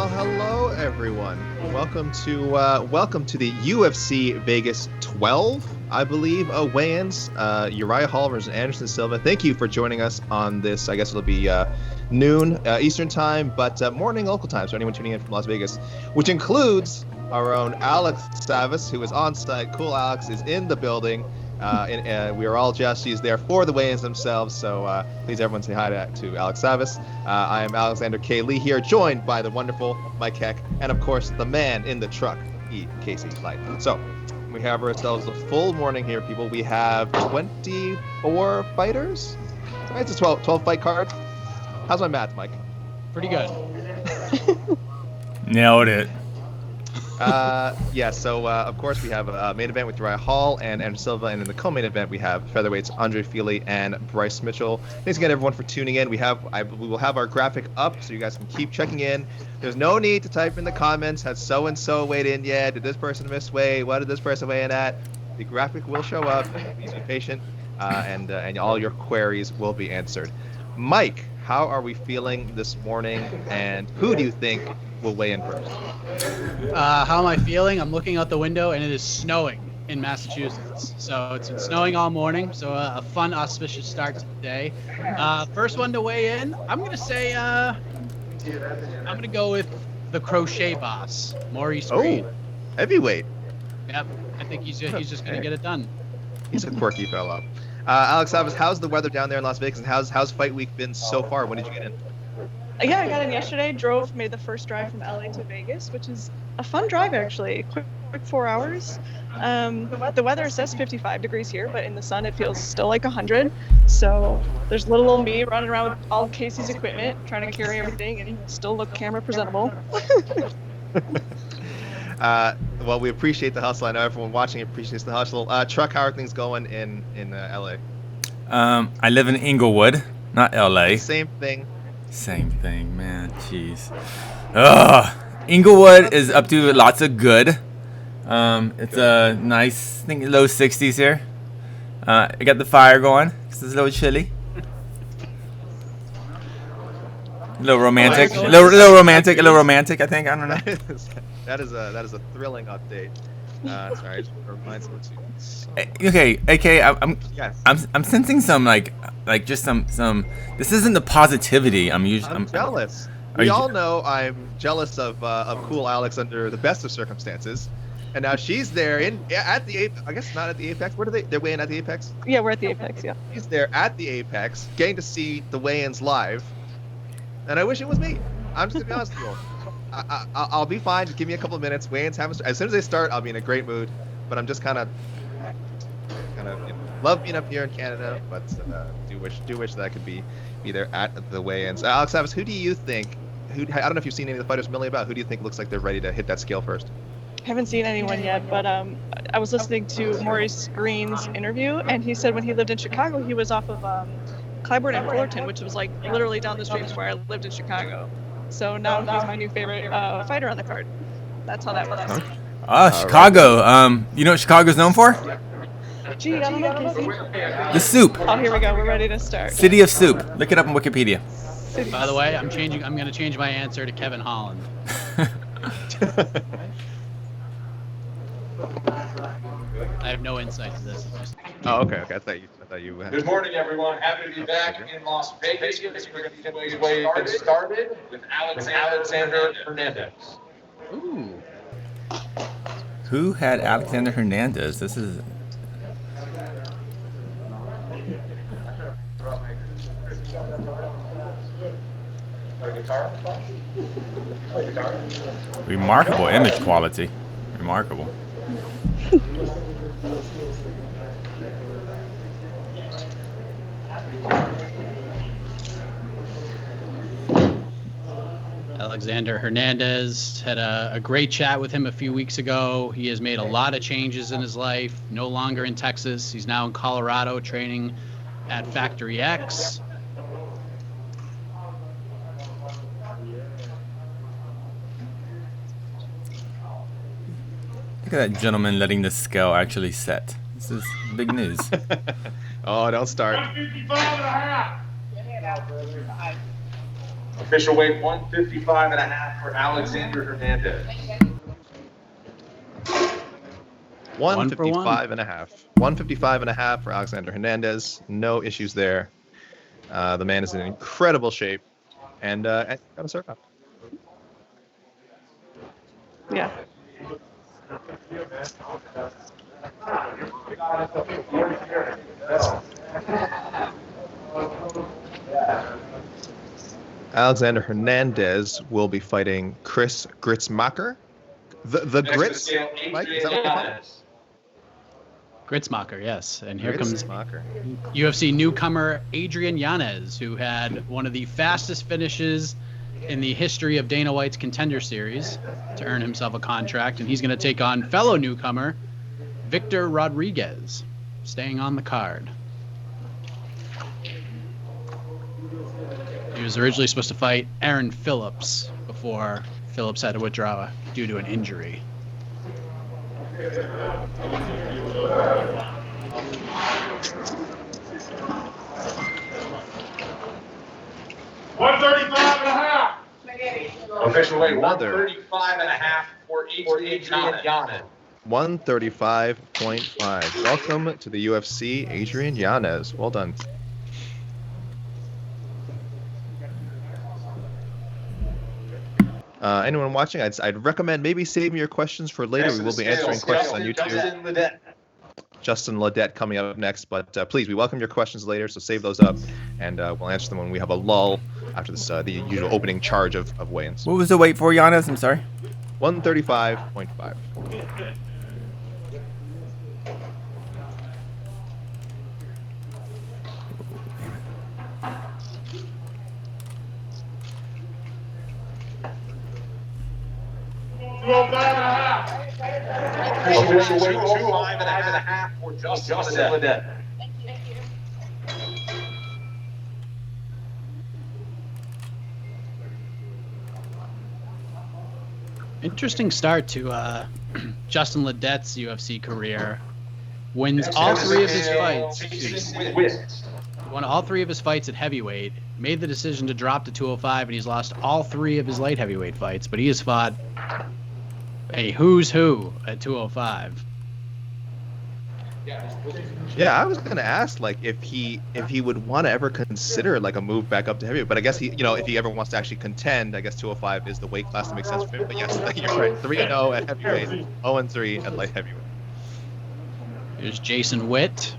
Well, hello everyone. Welcome to the UFC Vegas 12, I believe, weigh-ins. Uriah Hall versus Anderson Silva. Thank you for joining us on this. I guess it'll be noon Eastern time, but morning local time. So anyone tuning in from Las Vegas, which includes our own Alex Savas, who is on site. Cool Alex is in the building. And we are all just, she's there for the weigh-ins themselves, so please everyone say hi to Alex Savas. I am Alexander K. Lee here, joined by the wonderful Mike Heck, and of course the man in the truck, Casey Light. So we have ourselves a full morning here, people. We have 24 fighters. Right, it's a 12 fight card. How's my math, Mike? Pretty good. Nailed it. So of course we have a main event with Uriah Hall and Anderson Silva, and in the co-main event we have featherweights Andre Fili and Bryce Mitchell. Thanks again everyone for tuning in. We will have our graphic up so you guys can keep checking in. There's no need to type in the comments, has so and so weighed in yet? Did this person miss weight? What did this person weigh in at? The graphic will show up. Please be patient, and all your queries will be answered. Mike, how are we feeling this morning, and who do you think will weigh in first? How am I feeling? I'm looking out the window and it is snowing in Massachusetts. So it's been snowing all morning. So a fun, auspicious start to the day. First one to weigh in, I'm going to say, I'm going to go with the crochet boss, Maurice Greene. Heavyweight. Yep, I think he's just going to get it done. He's a quirky fellow. Alex Savas, how's the weather down there in Las Vegas, and how's fight week been so far? When did you get in? Yeah, I got in yesterday, made the first drive from LA to Vegas, which is a fun drive actually. Quick 4 hours. The weather says 55 degrees here, but in the sun it feels still like 100. So there's little old me running around with all Casey's equipment, trying to carry everything and still look camera presentable. Well, we appreciate the hustle. I know everyone watching appreciates the hustle. Truck, how are things going in LA? I live in Inglewood, not LA. Same thing, man. Jeez. Inglewood is up to lots of good. It's a nice, I think, low 60s here. I got the fire going. It's a little chilly. A little romantic. A little romantic. I think. I don't know. That is a thrilling update. Sorry, I just reminds me too. Okay, I'm sensing some like just some. This isn't the positivity I'm usually. I'm jealous. We all know I'm jealous of cool Alex under the best of circumstances, and now she's there at the Apex. I guess not at the Apex. Where they're weighing at the Apex? Yeah, we're at the Apex. Yeah. She's there at the Apex, getting to see the weigh-ins live, and I wish it was me. I'm just gonna be honest with you. I'll be fine. Just give me a couple of minutes. Weigh-ins haven't started. As soon as they start, I'll be in a great mood. But I'm just kind of love being up here in Canada, but do wish that I could be there at the weigh-ins. Alex Savas, who do you think? I don't know if you've seen any of the fighters milling about. Who do you think looks like they're ready to hit that scale first? Haven't seen anyone yet, but I was listening to Maurice Greene's interview, and he said when he lived in Chicago, he was off of Clybourne and Fullerton, which was like literally down the street from where I lived in Chicago. So now he's my new favorite fighter on the card. That's how that works. Chicago. You know what Chicago's known for? Gee, I don't know, Casey. The soup. Oh, here we go. We're ready to start. City of soup. Look it up on Wikipedia. By the way, I'm going to change my answer to Kevin Holland. I have no insight to this. Oh, okay. I thought you. Good morning, everyone. Happy to be back in Las Vegas. We're going to get started with Alexander Hernandez. Ooh. Who had Alexander Hernandez? This is. Remarkable image quality. Remarkable. Alexander Hernandez had a great chat with him a few weeks ago. He has made a lot of changes in his life. No longer in Texas. He's now in Colorado training at Factory X. Look at that gentleman letting the scale actually set. This is big news. Oh, don't start. Official weight 155.5 for Alexander Hernandez. 155.5. 155.5 for Alexander Hernandez. No issues there. The man is in incredible shape. And got to start off. Yeah. Alexander Hernandez will be fighting Chris Gruetzemacher. The Grits? Mike, is that what they call it? Gruetzemacher, yes. And here comes Gruetzemacher. UFC newcomer Adrian Yanez, who had one of the fastest finishes in the history of Dana White's Contender Series to earn himself a contract. And he's going to take on fellow newcomer Victor Rodriguez, staying on the card. He was originally supposed to fight Aaron Phillips before Phillips had to withdraw due to an injury. Official weight Another. 135.5 for Adrian Yanez. 135.5. Welcome to the UFC, Adrian Yanez. Well done. Anyone watching, I'd recommend maybe saving your questions for later. We will be answering questions on YouTube. Justin Ledet coming up next, but please, we welcome your questions later, so save those up, and we'll answer them when we have a lull after this the usual opening charge of weigh-ins. What was the weight for Yanez? I'm sorry. 135.5. Official weight 205.5 for Justin Ledet. Interesting start to Justin Ledet's UFC career. Wins all three of his fights. Won all three of his fights at heavyweight. Made the decision to drop to 205, and he's lost all three of his light heavyweight fights. But he has fought a who's who at 205. Yeah, I was gonna ask like if he would want to ever consider like a move back up to heavyweight, but I guess if he ever wants to actually contend, I guess 205 is the weight class that makes sense for him. But yes, you're right. 3-0 at heavyweight, 0-3 at light heavyweight. Here's Jason Witt.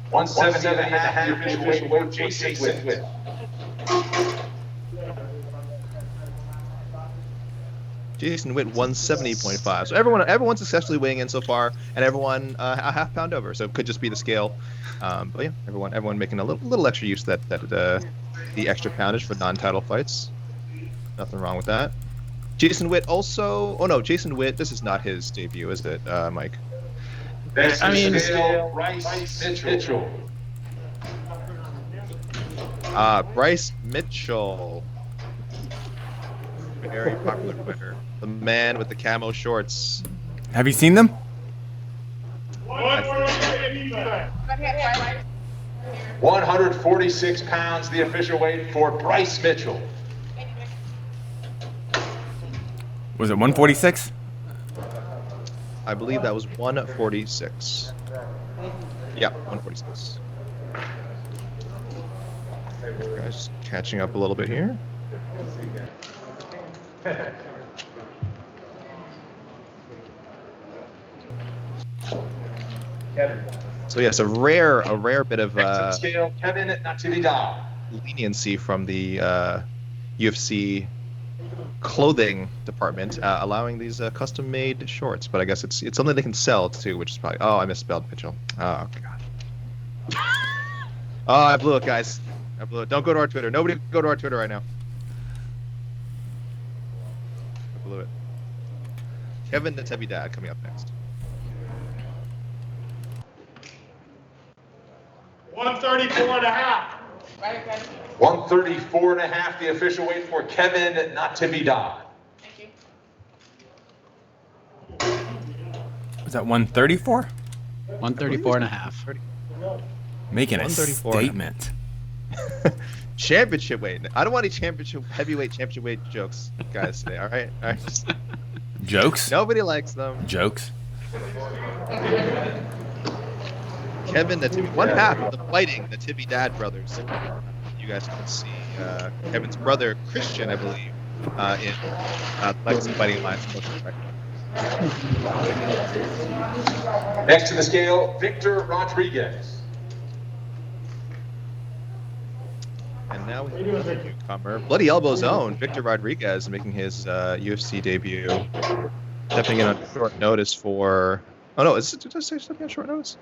One 170.5 official weight Jason Witt. Jason Witt 170.5. So everyone's successfully weighing in so far, and everyone a half pound over. So it could just be the scale. But yeah, everyone making a little extra use of that the extra poundage for non-title fights. Nothing wrong with that. Jason Witt also. Oh no, Jason Witt. This is not his debut, is it, Mike? I mean, Bryce Mitchell. Bryce Mitchell. Very popular fighter. The man with the camo shorts. Have you seen them? 146 pounds, the official weight for Bryce Mitchell. Was it 146? I believe that was 146. Yeah, 146. Guys, catching up a little bit here. So yes, a rare bit of Kevin Natividad. leniency from the UFC clothing department, allowing these custom-made shorts. But I guess it's something they can sell too, which is probably. Oh, I misspelled Mitchell. Oh god. Oh, I blew it, guys. I blew it. Don't go to our Twitter. Nobody go to our Twitter right now. I blew it. Kevin Natividad coming up next. 134.5. 134.5, the official weight for Kevin Natividad. Thank you. Was that 134? 134.5. Making a 134. statement. Championship weight. I don't want any heavyweight championship weight jokes, guys, today. All right. Jokes? Nobody likes them. Jokes? Kevin, one half of the fighting Natividad brothers. You guys can see Kevin's brother Christian, I believe, in Legacy Fighting Alliance. Next to the scale, Victor Rodriguez. And now we have a newcomer, Bloody Elbow's own Victor Rodriguez, making his UFC debut. Stepping in on short notice for. Oh no, is it just stepping on short notice?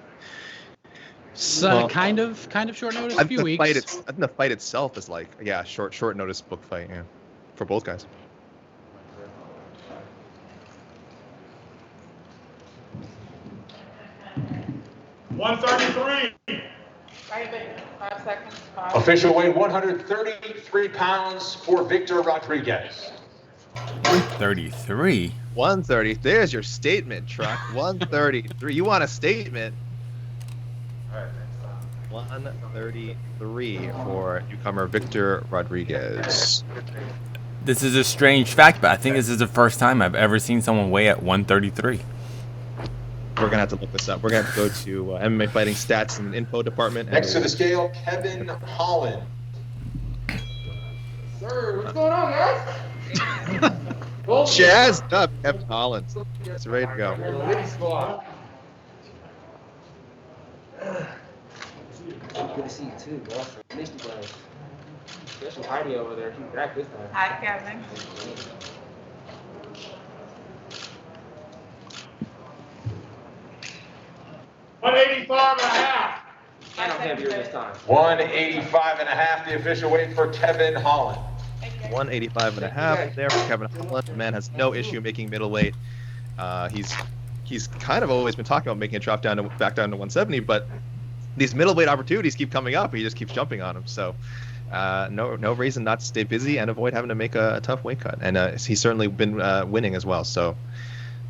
So kind of short notice. A few weeks. I think the fight itself is like short notice book fight, for both guys. $133. 5 seconds. Official weight 133 pounds for Victor Rodriguez. 133? 130. There's your statement, Truck. 133. You want a statement? All right, 133 for newcomer Victor Rodriguez. This is a strange fact, but I think this is the first time I've ever seen someone weigh at 133. We're gonna have to look this up. We're gonna have to go to MMA Fighting Stats and Info Department. Next to the scale, Kevin Holland. Sir, what's going on, guys? Jazzed up, Kevin Holland. It's ready to go. Good to see you too, bro. I missed you guys. Especially Heidi over there. She's back this time. Hi, Kevin. $185.5. And I'm heavier this time. 185.5, the official weight for Kevin Holland. 185.5 there for Kevin Holland. The man has no issue making middleweight. He's kind of always been talking about making it drop down back down to 170, but these middleweight opportunities keep coming up. He just keeps jumping on them. So no reason not to stay busy and avoid having to make a tough weight cut. And he's certainly been winning as well. So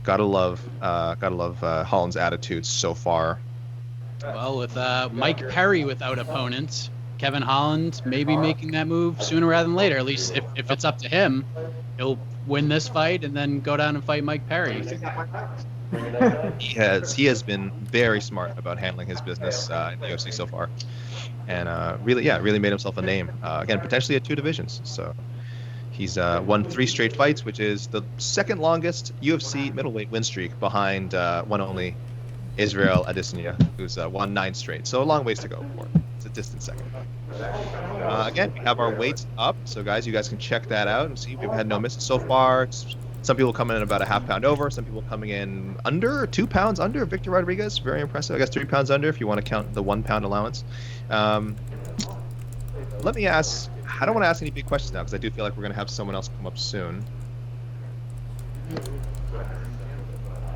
gotta love Holland's attitude so far. Well, with Mike Perry without opponents, Kevin Holland maybe making that move sooner rather than later. At least if it's up to him, he'll win this fight and then go down and fight Mike Perry. He has been very smart about handling his business in the UFC so far, and really made himself a name. Again, potentially at 2 divisions. So he's won 3 straight fights, which is the second longest UFC middleweight win streak behind one only Israel Adesanya, who's won 9 straight. So a long ways to go for him. It's a distant second. Again, we have our weights up, so guys, you guys can check that out and see we've had no misses so far. Some people coming in about a half pound over, some people coming in under 2 pounds under. Victor Rodriguez, very impressive. I guess 3 pounds under if you want to count the 1 pound allowance. Let me ask, I don't want to ask any big questions now because I do feel like we're going to have someone else come up soon.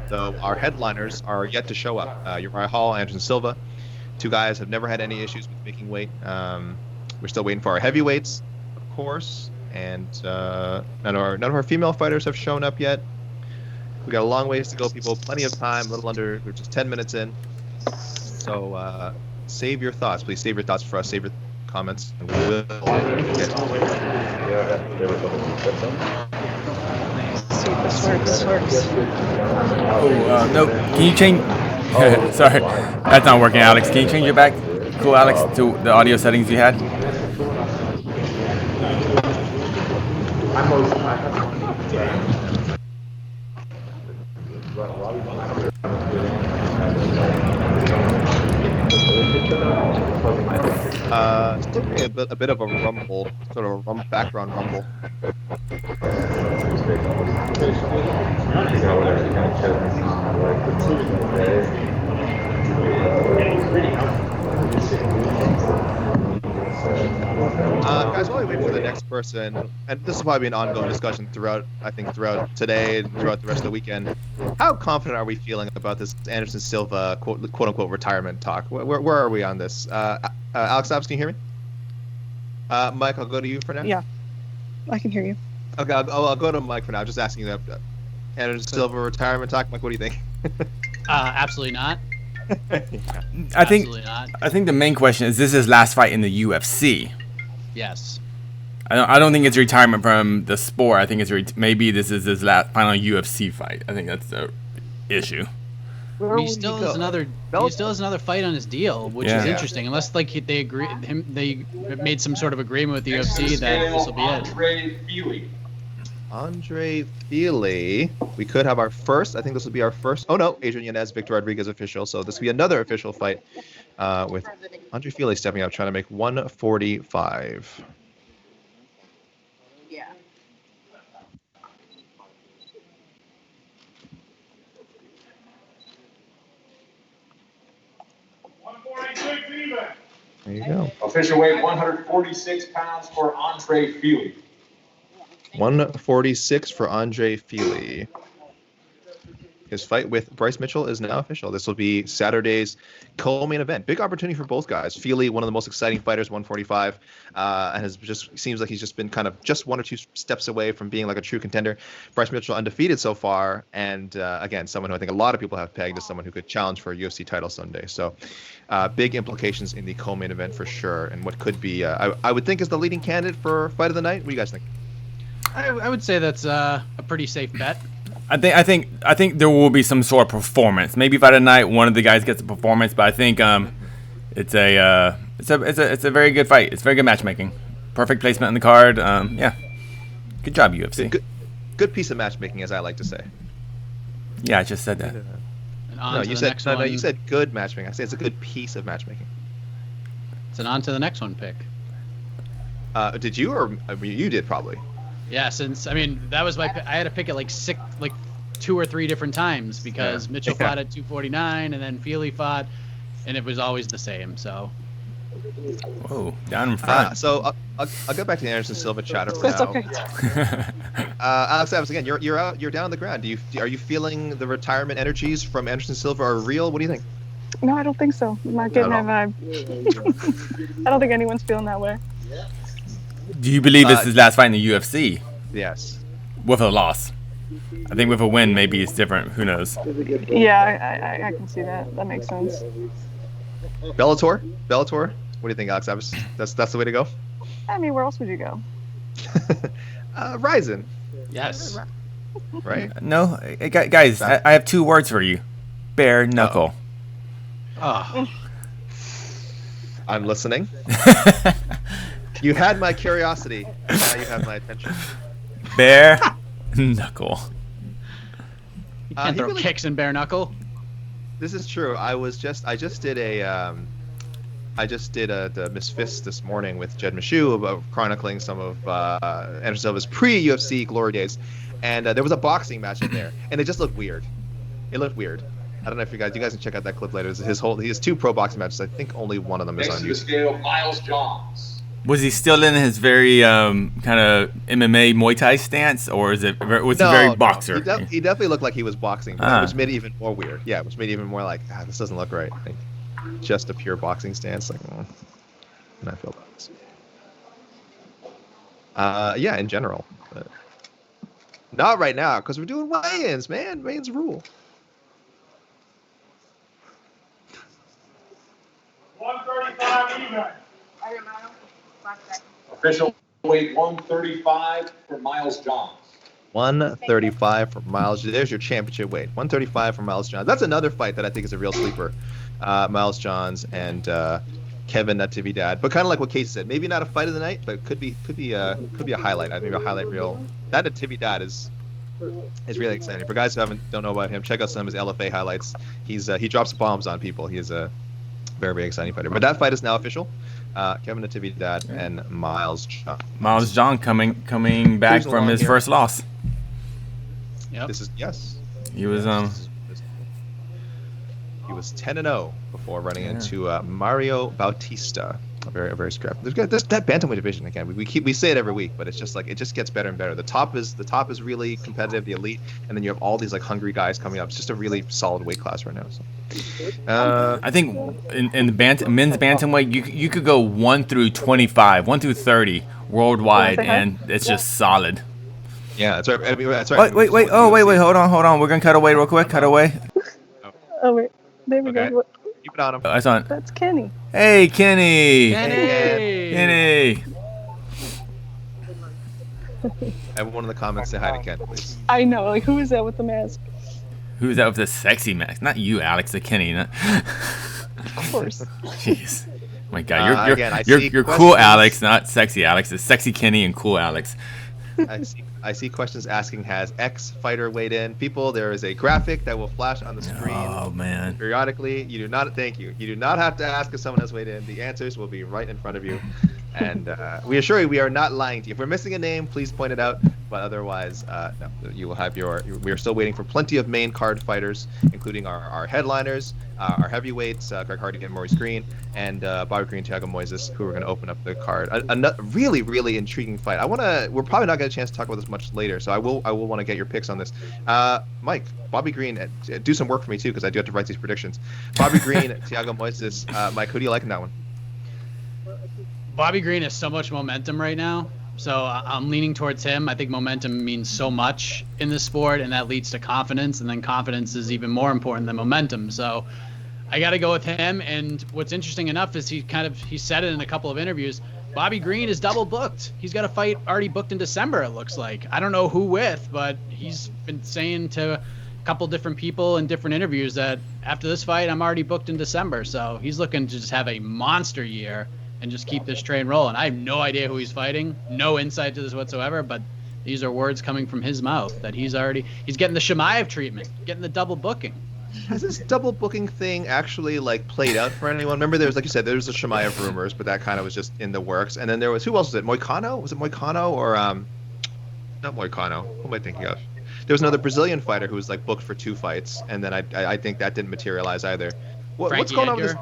Though our headliners are yet to show up. Uriah Hall, Anderson Silva. 2 guys have never had any issues with making weight. We're still waiting for our heavyweights, of course, and none of our female fighters have shown up yet. We got a long ways to go, people. Plenty of time. A little under. We're just 10 minutes in. So save your thoughts, please. Save your thoughts for us. Save your comments, and we will get. See if this works. Oh, no. Can you change? Sorry, that's not working, Alex. Can you change it back? Cool, Alex, to the audio settings you had. Still a bit of a rumble, sort of a background rumble. Guys, while we wait for the next person, and this will probably be an ongoing discussion throughout today and throughout the rest of the weekend, how confident are we feeling about this Anderson Silva quote unquote retirement talk? Where are we on this? Alex Dobbs, can you hear me? Mike, I'll go to you for now. Yeah, I can hear you. Okay, I'll go to Mike for now. I'm just asking you that Anderson Silva retirement talk. Mike, what do you think? Absolutely not. I think Absolutely not. I think the main question is this his last fight in the UFC. Yes. I don't think it's retirement from the sport. I think it's maybe this is his last final UFC fight. I think that's the issue. He still has another fight on his deal, which is interesting. Unless like they made some sort of agreement with the UFC that this will be it. Andre Fili. We could have our first. I think this will be our first. Oh no, Adrian Yanez, Victor Rodriguez official. So this will be another official fight with Andre Fili stepping up, trying to make 145. Yeah. There you go. Official weight 146 pounds for Andre Fili. 146 for Andre Fili. His fight with Bryce Mitchell is now official. This will be Saturday's co-main event. Big opportunity for both guys. Fili, one of the most exciting fighters, 145, and has just seems like he's just been kind of just one or two steps away from being like a true contender. Bryce Mitchell undefeated so far, and again, someone who I think a lot of people have pegged as someone who could challenge for a UFC title someday. So, big implications in the co-main event for sure, and what could be, I would think, is the leading candidate for fight of the night. What do you guys think? I would say that's a pretty safe bet. I think there will be some sort of performance. Maybe by the night one of the guys gets a performance, but I think it's a very good fight. It's very good matchmaking. Perfect placement on the card. Yeah, good job UFC. Good piece of matchmaking, as I like to say. Yeah, I just said that. No, you said good matchmaking. I say it's a good piece of matchmaking. It's an on to the next one pick. Did you or you did probably? Yeah, since that was my pick. I had to pick it like 2 or 3 different times because Mitchell fought at 249 and then Fili fought, and it was always the same. So. Whoa, down in front. So I'll go back to the Anderson Silva chatter for That's now. okay. Alex Evans, again, you're out. You're down on the ground. Are you feeling the retirement energies from Anderson Silva are real? What do you think? No, I don't think so. I'm not getting that vibe. I don't think anyone's feeling that way. Do you believe this is his last fight in the UFC? Yes. With a loss. I think with a win, maybe it's different. Who knows? Yeah, I can see that. That makes sense. Bellator? What do you think, Alex Evans? That's the way to go? I mean, where else would you go? Ryzen. Yes. Right? No, guys, I have 2 words for you. Bare knuckle. Oh. I'm listening. You had my curiosity. Now you have my attention. Bare knuckle. You can't throw kicks in bare knuckle. This is true. I just did the Miss Fist this morning with Jed Mishu about chronicling some of Anderson Silva's pre-UFC glory days, and there was a boxing match in there, and it just looked weird. It looked weird. I don't know if you guys can check out that clip later. He has 2 pro boxing matches. I think only one of them is on Next to the YouTube. scale, Miles Johns. Was he still in his very kind of MMA Muay Thai stance, or was he very boxer? He definitely looked like he was boxing, which made it even more weird. Yeah, which made it even more like, this doesn't look right. Like, just a pure boxing stance. Like, and I feel about this. Yeah, in general. But not right now, because we're doing weigh-ins, man. Weigh-ins rule. 135 even. Official weight 135 for Miles Johns. 135 for Miles. There's your championship weight. 135 for Miles Johns. That's another fight that I think is a real sleeper. Miles Johns and Kevin Natividad. But kind of like what Casey said, maybe not a fight of the night, but could be a highlight. I think a highlight reel. That Natividad is really exciting. For guys who don't know about him, check out some of his LFA highlights. He drops bombs on people. He is a very, very exciting fighter. But that fight is now official. Kevin Natividad and Miles John. Miles John coming back from his first loss. Yep. He was He was 10-0 before running into Mario Bautista. A very scrap. There's that bantamweight division again. We say it every week, but it's just like it just gets better and better. The top is really competitive, the elite, and then you have all these like hungry guys coming up. It's just a really solid weight class right now. So. I think in the men's bantamweight, you could go 1 through 25, 1 through 30 worldwide, and it's just solid. Yeah, that's right. That's right. Wait. Oh, wait. Hold on. We're gonna cut away real quick. Cut away. Oh wait, there we Okay. go. Keep it on him. I saw it. That's Kenny. Hey, Kenny. Kenny! Kenny. Everyone in the comments say hi to Ken, please. I know. Like, who is that with the mask? Who's that with the sexy mask? Not you, Alex. The Kenny. Not... Of course. Jeez. Oh my God, Again, I you're see cool, questions. Alex, not sexy Alex. It's sexy Kenny and cool Alex. I see questions asking, has X fighter weighed in? People, there is a graphic that will flash on the screen Oh man. periodically. You do not, thank you. You do not have to ask if someone has weighed in. The answers will be right in front of you. And we assure you, we are not lying to you. If we're missing a name, please point it out. But otherwise, no, you will have we are still waiting for plenty of main card fighters, including our headliners, our heavyweights, Greg Hardy and Maurice Greene, and Bobby Green, Thiago Moises, who are going to open up the card. A really, really intriguing fight. We're probably not going to get a chance to talk about this much later, so I will want to get your picks on this. Mike, Bobby Green, do some work for me too, because I do have to write these predictions. Bobby Green, Thiago Moises. Mike, who do you like in that one? Bobby Greene has so much momentum right now, so I'm leaning towards him. I think momentum means so much in this sport, and that leads to confidence, and then confidence is even more important than momentum. So I got to go with him. And what's interesting enough is he said it in a couple of interviews. Bobby Greene is double booked. He's got a fight already booked in December, it looks like. I don't know who with, but he's been saying to a couple different people in different interviews that after this fight, I'm already booked in December. So he's looking to just have a monster year and just keep this train rolling. I have no idea who he's fighting, no insight to this whatsoever, but these are words coming from his mouth that he's getting the Chimaev treatment, getting the double booking. Has this double booking thing actually played out for anyone? Remember, there was, like you said, there was the Chimaev rumors, but that kind of was just in the works. And then there was, who else was it? Moicano? Was it Moicano or not Moicano? Who am I thinking of? There was another Brazilian fighter who was booked for 2 fights, and then I think that didn't materialize either. What's going on with this?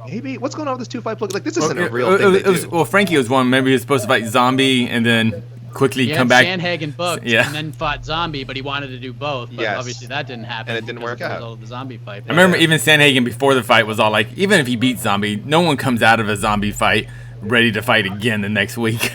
Maybe what's going on with this 2-fight book? This isn't a real thing. Well, Frankie was one. Maybe he was supposed to fight Zombie and then quickly come back. Sandhagen booked and then fought Zombie, but he wanted to do both. But Yes. obviously that didn't happen. And it didn't work out. Of the Zombie fight. I remember even Sandhagen before the fight was all like, even if he beats Zombie, no one comes out of a Zombie fight ready to fight again the next week.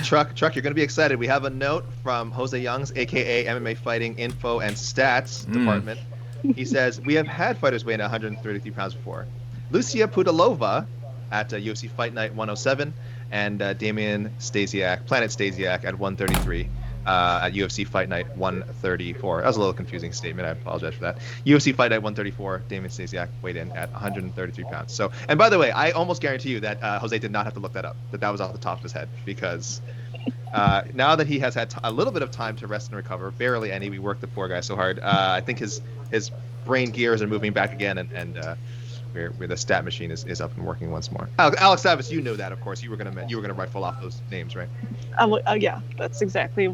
Truck, you're going to be excited. We have a note from Jose Youngs, a.k.a. MMA Fighting Info and Stats Department. He says, we have had fighters weighing 133 pounds before. Lucia Pudilova at UFC Fight Night 107, and Damian Planet Stasiak at 133 at UFC Fight Night 134. That was a little confusing statement. I apologize for that. UFC Fight Night 134, Damian Stasiak weighed in at 133 pounds. So, and by the way, I almost guarantee you that Jose did not have to look that up, that was off the top of his head, because now that he has had a little bit of time to rest and recover, barely any, we worked the poor guy so hard, I think his brain gears are moving back again, and where the stat machine is up and working once more. Alex Davis, you know that, of course. You were gonna rifle off those names, right? Yeah, that's exactly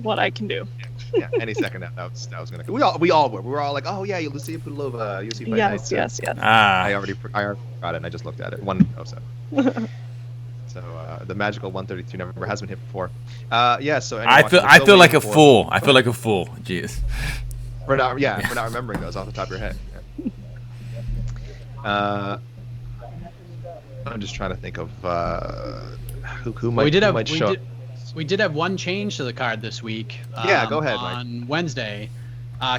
what I can do. Yeah, any second that was gonna. We all were. We were all like, oh yeah, Lucia Pudilova, UFC Fight Night. Yes. I already got it, and I just looked at it. 107. So the magical 132 number has been hit before. Yeah. So anyway, I feel like a fool. I feel like a fool. Jeez. For not remembering those off the top of your head. I'm just trying to think of who might show. We did have one change to the card this week. Yeah, go ahead, Mike. On Wednesday,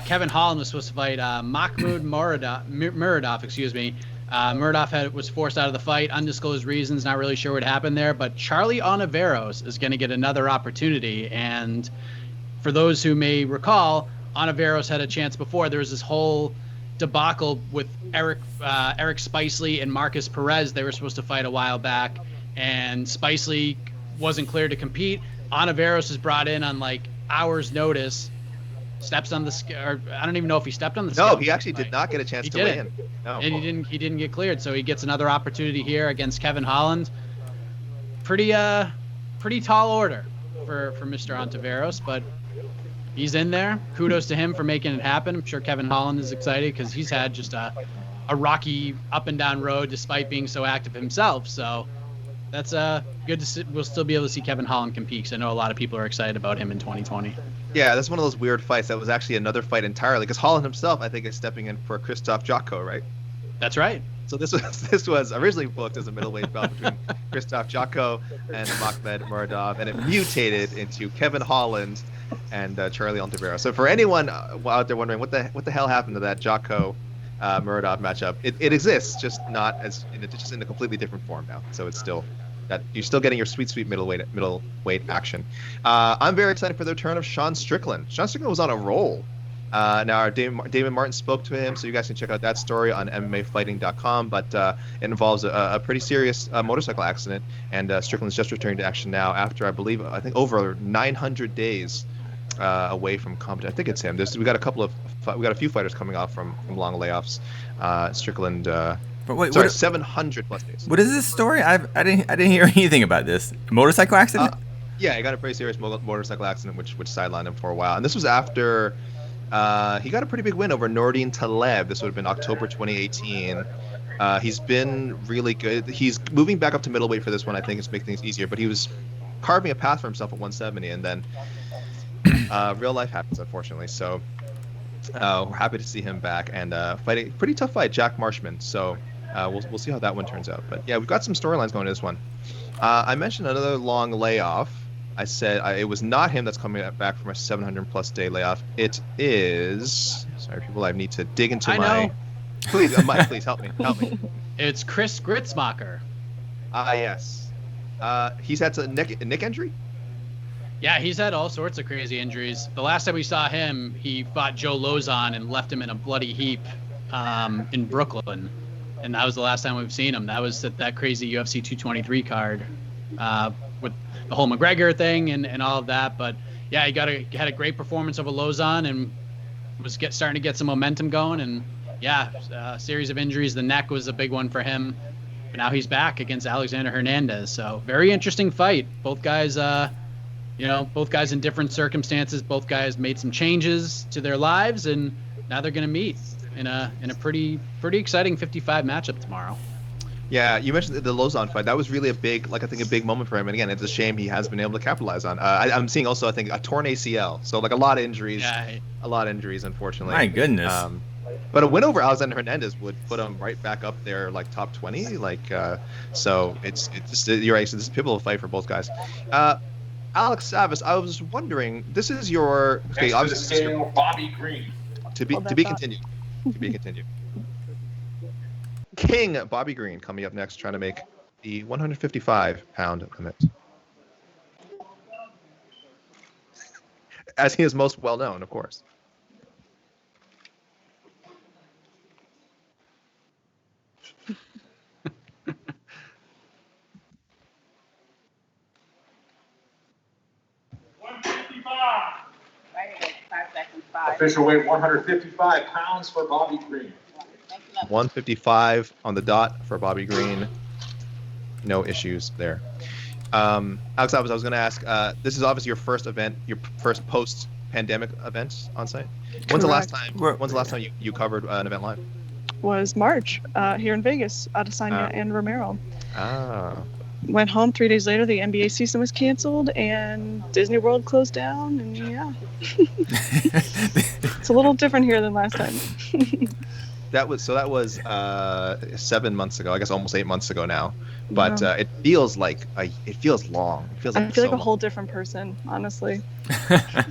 Kevin Holland was supposed to fight Makhmud Muradov. Excuse me. Muradov was forced out of the fight, undisclosed reasons. Not really sure what happened there. But Charlie Ontiveros is going to get another opportunity. And for those who may recall, Ontiveros had a chance before. There was this whole debacle with Eric Spicely and Marcus Perez. They were supposed to fight a while back, and Spicely wasn't cleared to compete. Ontiveros is brought in on hours notice, steps on the scale. I don't even know if he stepped on the scale. No, he actually did not get a chance to win. No. And he didn't get cleared, so he gets another opportunity here against Kevin Holland. Pretty tall order for Mr. Ontiveros, but he's in there. Kudos to him for making it happen. I'm sure Kevin Holland is excited because he's had just a rocky up and down road despite being so active himself. So that's good to see. We'll still be able to see Kevin Holland compete because I know a lot of people are excited about him in 2020. Yeah, that's one of those weird fights. That was actually another fight entirely because Holland himself, I think, is stepping in for Krzysztof Jotko, right? That's right. So this was originally booked as a middleweight bout between Krzysztof Jotko and Makhmud Muradov, and it mutated into Kevin Holland and Charlie Ontivero. So for anyone out there wondering what the hell happened to that Jocko Muradov matchup, it exists, just not as just in a completely different form now. So it's still that you're still getting your sweet middleweight action. I'm very excited for the return of Sean Strickland. Sean Strickland was on a roll. Now, our David Martin spoke to him, so you guys can check out that story on MMAfighting.com. But it involves a pretty serious motorcycle accident, and Strickland's just returning to action now after, I think over 900 days away from competition. I think it's him. We got a few fighters coming off from long layoffs. Strickland. But wait, 700 plus days. What is this story? I didn't hear anything about this motorcycle accident. Yeah, he got a pretty serious motorcycle accident, which sidelined him for a while, and this was after. He got a pretty big win over Nordin Taleb. This would have been October 2018. He's been really good. He's moving back up to middleweight for this one. I think it's making things easier. But he was carving a path for himself at 170, and then real life happens, unfortunately. So we're happy to see him back and fighting pretty tough fight, Jack Marshman. So we'll see how that one turns out. But yeah, we've got some storylines going to this one. I mentioned another long layoff. I said it was not him that's coming back from a 700-plus day layoff. It is... Sorry, people, I need to dig into my... Please, Mike, please, help me. It's Chris Gruetzemacher. Yes. He's had a neck injury? Yeah, he's had all sorts of crazy injuries. The last time we saw him, he fought Joe Lozon and left him in a bloody heap in Brooklyn. And that was the last time we've seen him. That was that crazy UFC 223 card with the whole McGregor thing and all of that. But yeah, he had a great performance over Lozon and was starting to get some momentum going. And yeah, a series of injuries. The neck was a big one for him. But now he's back against Alexander Hernandez. So very interesting fight. Both guys, both guys in different circumstances. Both guys made some changes to their lives, and now they're going to meet in a pretty exciting 55 matchup tomorrow. Yeah, you mentioned the Lozon fight. That was really a big moment for him. And again, it's a shame he has been able to capitalize on. I'm seeing also, I think, a torn ACL. So like a lot of injuries. Yeah. A lot of injuries, unfortunately. My goodness. But a win over Alexander Hernandez would put him right back up there, like top 20. So it's just, you're right. So this is a pivotal fight for both guys. Alex Savas, I was wondering. This is your Bobby Greene. To be continued. To be continued. King Bobby Greene coming up next, trying to make the 155-pound limit. As he is most well known, of course. Official weight 155 pounds for Bobby Greene. 155 on the dot for Bobby Greene. No issues there. Alex, I was going to ask, this is obviously your first event, your first post-pandemic event on site. When's the last time you covered an event live? Was March here in Vegas, Adesanya and Romero. Ah. Went home 3 days later. The NBA season was canceled and Disney World closed down. And yeah, it's a little different here than last time. That was 7 months ago. I guess almost 8 months ago now. But it feels long. It feels like I feel like a whole different person, honestly. a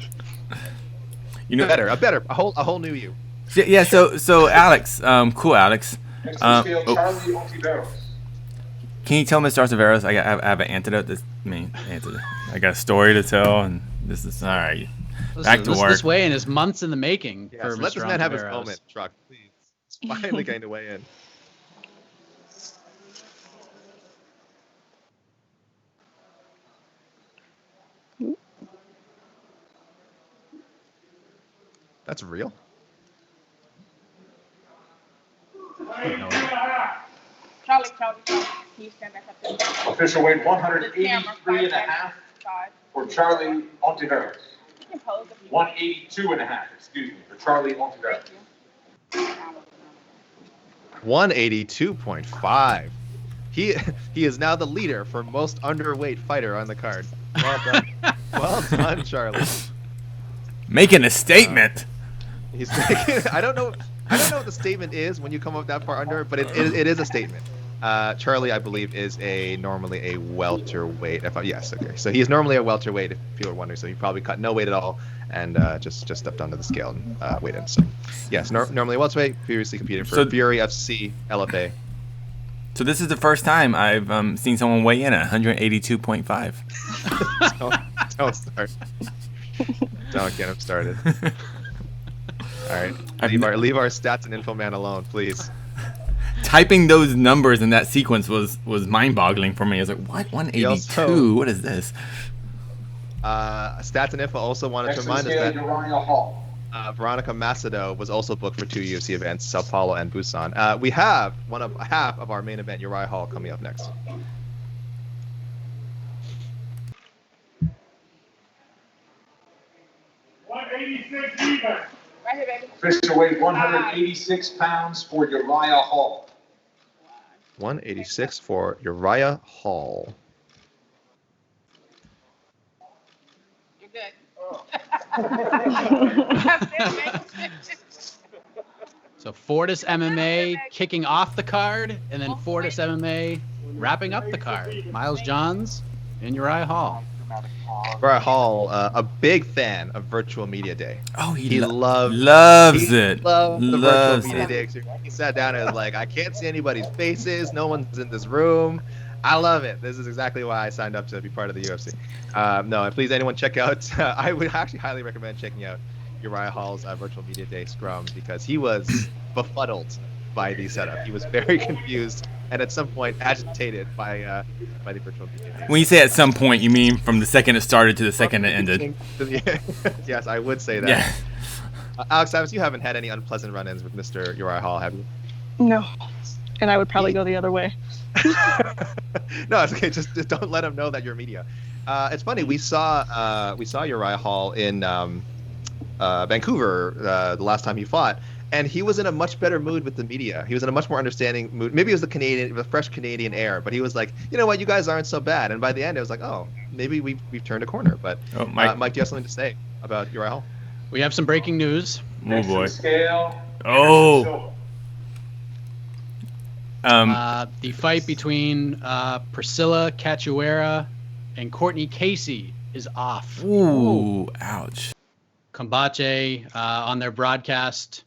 whole new you. Yeah. So Alex, cool, Alex. Charlie Ontiveros. Can you tell Mr. Arceveros I have an antidote? I got a story to tell, and this is all right. Back to work. This weigh-in is months in the making for Mr. Let this man have his Ontiveros. moment, Truck, please. It's finally getting to weigh in. That's real? Charlie. Can you stand back up there? Official weight 183 and a half for Charlie Ontiveros. 182 and a half, excuse me, for Charlie Ontiveros. 182.5. He is now the leader for most underweight fighter on the card. Well done. Well done, Charlie. Making a statement. He's making. I don't know what the statement is when you come up that far under, but it is a statement. Charlie, I believe, is normally a welterweight. Yes, okay. So he's normally a welterweight, if people are wondering. So he probably cut no weight at all and just stepped onto the scale and weighed in. So yes, normally a welterweight. Previously competed for Fury FC LFA. So this is the first time I've seen someone weigh in at 182.5. Don't start. Don't get him started. All right, leave our stats and info man alone, please. Typing those numbers in that sequence was mind-boggling for me. I was like, what? 182? What is this? Stats and info also wanted to remind us that Veronica Macedo was also booked for 2 UFC events, Sao Paulo and Busan. We have half of our main event, Uriah Hall, coming up next. $186 even. Right here, baby. Official weight 186 pounds for Uriah Hall. 186 for Uriah Hall. You're good. So Fortis MMA kicking off the card, and then Fortis MMA wrapping up the card. Miles Johns and Uriah Hall. Uriah Hall, a big fan of Virtual Media Day. Oh, he loves it. Loved the Virtual Media Day experience. He sat down and was like, I can't see anybody's faces. No one's in this room. I love it. This is exactly why I signed up to be part of the UFC. No, please, anyone check out. I would actually highly recommend checking out Uriah Hall's Virtual Media Day scrum because he was befuddled by the setup. He was very confused and at some point agitated by the Virtual Media Day. When you say at some point, you mean from the second it started to the second it ended? Yes, I would say that. Yeah. Alex Savas, you haven't had any unpleasant run-ins with Mr. Uriah Hall, have you? No. And I would probably go the other way. No, it's okay. Just don't let him know that you're media. It's funny. We saw Uriah Hall in Vancouver the last time he fought, and he was in a much better mood with the media. He was in a much more understanding mood. Maybe it was the fresh Canadian air, but he was like, you know what, you guys aren't so bad. And by the end, it was like, oh, maybe we've turned a corner. But Mike, do you have something to say about Uriah Hall? We have some breaking news. Oh boy. Scale. Oh. The fight between Priscila, Cachoeira, and Cortney Casey is off. Ooh, ouch. Combate on their broadcast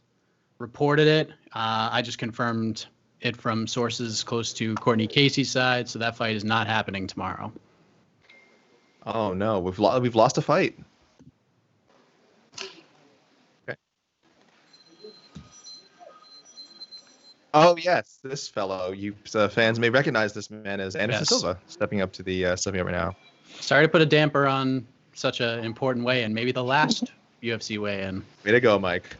reported it. I just confirmed it from sources close to Cortney Casey's side, so that fight is not happening tomorrow. Oh no, we've lost a fight. Okay. Oh yes, this fellow. You fans may recognize this man as Anderson Silva, stepping up right now. Sorry to put a damper on such an important weigh-in, maybe the last UFC weigh-in. Way to go, Mike.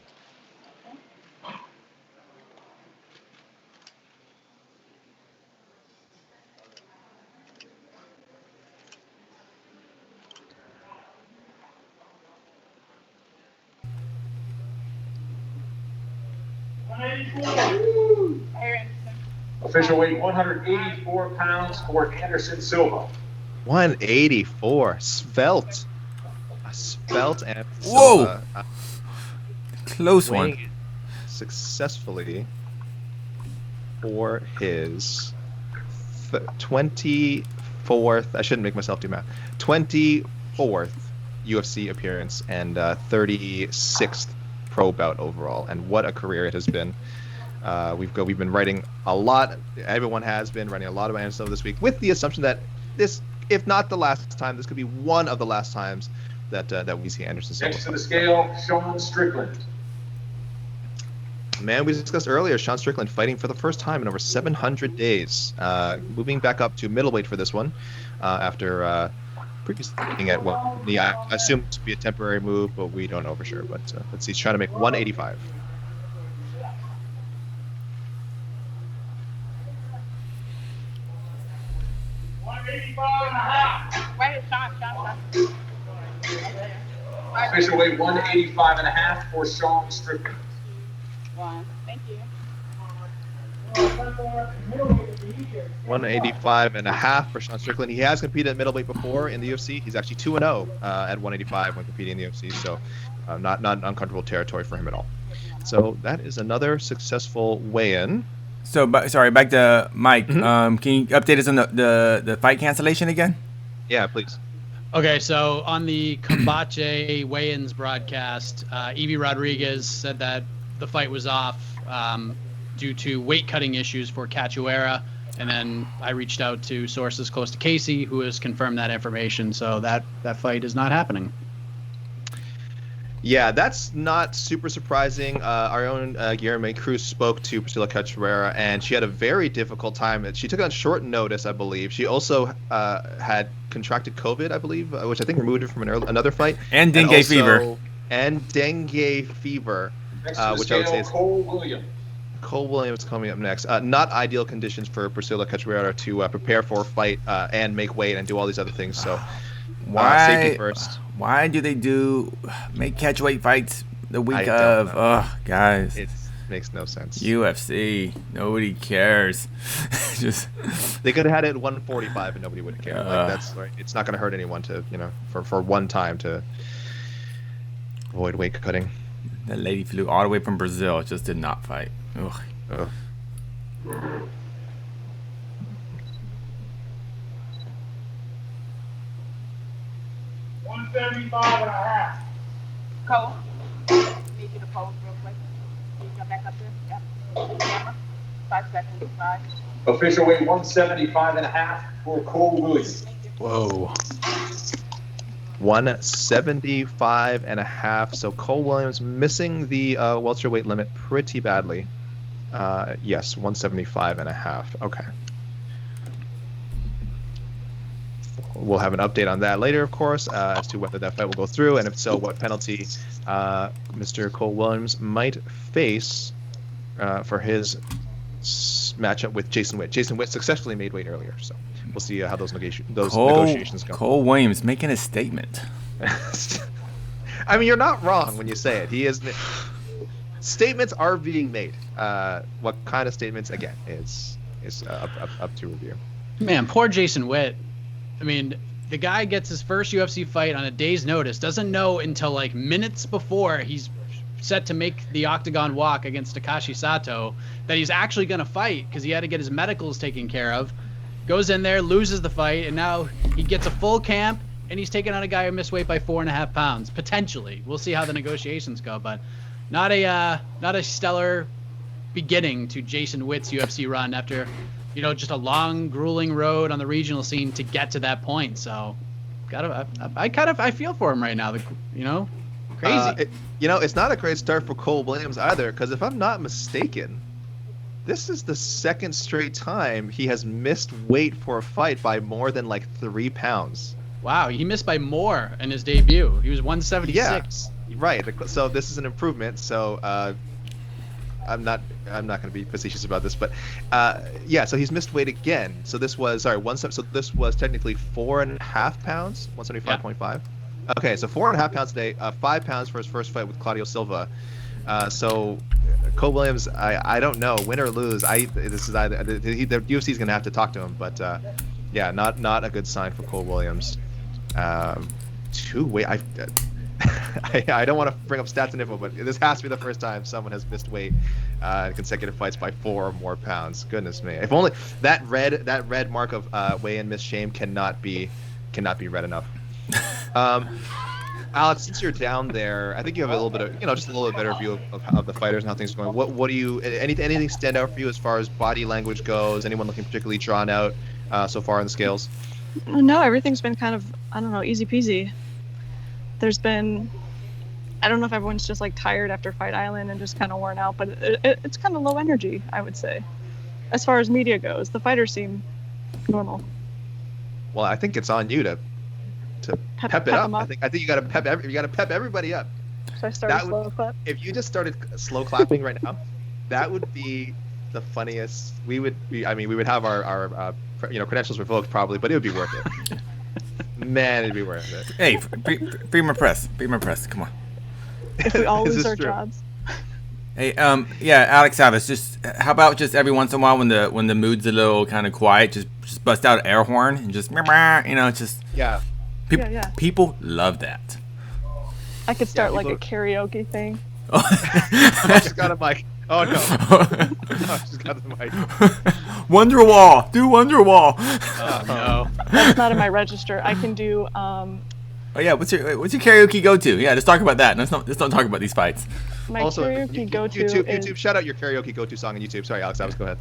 Official weight 184 pounds for Anderson Silva. 184. Svelte. A svelte and Whoa! Silva. Close one. Successfully for his 24th. I shouldn't make myself do math. 24th UFC appearance and 36th pro bout overall. And what a career it has been. We've been writing a lot. Everyone has been writing a lot about Anderson Silva this week, with the assumption that this, if not the last time, this could be one of the last times that we see Anderson Silva. Next to the scale, Sean Strickland. Man, we discussed earlier, Sean Strickland fighting for the first time in over 700 days, moving back up to middleweight for this one, after previously being at I assume to be a temporary move, but we don't know for sure. But let's see, he's trying to make 185. Right here, Sean. Official weight 185 and a half for Sean Strickland. Thank you. 185 and a half for Sean Strickland. He has competed at middleweight before in the UFC. He's actually 2-0 at 185 when competing in the UFC, so not uncomfortable territory for him at all. So that is another successful weigh-in. Sorry, back to Mike. Can you update us on the fight cancellation again? Yeah, please. Okay, so on the Combache weigh-ins broadcast, Evie Rodriguez said that the fight was off due to weight-cutting issues for Cachoeira, and then I reached out to sources close to Casey, who has confirmed that information, so that fight is not happening. Yeah, that's not super surprising. Our own Guillermo Cruz spoke to Priscila Cachoeira, and she had a very difficult time. She took it on short notice, I believe. She also had contracted COVID, I believe, which I think removed her from another fight. And dengue fever. And dengue fever, which I would say is Cole Williams coming up next. Not ideal conditions for Priscila Cachoeira to prepare for a fight and make weight and do all these other things. So safety first. Why do they make catchweight fights the week of? Oh, guys. It makes no sense. UFC. Nobody cares. Just they could have had it at 145 and nobody would have cared. That's right. It's not going to hurt anyone to, for one time to avoid weight cutting. That lady flew all the way from Brazil. Just did not fight. Ugh. Ugh. 175 and a half. Cole, need you to pose real quick. Can you jump back up there? Yep. Camera. 5 seconds. 5. Official weight 175 and a half for Cole Williams. Whoa. 175 and a half. So Cole Williams missing the welterweight limit pretty badly. Yes, 175 and a half. Okay. We'll have an update on that later, of course, as to whether that fight will go through, and if so, what penalty Mr. Cole Williams might face for his matchup with Jason Witt. Jason Witt successfully made weight earlier, so we'll see how those negotiations go. Cole Williams making a statement. I mean, you're not wrong when you say it. He is. Statements are being made. What kind of statements? Again, is up to review. Man, poor Jason Witt. I mean, the guy gets his first UFC fight on a day's notice, doesn't know until like minutes before he's set to make the octagon walk against Takashi Sato that he's actually going to fight because he had to get his medicals taken care of. Goes in there, loses the fight, and now he gets a full camp, and he's taking on a guy who missed weight by 4.5 pounds, potentially. We'll see how the negotiations go, but not a stellar beginning to Jason Witt's UFC run after just a long, grueling road on the regional scene to get to that point. So, I feel for him right now. Crazy. It's not a great start for Cole Williams either, because if I'm not mistaken, this is the second straight time he has missed weight for a fight by more than like 3 pounds. Wow, he missed by more in his debut. He was 176. Yeah, right. So this is an improvement. So I'm not going to be facetious about this, but so he's missed weight again. So this was so this was technically 4.5 pounds, 175.5. Yeah. Okay, so 4.5 pounds today, 5 pounds for his first fight with Claudio Silva. So Cole Williams, I don't know, win or lose. This is either the UFC is going to have to talk to him, but not a good sign for Cole Williams. I don't want to bring up stats and info, but this has to be the first time someone has missed weight in consecutive fights by 4 or more pounds. Goodness me! If only that red mark of weigh-in miss shame cannot be read enough. Alex, since you're down there, I think you have a little bit of just a little bit better view of the fighters and how things are going. What do you anything stand out for you as far as body language goes? Anyone looking particularly drawn out so far in the scales? No, everything's been kind of, I don't know, easy peasy. There's been, I don't know if everyone's just like tired after Fight Island and just kind of worn out, but it's kind of low energy, I would say. As far as media goes, the fighters seem normal. Well, I think it's on you to pep it up. I think you got to pep everybody up. Should I start a slow clap? If you just started slow clapping right now, that would be the funniest. We would have our credentials revoked probably, but it would be worth it. Man, it'd be worth it. Hey, freedom of press. Come on. If we all lose our jobs. Hey, Alex Savis, just how about just every once in a while when the mood's a little kind of quiet, just bust out an air horn and just just yeah. People love that. I could start like a karaoke thing. I just got a mic. Oh no. She's got the mic. Wonderwall. Do Wonderwall. Oh, no. That's not in my register. I can do. Oh yeah, what's your karaoke go-to? Yeah, let's talk about that. Let's don't talk about these fights. My Also, karaoke go-to YouTube. is Shout out your karaoke go-to song on YouTube. Sorry, Alex. Go ahead.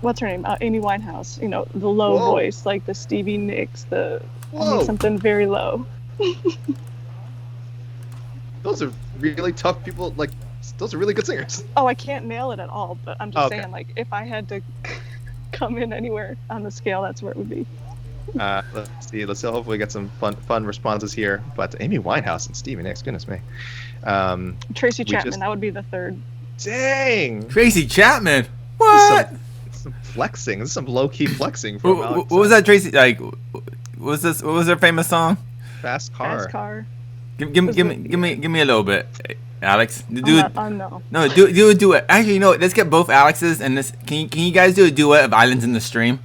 What's her name? Amy Winehouse. You know, the low Whoa. voice, like the Stevie Nicks, I Whoa. need something very low. Those are really tough people. Like, those are really good singers. Oh, I can't nail it at all, but I'm just Okay. saying, like, if I had to come in anywhere on the scale, that's where it would be. Let's see. Hopefully get some fun responses here. But Amy Winehouse and Stevie Nicks, goodness me. Tracy Chapman, just- that would be the third. Dang. Tracy Chapman. What? Some flexing. This is some low-key flexing from What Alex. was that, Tracy? Like, what was their famous song? Fast car. Fast car. Give me a little bit, Alex. No. No, do a duet. Actually, you know what? Let's get both Alexes and this. Can you guys do a duet of Islands in the Stream?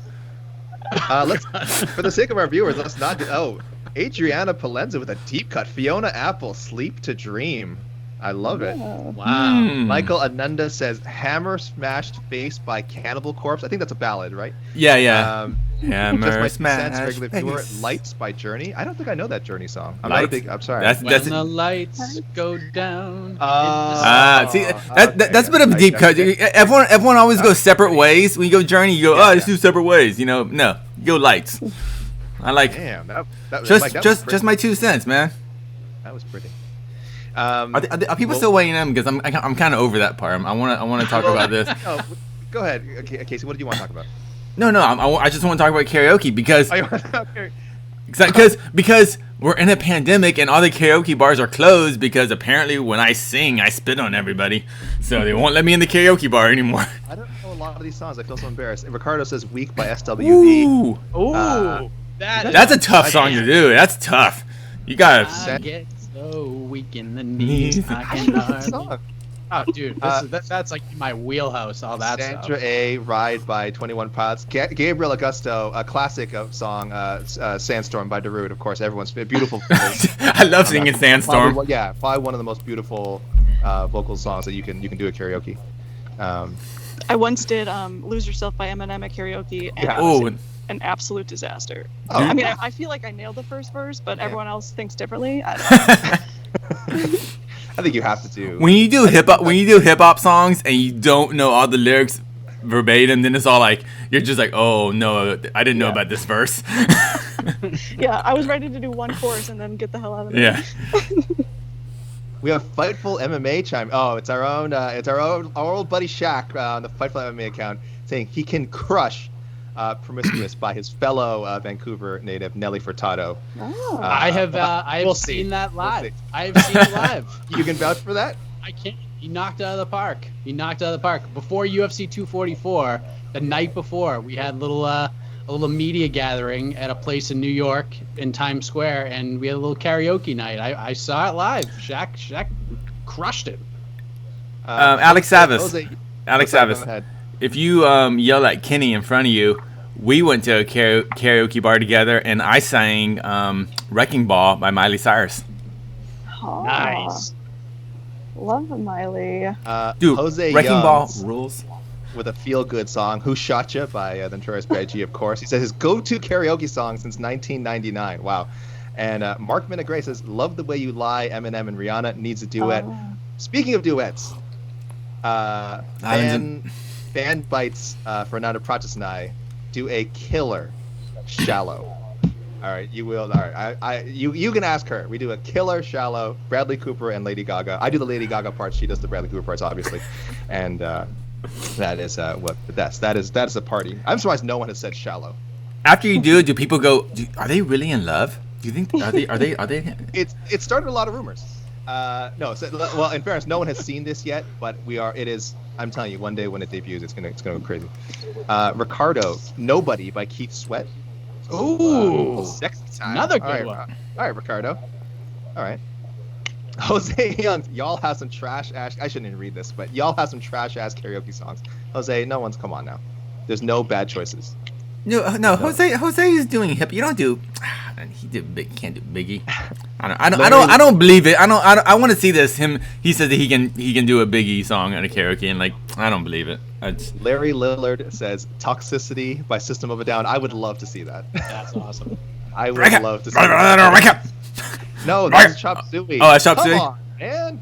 Let's, for the sake of our viewers, let's not do. Oh, Adriana Palenza with a deep cut. Fiona Apple, Sleep to Dream. I love it. Wow. Michael Ananda says Hammer Smashed Face by Cannibal Corpse. I think that's a ballad, right? Yeah. Just Hammer my Smash regular viewer. Face. Lights by Journey. I don't think I know that Journey song. I'm Lights? sorry. That's When the lights go down. See, that's a bit of a deep cut. Everyone always goes separate ways. When you go Journey, you go, let's do separate ways. You know, no, you go Lights. I like. Damn, that was Just pretty. my 2 cents, man. That was pretty. Are people still weighing in? Because I'm kind of over that part. I want to talk about this. Oh, go ahead, Casey. What do you want to talk about? No, I just want to talk about karaoke because Oh, you want to- okay. because we're in a pandemic and all the karaoke bars are closed because apparently when I sing I spit on everybody, so they won't let me in the karaoke bar anymore. I don't know a lot of these songs. I feel so embarrassed. Ricardo says "Weak" by SWV. Ooh, Ooh. that's a tough song to do. That's tough. You gotta. I get so weak in the knees. I can hardly. Oh, dude, that's like my wheelhouse. All that Sandra stuff. A. Ride by 21 Pods. Gabriel Augusto, a classic song, Sandstorm by Darude. Of course, everyone's beautiful. I love singing Sandstorm. Probably one of the most beautiful vocal songs that you can do at karaoke. I once did Lose Yourself by Eminem at karaoke, and Yeah. it was Oh, an absolute disaster. Oh. I mean, I feel like I nailed the first verse, but everyone else thinks differently. I don't know. I think you have to do. when you do hip hop songs and you don't know all the lyrics verbatim, then it's all like you're just like, oh no, I didn't know about this verse. Yeah, I was ready to do one chorus and then get the hell out of there. Yeah. We have Fightful MMA chime. Oh, it's our old buddy Shaq on the Fightful MMA account saying he can crush Promiscuous by his fellow Vancouver native Nelly Furtado. Oh. I have we'll see. seen that We'll live. see. I have seen it live. You can vouch for that? I can't. He knocked it out of the park. Before UFC 244, the night before, we had a little media gathering at a place in New York in Times Square, and we had a little karaoke night. I saw it live. Shaq crushed it. Alex Savas. Jose, Alex go Savas. ahead. If you yell at Kenny in front of you, we went to a karaoke bar together, and I sang "Wrecking Ball" by Miley Cyrus. Oh, Nice. Love Miley. Dude, Jose "Wrecking Ball" Youngs rules. with a feel-good song, "Who Shot Ya" by the Notorious B.I.G. Of course. He says his go-to karaoke song since 1999. Wow. And Mark Minigray says, "Love the Way You Lie." Eminem and Rihanna needs a duet. Oh. Speaking of duets, fan bites Fernando Prates and I do a killer "Shallow." All right, you will. All right, you can ask her. We do a killer "Shallow." Bradley Cooper and Lady Gaga. I do the Lady Gaga parts. She does the Bradley Cooper parts, obviously, and that is what that is a party. I'm surprised no one has said "Shallow." After you do it, do people go? Are they really in love? Do you think? Are they? It started a lot of rumors. No, well, in fairness, no one has seen this yet, but we are. It is. I'm telling you, one day when it debuts, it's gonna go crazy. Ricardo, "Nobody" by Keith Sweat. Ooh. Sexy time. Another good All right, one. All right, Ricardo. All right. Jose Young, y'all have some trash ass. I shouldn't even read this, but y'all have some trash ass karaoke songs. Jose, come on now. There's no bad choices. No. Jose is doing hip. You don't do. He did big. Can't do Biggie. I don't believe it. I want to see this. He says that he can do a Biggie song at a karaoke, and like I don't believe it. Larry Lillard says "Toxicity" by System of a Down. I would love to see that. That's awesome. I would love to see that. No, that's Chop Suey. Oh, that's Chop Suey. Come on, man.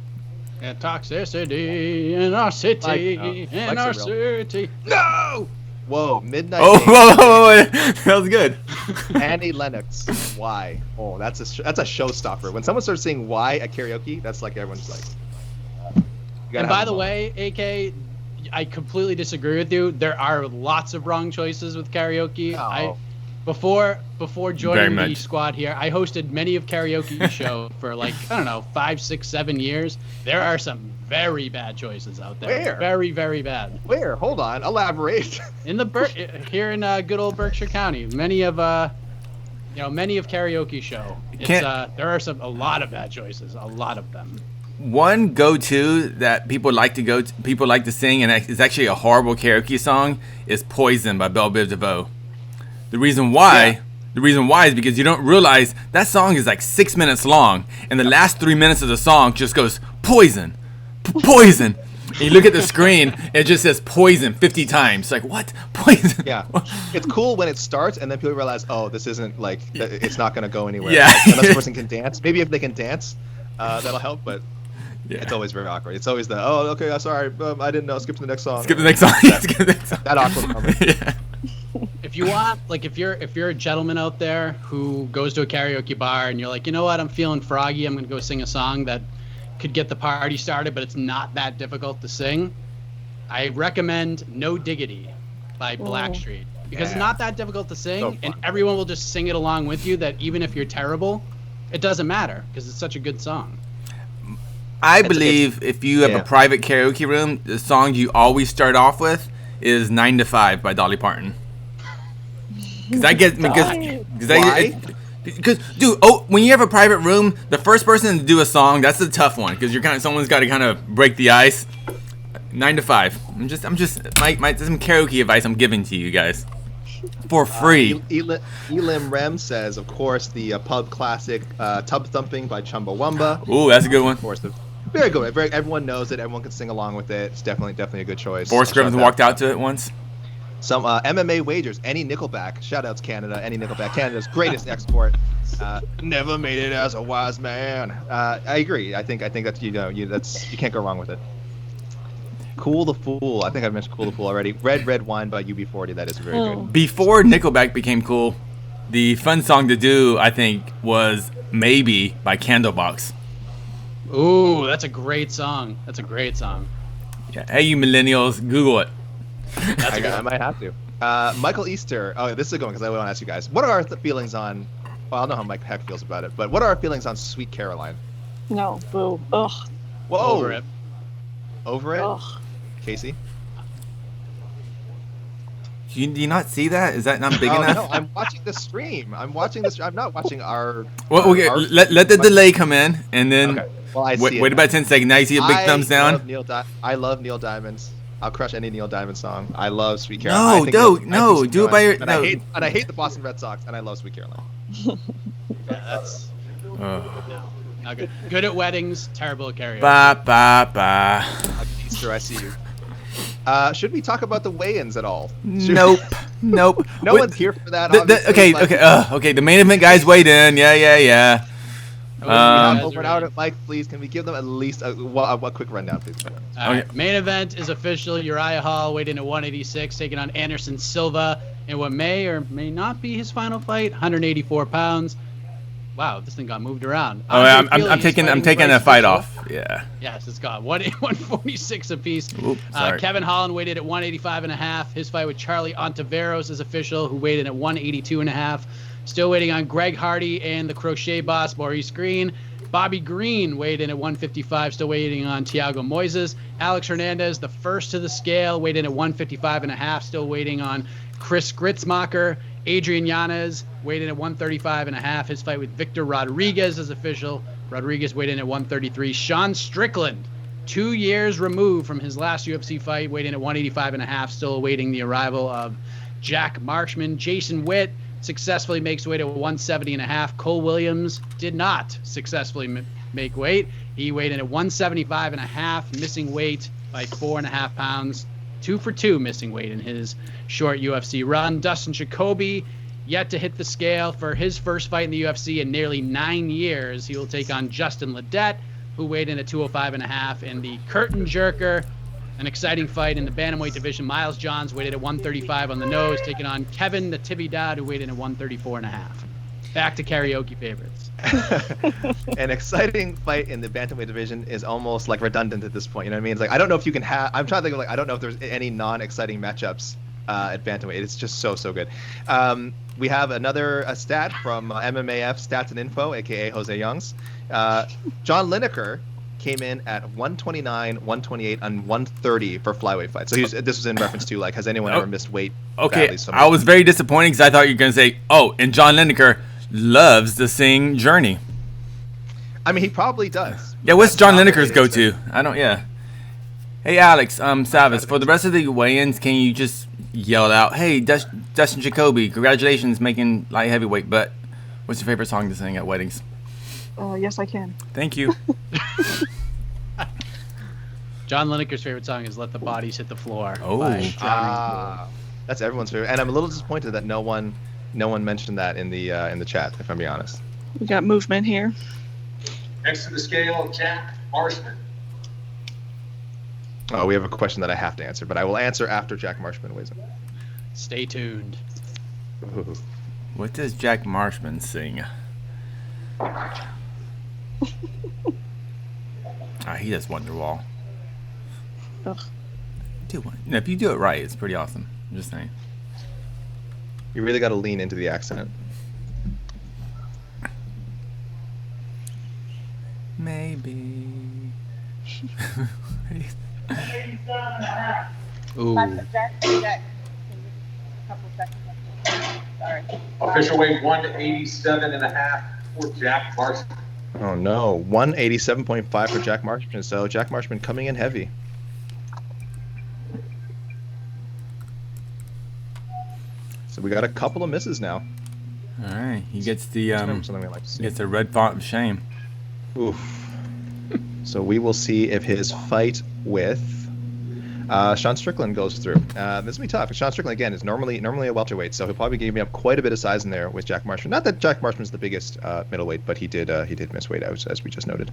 And toxicity in our city, in our city. No. Whoa, Midnight. Oh, whoa, that was good. Annie Lennox. Why? Oh, that's a showstopper. When someone starts saying "why" at karaoke, that's like everyone's like. And by the way, AK, I completely disagree with you. There are lots of wrong choices with karaoke. Oh. Before joining the squad here, I hosted many of karaoke show for like, I don't know, 5, 6, 7 years. There are some very bad choices out there. Where? Very, very bad. Where? Hold on. Elaborate. In the here in good old Berkshire County, many of karaoke show. There are a lot of bad choices, a lot of them. One go-to that people like to sing, and it's actually a horrible karaoke song, is "Poison" by Belle Biv DeVoe. The reason why is because you don't realize that song is like 6 minutes long, and the last 3 minutes of the song just goes poison, poison. And you look at the screen, it just says poison 50 times. Like, what? Poison? Yeah. It's cool when it starts, and then people realize, oh, this isn't like, it's not going to go anywhere. Yeah. Unless the person can dance. Maybe if they can dance, that'll help, but it's always very awkward. It's always okay, I'm sorry, I didn't know. Skip to the next song. Skip the next song. That awkward moment. Yeah. If you want, like, if you're a gentleman out there who goes to a karaoke bar and you're like, you know what, I'm feeling froggy, I'm gonna go sing a song that could get the party started, but it's not that difficult to sing, I recommend "No Diggity" by Blackstreet, because it's not that difficult to sing, and everyone will just sing it along with you. That even if you're terrible, it doesn't matter because it's such a good song. I believe if you have a private karaoke room, the song you always start off with is "9 to 5" by Dolly Parton. Because dude, when you have a private room, the first person to do a song, that's the tough one, because someone's got to kind of break the ice. 9 to 5. I'm just some karaoke advice I'm giving to you guys for free. Elim Rem says, of course, the pub classic "Tub Thumping" by Chumbawamba. Ooh, that's a good one. Of course, very good. Everyone knows it. Everyone can sing along with it. It's definitely a good choice. Forrest Griffin walked out to it once. Some MMA wagers. Any Nickelback. Shoutouts Canada. Any Nickelback. Canada's greatest export. Never made it as a wise man. I agree. I think that's you can't go wrong with it. Cool the Fool. I think I've mentioned Cool the Fool already. Red Wine by UB40. That is very good. Before Nickelback became cool, the fun song to do, I think, was "Maybe" by Candlebox. Ooh, that's a great song. Yeah. Hey, you millennials, Google it. I might have to. Michael Easter. Oh, this is a good one because I want to ask you guys. What are our feelings on? Well, I don't know how Mike Heck feels about it, but what are our feelings on "Sweet Caroline"? No, boo. Ugh. Whoa. Over it. Ugh. Casey. Do you not see that? Is that not big enough? No, I'm watching the stream. I'm not watching our. Well, okay. Let the delay come in, and then wait about 10 seconds. Now you see a big thumbs down. I love Neil Diamond's. I'll crush any Neil Diamond song. I love "Sweet Caroline." No, do it by your. And I hate the Boston Red Sox, and I love "Sweet Caroline." That's not good. Good at weddings, terrible at karaoke. Ba. Easter, I see you. Should we talk about the weigh-ins at all? Nope. No one's here for that. Okay. The main event guys weighed in. Yeah. Over out at Mike, please. Can we give them at least a quick rundown, please? All right. Main event is official. Uriah Hall weighed in at 186, taking on Anderson Silva in what may or may not be his final fight. 184 pounds. Wow, this thing got moved around. I'm taking a fight off. Yeah. Yes, it's gone. 146 apiece. Oops, sorry. Kevin Holland weighed in at 185.5. His fight with Charlie Ontiveros is official, who weighed in at 182.5. Still waiting on Greg Hardy and the crochet boss, Maurice Greene. Bobby Greene weighed in at 155, still waiting on Thiago Moises. Alex Hernandez, the first to the scale, weighed in at 155.5, still waiting on Chris Gruetzemacher. Adrian Yanez weighed in at 135.5. His fight with Victor Rodriguez is official. Rodriguez weighed in at 133. Sean Strickland, 2 years removed from his last UFC fight, weighed in at 185.5, still awaiting the arrival of Jack Marshman. Jason Witt successfully makes weight at 170.5. Cole Williams did not successfully make weight. He weighed in at 175.5, missing weight by 4.5 pounds. 2 for 2 missing weight in his short UFC run. Dustin Jacoby yet to hit the scale for his first fight in the UFC in nearly 9 years. He will take on Justin Ledet, who weighed in at 205.5, and the curtain jerker. An exciting fight in the bantamweight division. Miles Johns weighed in at 135 on the nose, taking on Kevin Natividad, who weighed in at 134.5. Back to karaoke favorites. An exciting fight in the bantamweight division is almost like redundant at this point. You know what I mean? It's like I don't know if you can have. I'm trying to think of I don't know if there's any non-exciting matchups at bantamweight. It's just so good. We have another stat from MMAF Stats and Info, aka Jose Youngs. John Lineker came in at 129, 128, and 130 for flyweight fights. So this was in reference to has anyone ever missed weight? Okay, I was very disappointed because I thought you were gonna say, and John Lineker loves to sing Journey. I mean, he probably does. Yeah, what's John Lineker's go-to? I don't. Yeah. Hey, Alex, Savas, for the rest of the weigh-ins, can you just yell out, "Hey, Dustin Jacoby, congratulations, making light heavyweight." But what's your favorite song to sing at weddings? Yes, I can. Thank you. John Lineker's favorite song is "Let the Bodies Hit the Floor." That's everyone's favorite, and I'm a little disappointed that no one mentioned that in the chat. If I'm being honest, We got movement here. Next to the scale, Jack Marshman. Oh, we have a question that I have to answer, but I will answer after Jack Marshman weighs in. Stay tuned. Ooh. What does Jack Marshman sing? He does Wonderwall. Ugh. If you do it right, it's pretty awesome. I'm just saying. You really got to lean into the accent. Maybe. Ooh. Jack. Couple seconds. Sorry. Official weight 187.5 for Jack Marshman. Oh no, 187.5 for Jack Marshman. So Jack Marshman coming in heavy. So we got a couple of misses now. All right, he gets the Something we like to see. gets a red font of shame. Oof. So we will see if his fight with Sean Strickland goes through. This will be tough. Sean Strickland again is normally a welterweight, so he'll probably give me up quite a bit of size in there with Jack Marshman. Not that Jack Marshman's the biggest middleweight, but he did miss weight out, as we just noted.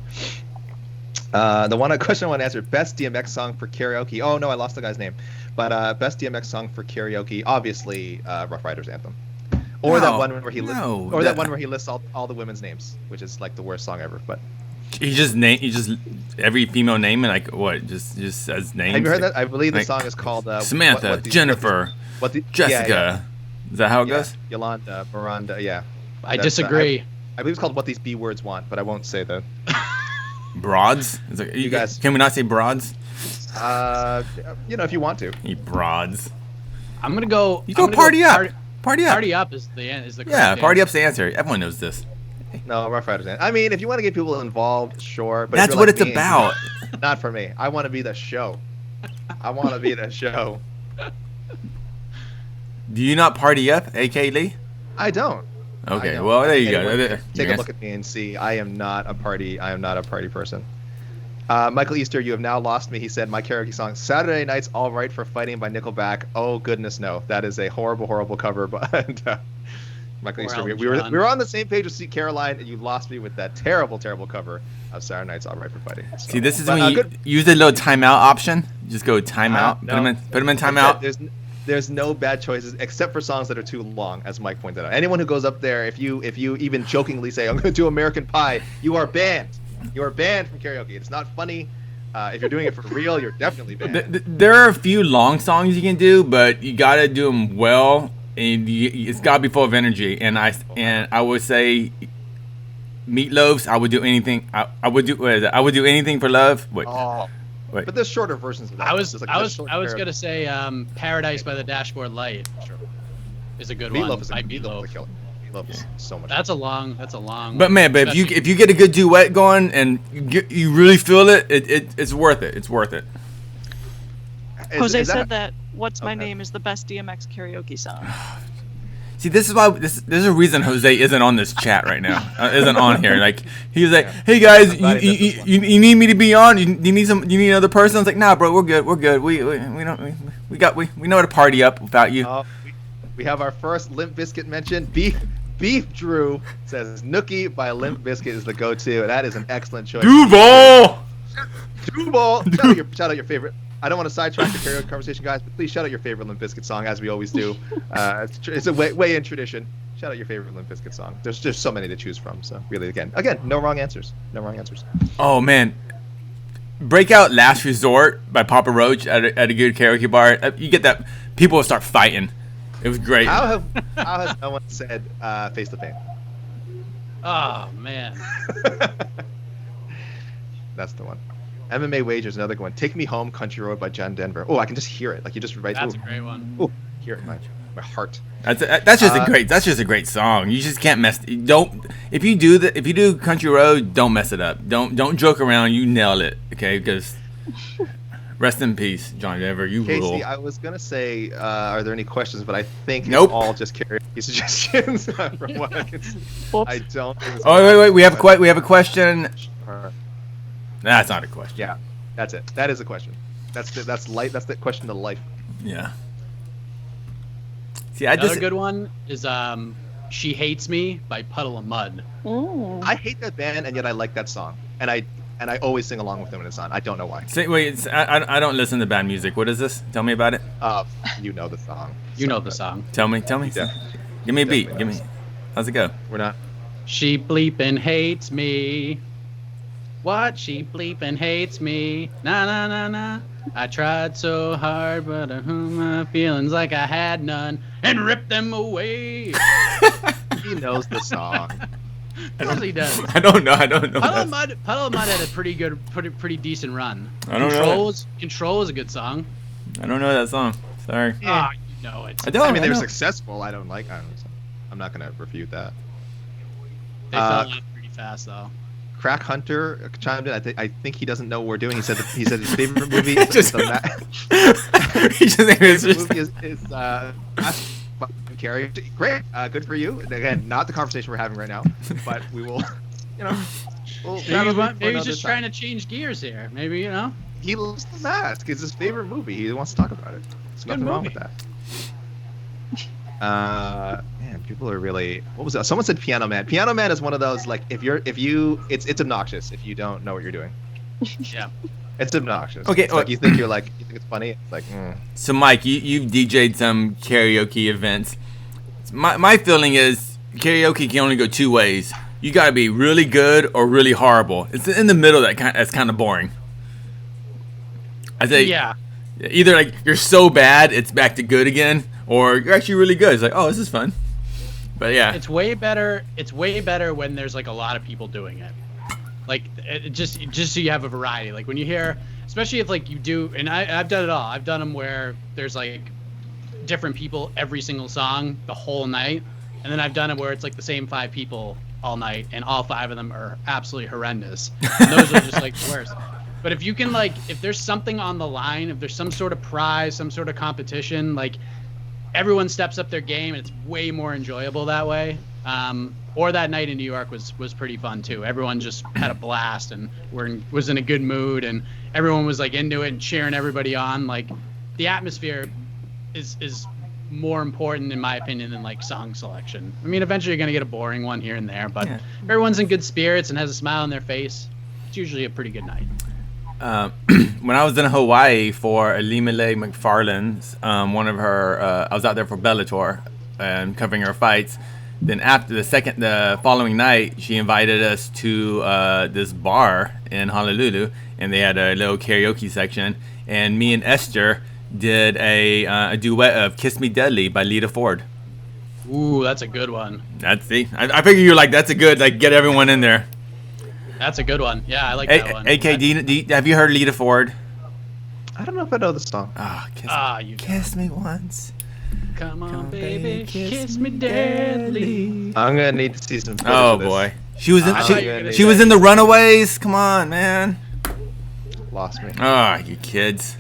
The question I want to answer: best DMX song for karaoke. Oh no, I lost the guy's name. But best DMX song for karaoke, obviously Rough Riders Anthem, or that one where he that one where he lists all the women's names, which is like the worst song ever. But he just every female name and just says names. Have you heard that? I believe the song is called Samantha, Jennifer, Jessica. Yeah. Is that how it goes? Yolanda, Miranda. Yeah. I disagree. I believe it's called What These B Words Want, but I won't say that. Broads? You guys, can we not say broads? If you want to. You broads. I'm gonna go. Party up. Party up. Party up is the correct Yeah, party answer. up's the answer. Everyone knows this. No, Rough Riders. I mean, if you want to get people involved, sure. But that's what it's about. Not for me. I want to be the show. Do you not party up, A.K. Lee? I don't. Okay, well there you go. Take a look at me and see. I am not a party person. Michael Easter, you have now lost me. He said my karaoke song "Saturday Night's All Right for Fighting" by Nickelback. Oh goodness, no, that is a horrible cover. But Michael Easter, we were on the same page with Sweet Caroline, and you lost me with that terrible cover of "Saturday Night's All Right for Fighting." So, see, this is when you use the little timeout option. Just go timeout. No. Put them in timeout. There's no bad choices except for songs that are too long, as Mike pointed out. Anyone who goes up there, if you even jokingly say, "I'm going to do American Pie," you are banned. You are banned from karaoke. It's not funny. If you're doing it for real, you're definitely banned. There are a few long songs you can do, but you got to do them well, and it's got to be full of energy. And I would say, Meatloaf's. I would do anything. I would do anything for love. Wait. But there's shorter versions of that. I was gonna say "Paradise" by the Dashboard Light is a good one. Meatloaf. Meatloaf so much. That's a long. But man, if you get a good duet going and you really feel it, it's worth it. It's worth it. Jose said that "What's My Name" is the best DMX karaoke song. See, this is why there's a reason Jose isn't on this chat right now. Isn't on here. Like he was like, "Hey guys, you need me to be on? You need another person?" I was like, "Nah, bro, we're good. We know how to party up without you." We have our first Limp Bizkit mention. Beef Drew says Nookie by Limp Bizkit is the go-to. That is an excellent choice. Duval. Shout out your favorite. I don't want to sidetrack the karaoke conversation, guys, but please shout out your favorite Limp Bizkit song, as we always do. It's a way in tradition. Shout out your favorite Limp Bizkit song. There's just so many to choose from. So really, again, no wrong answers. No wrong answers. Oh man, break out "Last Resort" by Papa Roach at a good karaoke bar. You get that, people will start fighting. It was great. How has no one said "Face the Pain"? Oh man. That's the one. MMA Wagers, another good one. "Take Me Home, Country Road" by John Denver. Oh, I can just hear it. Like you just write. That's a great one. Oh, hear it in my heart. That's just a great song. You just can't mess. If you do Country Road, don't mess it up. Don't joke around. You nail it. Okay, because rest in peace, John Denver. You Casey, rule. I was gonna say, are there any questions? But I think Nope. it's all just karaoke suggestions. From what I can see. I don't. Think Oh wait. We have a question. That's not a question. Yeah, that's it. That is a question. That's light. That's the question of life. Yeah. See, Another good one is "She Hates Me" by Puddle of Mud. Ooh. I hate that band, and yet I like that song, and I always sing along with them when it's on. I don't know why. I don't listen to band music. What is this? Tell me about it. You know the song. You know the song. Tell me. Yeah. Give me a beat. Give me. How's it go? We're not. She bleeping hates me. What? She bleeping hates me. Na na na na. I tried so hard, but my feelings like I had none, and ripped them away. He knows the song. Of course he does. I don't know. Puddle of Mud had a pretty decent run. I don't know. Control is a good song. I don't know that song. Sorry. Ah, you know it. I don't. I mean, they were know. successful. I don't know. I'm not gonna refute that. They fell off pretty fast though. Crack Hunter chimed in. I think he doesn't know what we're doing. He said his favorite movie is Carrie. Great, good for you. And again, not the conversation we're having right now, but we will, Maybe he's just trying to change gears here. Maybe he loves The Mask. It's his favorite movie. He wants to talk about it. There's nothing wrong with that. Man, people are really. What was that? Someone said Piano Man. Piano Man is one of those like it's obnoxious if you don't know what you're doing. Yeah. It's obnoxious. Okay. It's like you think it's funny. It's like. So Mike, you've DJ'd some karaoke events. My feeling is karaoke can only go two ways. You gotta be really good or really horrible. It's in the middle that's kind of boring. I say. Yeah. Either like you're so bad it's back to good again, or you're actually really good. It's like, oh, this is fun. But yeah, it's way better. It's way better when there's like a lot of people doing it. Like just so you have a variety. Like when you hear, especially if like you do, and I've done it all. I've done them where there's like different people every single song the whole night, and then I've done it where it's like the same 5 people all night, and all 5 of them are absolutely horrendous. And those are just like the worst. But if you can if there's something on the line, if there's some sort of prize, some sort of competition, like everyone steps up their game, and it's way more enjoyable that way. Or that night in New York was pretty fun too. Everyone just had a blast and was in a good mood, and everyone was like into it and cheering everybody on. Like the atmosphere is more important in my opinion than like song selection. I mean, eventually you're gonna get a boring one here and there, but if everyone's in good spirits and has a smile on their face, it's usually a pretty good night. When I was in Hawaii for Elimele McFarland's, I was out there for Bellator and covering her fights. Then after the following night, she invited us to this bar in Honolulu, and they had a little karaoke section. And me and Esther did a duet of "Kiss Me Deadly" by Lita Ford. Ooh, that's a good one. I figure you're like, that's a good, like, get everyone in there. That's a good one. Yeah, I like that one. AK, have you heard Lita Ford? I don't know if I know the song. Kiss me once. Come on, baby, kiss me deadly. I'm gonna need to see some. Oh boy, she was in the Runaways. Come on, man. Lost me. Ah, you kids.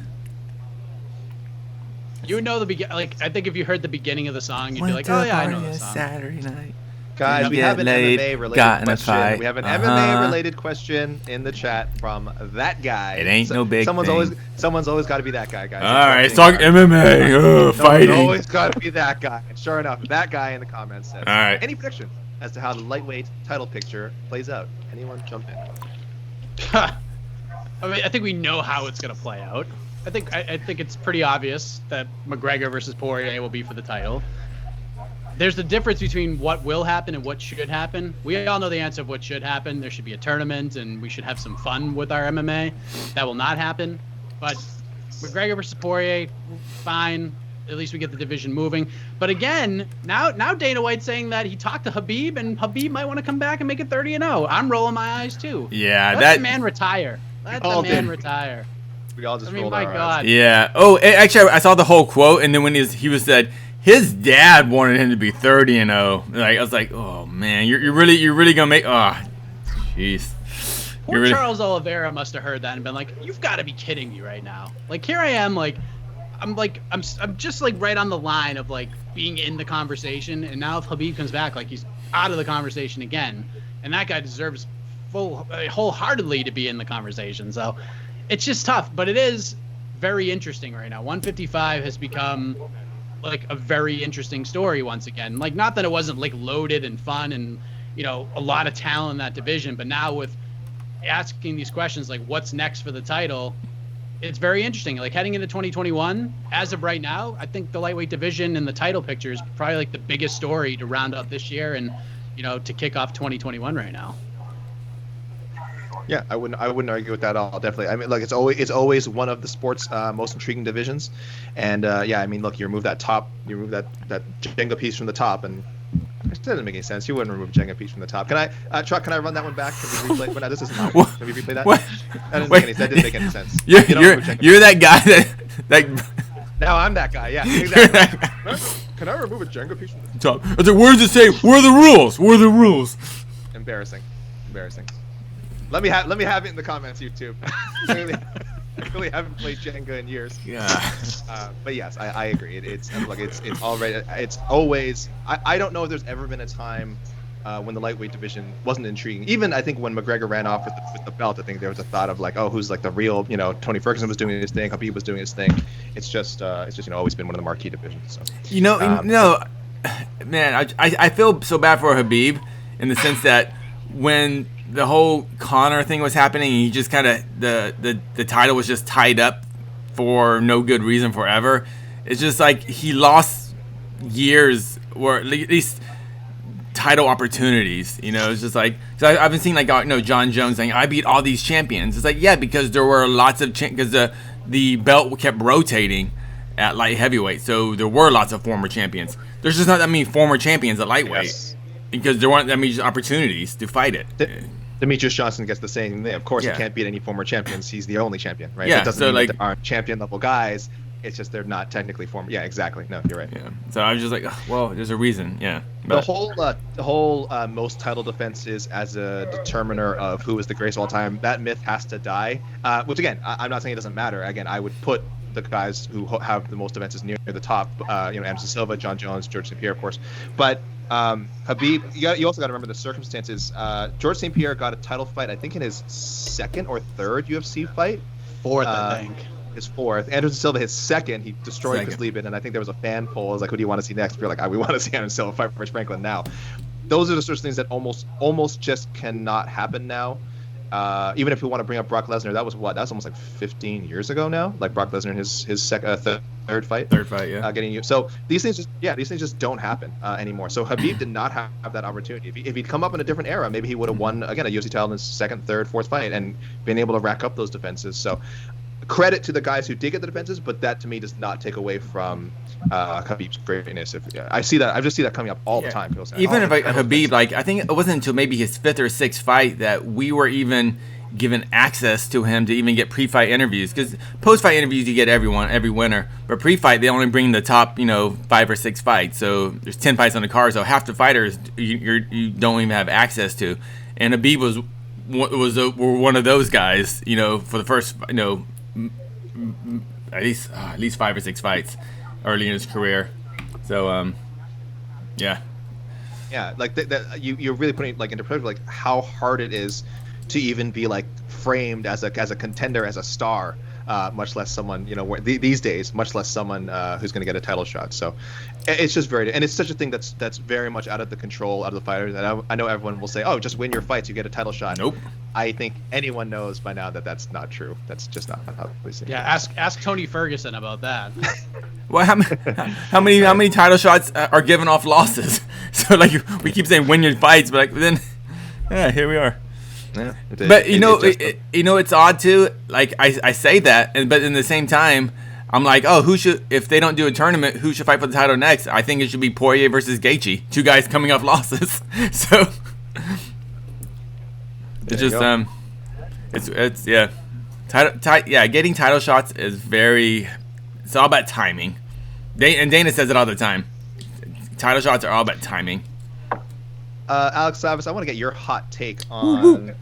You know the begin. Like I think if you heard the beginning of the song, you'd be like, "Oh yeah, I know the song." Saturday night. Guys, we have an MMA related question. We have an MMA related question in the chat from that guy. It ain't no big thing. Someone's always got to be that guy, guys. All right, let's talk MMA. Fighting. Always got to be that guy. And sure enough, that guy in the comments says, all right. Any prediction as to how the lightweight title picture plays out? Anyone jump in? I mean, I think we know how it's gonna play out. I think it's pretty obvious that McGregor versus Poirier will be for the title. There's the difference between what will happen and what should happen. We all know the answer of what should happen. There should be a tournament, and we should have some fun with our MMA. That will not happen. But McGregor versus Poirier, fine. At least we get the division moving. But again, now Dana White's saying that he talked to Khabib, and Khabib might want to come back and make it 30-0. I'm rolling my eyes too. Yeah, let the man retire. Let the man retire. We all just rolled our eyes. Yeah. Oh, actually, I saw the whole quote, and then when he was said his dad wanted him to be 30-0. Like I was like, oh man, you're really gonna make. Oh, jeez. Poor Charles Oliveira must have heard that and been like, you've got to be kidding me right now. Like here I am, I'm just like right on the line of like being in the conversation, and now if Khabib comes back, like he's out of the conversation again, and that guy deserves wholeheartedly to be in the conversation. So it's just tough, but it is very interesting right now. 155 has become like a very interesting story once again. Like not that it wasn't like loaded and fun and a lot of talent in that division, but now with asking these questions like what's next for the title, it's very interesting. Like heading into 2021, as of right now, I think the lightweight division and the title picture is probably like the biggest story to round out this year and to kick off 2021 right now. Yeah, I wouldn't argue with that at all. Definitely. I mean, look, it's always one of the sport's most intriguing divisions, and yeah, I mean, look, you remove that Jenga piece from the top, and it doesn't make any sense. You wouldn't remove Jenga piece from the top. Can I, Chuck? Can I run that one back? Can we replay? Well, no, this isn't. Can we replay that? What? That didn't make any sense. You're that guy that. Now I'm that guy. Yeah, exactly. Can I remove a Jenga piece from the top? I was like, where does it say? Where are the rules? Where are the rules? Embarrassing. Let me have it in the comments, YouTube. I really haven't played Jenga in years. Yeah. But yes, I agree. It's already. It's always. I don't know if there's ever been a time when the lightweight division wasn't intriguing. Even I think when McGregor ran off with the belt, I think there was a thought of like, oh, who's like the real? Tony Ferguson was doing his thing, Khabib was doing his thing. It's just always been one of the marquee divisions. So. Man, I feel so bad for Khabib in the sense that when the whole Conor thing was happening, he just kind of the title was just tied up for no good reason forever. It's just like he lost years, or at least title opportunities. It's just like, so I've been seeing like Jon Jones saying I beat all these champions. It's like, yeah, because there were lots of because the belt kept rotating at light heavyweight, so there were lots of former champions. There's just not that many former champions at lightweight. Yes. Because there weren't that many opportunities to fight it. Demetrius Johnson gets the same thing. Of course, he can't beat any former champions. He's the only champion, right? Yeah, it doesn't mean that there aren't champion-level guys. It's just they're not technically former. Yeah, exactly. No, you're right. Yeah. So I was just like, well, there's a reason. Yeah. But the whole most title defenses as a determiner of who is the greatest of all time, that myth has to die. Which, again, I'm not saying it doesn't matter. Again, I would put the guys who have the most defenses near the top. Anderson Silva, Jon Jones, George St. Pierre, of course. But Khabib, you also got to remember the circumstances. George St. Pierre got a title fight, I think, in his second or third UFC fight. Fourth, I think. His fourth. Anderson Silva, his second, he destroyed Priscila, and I think there was a fan poll. I was like, who do you want to see next? We're like, we want to see Anderson Silva fight Rich Franklin now. Those are the sorts of things that almost just cannot happen now. Even if we want to bring up Brock Lesnar, that was almost like 15 years ago now. Like Brock Lesnar in his third fight. Yeah. Getting you. So these things just don't happen anymore. So Khabib did not have that opportunity. If he'd come up in a different era, maybe he would have won again a UFC title in his second, third, fourth fight and been able to rack up those defenses. So credit to the guys who did get the defenses, but that to me does not take away from Khabib's greatness. I see that, I just see that coming up all the time. Even if Khabib, like I think it wasn't until maybe his fifth or sixth fight that we were even given access to him to even get pre-fight interviews, because post-fight interviews you get every winner, but pre-fight they only bring the top 5 or 6 fights. So there's 10 fights on the card, so half the fighters you don't even have access to. And Khabib was one of those guys, for the first at least 5 or 6 fights. early in his career. So, yeah. Yeah, like you're really putting like into perspective like how hard it is to even be like framed as a contender, as a star, much less someone these days, much less someone who's going to get a title shot. So it's just and it's such a thing that's very much out of the control out of the fighters. And I know everyone will say, oh, just win your fights, you get a title shot. Nope. I think anyone knows by now that that's not true. That's just not how we see it. Yeah, ask Tony Ferguson about that. Well, how many title shots are given off losses? So like we keep saying win your fights, but like then, yeah, here we are. Yeah, but it's odd too. Like I say that, but in the same time, I'm like, oh, if they don't do a tournament, who should fight for the title next? I think it should be Poirier versus Gaethje, 2 guys coming off losses. So it's just it's yeah, getting title shots is it's all about timing. Dana says it all the time. Title shots are all about timing. Alex Savas, I want to get your hot take on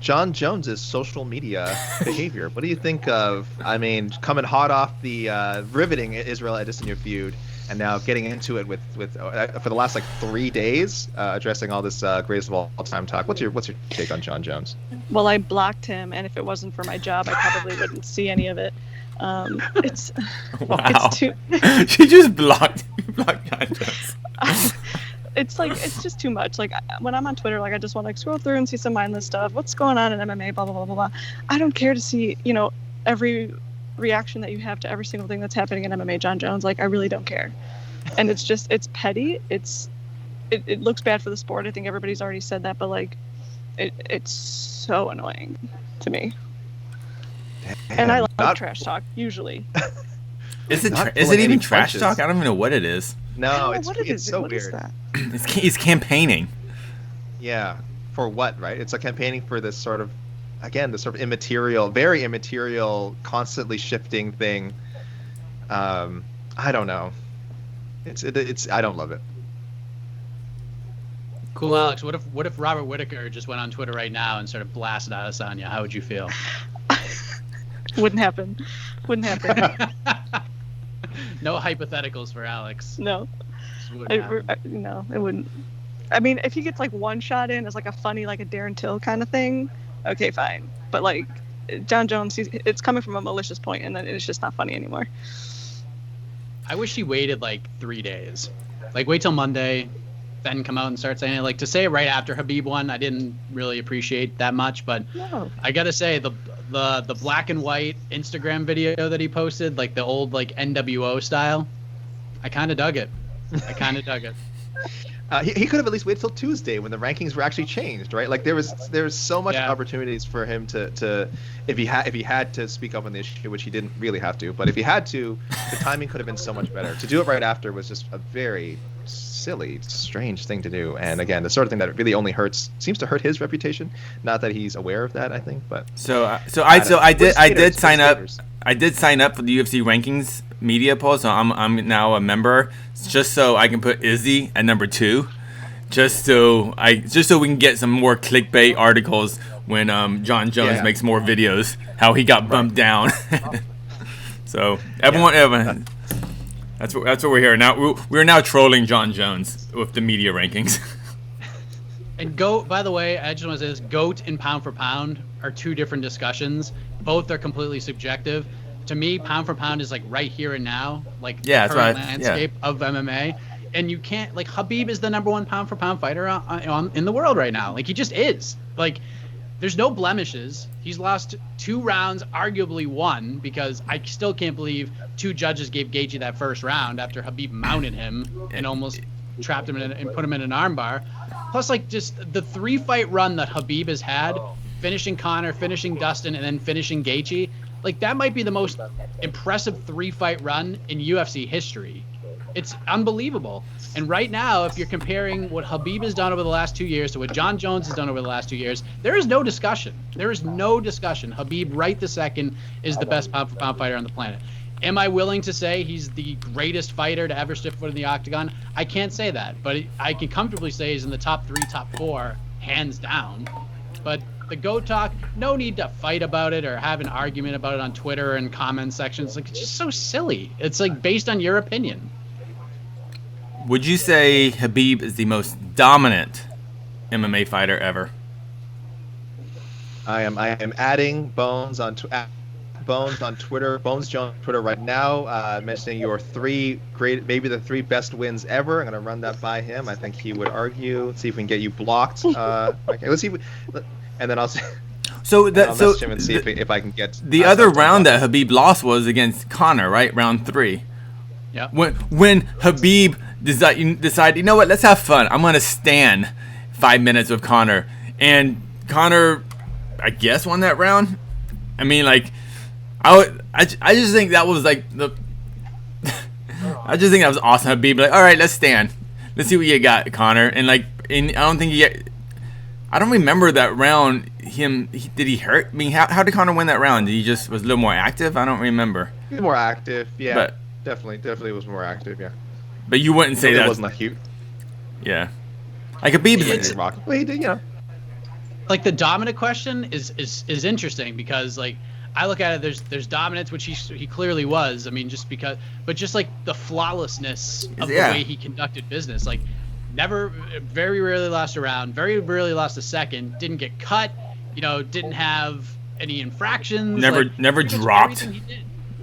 Jon Jones's social media behavior. What do you think of, coming hot off the riveting Israel Adesanya feud, and now getting into it with for the last 3 days, addressing all this greatest of all time talk? What's your take on Jon Jones? Well, I blocked him, and if it wasn't for my job, I probably wouldn't see any of it. It's wow. It's too. She just blocked Jon Jones. It's just too much. Like when I'm on Twitter, I just want to scroll through and see some mindless stuff. What's going on in MMA? Blah blah blah blah blah. I don't care to see every reaction that you have to every single thing that's happening in MMA. Jon Jones, I really don't care. And it's petty. It looks bad for the sport. I think everybody's already said that, but it's so annoying to me. Damn, and I love trash talk usually. Is it even trash talk? I don't even know what it is. No, it's so what weird. Is that? He's campaigning. Yeah, for what, right? It's campaigning for this sort of immaterial, very immaterial, constantly shifting thing. I don't know. It's I don't love it. Cool, Alex. What if Robert Whittaker just went on Twitter right now and started blasting Adesanya? How would you feel? Wouldn't happen. No hypotheticals for Alex. No. No, it wouldn't. I mean, if he gets one shot in as a funny, a Darren Till kind of thing, okay, fine. But Jon Jones, it's coming from a malicious point, and then it's just not funny anymore. I wish he waited 3 days. Wait till Monday, then come out and start saying it. To say it right after Khabib won, I didn't really appreciate that much. But no. I gotta say the black and white Instagram video that he posted, the old NWO style, I kind of dug it. He could have at least waited till Tuesday when the rankings were actually changed, right? There was so much opportunities for him to if he had to speak up on the issue, which he didn't really have to, but if he had to, the timing could have been so much better. To do it right after was just a very silly, strange thing to do, and again, the sort of thing that really only seems to hurt his reputation. Not that he's aware of that, I think, but I did sign up. I did sign up for the UFC rankings media poll, so I'm now a member, just so I can put Izzy at number 2, just so we can get some more clickbait articles when Jon Jones makes more videos how he got bumped down. So everyone, that's what we're here now. We're now trolling Jon Jones with the media rankings. And by the way, I just want to say this: GOAT and pound for pound are 2 different discussions. Both are completely subjective. To me, pound for pound is right here and now, the current landscape of MMA. And you can't Khabib is the number 1 pound for pound fighter in the world right now. He just is. There's no blemishes. He's lost 2 rounds, arguably 1, because I still can't believe 2 judges gave Gaethje that first round after Khabib mounted him and almost trapped him and put him in an armbar. Plus, just the 3-fight run that Khabib has had, finishing Conor, finishing Dustin, and then finishing Gaethje, that might be the most impressive 3-fight run in UFC history. It's unbelievable. And right now, if you're comparing what Khabib has done over the last 2 years to what Jon Jones has done over the last 2 years, there is no discussion. Khabib, right this second, is the best pound-for-pound fighter on the planet. Am I willing to say he's the greatest fighter to ever step foot in the octagon? I can't say that, but I can comfortably say he's in the top 3, top 4, hands down. But the GOAT talk, no need to fight about it or have an argument about it on Twitter and comment sections. Like, it's just so silly. It's like based on your opinion. Would you say Khabib is the most dominant MMA fighter ever? I am adding Bones on Twitter. Bones Jones Twitter right now, mentioning your maybe the three best wins ever. I'm gonna run that by him. I think he would argue. Let's see if we can get you blocked. Okay, let's see. And then I'll see. So I'll message him and see if I can get the other round that Khabib lost was against Conor, right? Round 3. Yeah. When Khabib decided, you know what? Let's have fun. I'm gonna stand 5 minutes with Conor, and Conor, I guess, won that round. I mean, like. I just think that was like I just think that was awesome. Habib, like, all right, let's stand. Let's see what you got, Conor. And like, I don't remember that round. Did he hurt? I mean, how did Conor win that round? Did he just was a little more active? I don't remember. He was more active, yeah. But, definitely was more active, yeah. But you wouldn't say that it wasn't a huge. Yeah, like Habib. Well, he did, you know. Like the dominant question is interesting because like. I look at it. There's dominance, which he clearly was. I mean, just like the flawlessness of the way he conducted business. Like, very rarely lost a round, very rarely lost a second. Didn't get cut. You know, didn't have any infractions. Never dropped.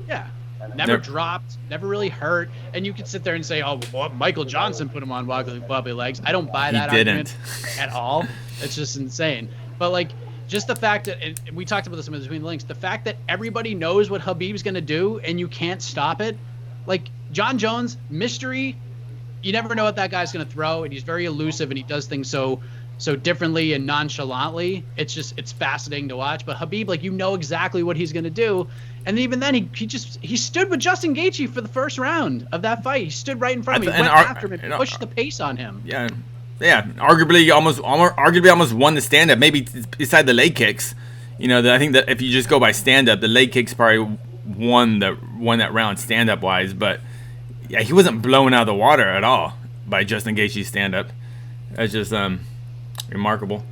Yeah, never dropped. Never really hurt. And you could sit there and say, oh, well, Michael Johnson put him on wobbly legs. I don't buy that argument at all. It's just insane. But like. Just the fact that, and we talked about this in between the links, the fact that everybody knows what Khabib's going to do and you can't stop it. Like, Jon Jones, mystery, you never know what that guy's going to throw, and he's very elusive, and he does things so differently and nonchalantly. It's fascinating to watch. But Khabib, like, you know exactly what he's going to do. And even then, he stood with Justin Gaethje for the first round of that fight. He stood right in front of him. He went after him and pushed the pace on him. Yeah. Yeah, arguably almost won the stand-up. Maybe beside the leg kicks, you know. I think that if you just go by stand-up, the leg kicks probably won that round stand-up wise. But yeah, he wasn't blown out of the water at all by Justin Gaethje's stand-up. That's just remarkable.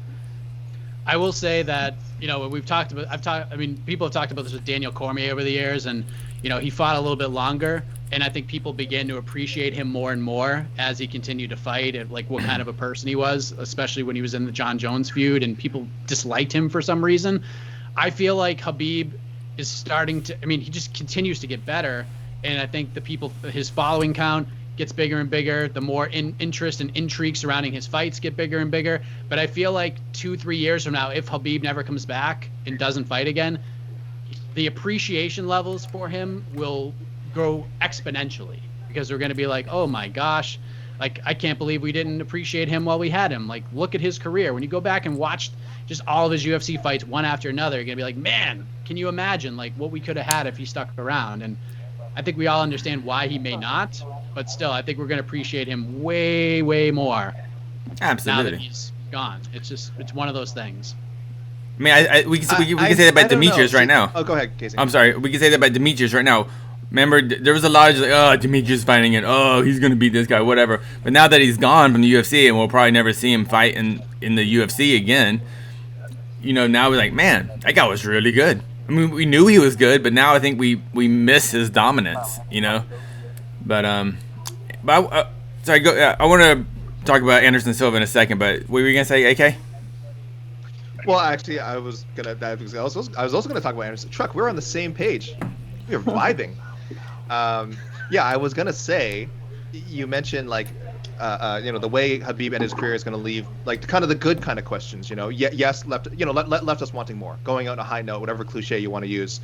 I will say that, you know, people have talked about this with Daniel Cormier over the years, and you know, he fought a little bit longer. And I think people began to appreciate him more and more as he continued to fight, and like what kind of a person he was, especially when he was in the Jon Jones feud, and people disliked him for some reason. I feel like Khabib is starting to. I mean, he just continues to get better, and I think his following count gets bigger and bigger. The more interest and intrigue surrounding his fights get bigger and bigger. But I feel like 2-3 years from now, if Khabib never comes back and doesn't fight again, the appreciation levels for him will grow exponentially, because they're going to be like, oh my gosh, like, I can't believe we didn't appreciate him while we had him. Like, look at his career. When you go back and watch just all of his UFC fights one after another, you're going to be like, man, can you imagine like what we could have had if he stuck around? And I think we all understand why he may not, but still, I think we're going to appreciate him way, way more. Absolutely. Now that he's gone. It's one of those things. I mean, we can say that about Demetrius right now. Oh, go ahead, Casey. I'm sorry. We can say that about Demetrius right now. Remember, there was a lot of like, oh, Demetrius fighting it. Oh, he's going to beat this guy, whatever. But now that he's gone from the UFC, and we'll probably never see him fight in the UFC again, you know, now we're like, man, that guy was really good. I mean, we knew he was good, but now I think we miss his dominance, you know. But sorry, go. I want to talk about Anderson Silva in a second, but what were you going to say, AK? Well, actually, I was also gonna talk about Anderson. Truck, we're on the same page. We are vibing. Yeah, I was gonna say, you mentioned like, you know, the way Khabib and his career is gonna leave, like kind of the good kind of questions. You know, yes, left us wanting more, going out on a high note, whatever cliche you want to use,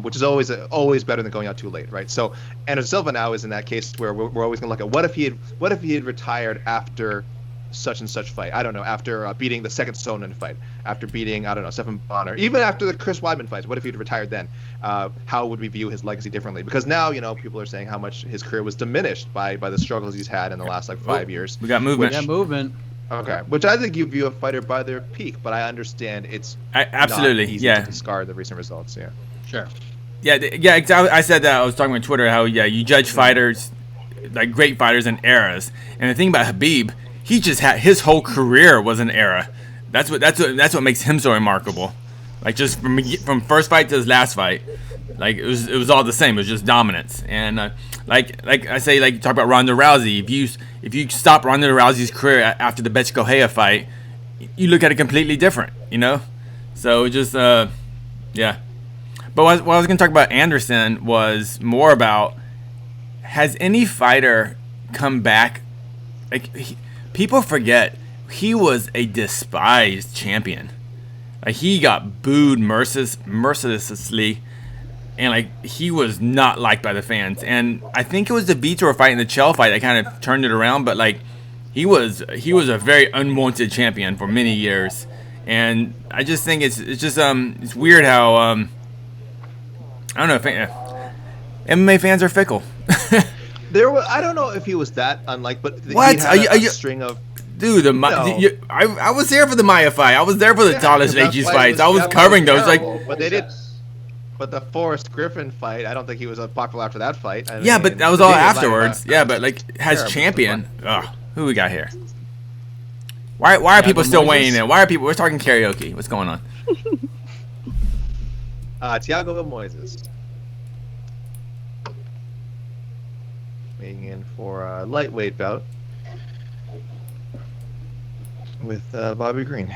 which is always better than going out too late, right? So Anderson Silva now is in that case where we're always gonna look at what if he had retired after such and such fight. I don't know, after beating the second Sonnen fight, after beating, I don't know, Stephan Bonner, even after the Chris Weidman fights. What if he'd retired then? How would we view his legacy differently? Because now, you know, people are saying how much his career was diminished by the struggles he's had in the last like 5 years. We got movement. Movement. Okay, which I think you view a fighter by their peak, but I understand it's absolutely not easy to discard the recent results. Yeah. Sure. Yeah, exactly. I said that. I was talking on Twitter how you judge fighters, like great fighters, in eras. And the thing about Khabib, he just had his whole career was an era. That's what makes him so remarkable. Like just from first fight to his last fight, like it was all the same. It was just dominance. And like I say, like you talk about Ronda Rousey. If you stop Ronda Rousey's career after the Cachoeira fight, you look at it completely different. You know. So just yeah. But what I was going to talk about Anderson was more about, has any fighter come back? Like people forget he was a despised champion. Like he got booed mercilessly, and like he was not liked by the fans. And I think it was the Vitor fight and the Chell fight that kind of turned it around. But like he was a very unwanted champion for many years. And I just think it's weird how I don't know if MMA fans are fickle. I don't know if he was that unlike, but what? He had a string of. Dude, I was there for the Maya fight. I was there for the Talish Leach's fights. I was covering those. Like, but they did. But the Forrest Griffin fight, I don't think he was popular after that fight. Yeah, but that was all afterwards. Yeah, but like as champion, who we got here? Why are people still weighing in? Why are people? We're talking karaoke. What's going on? Thiago Moises weighing in for a lightweight bout with Bobby Greene.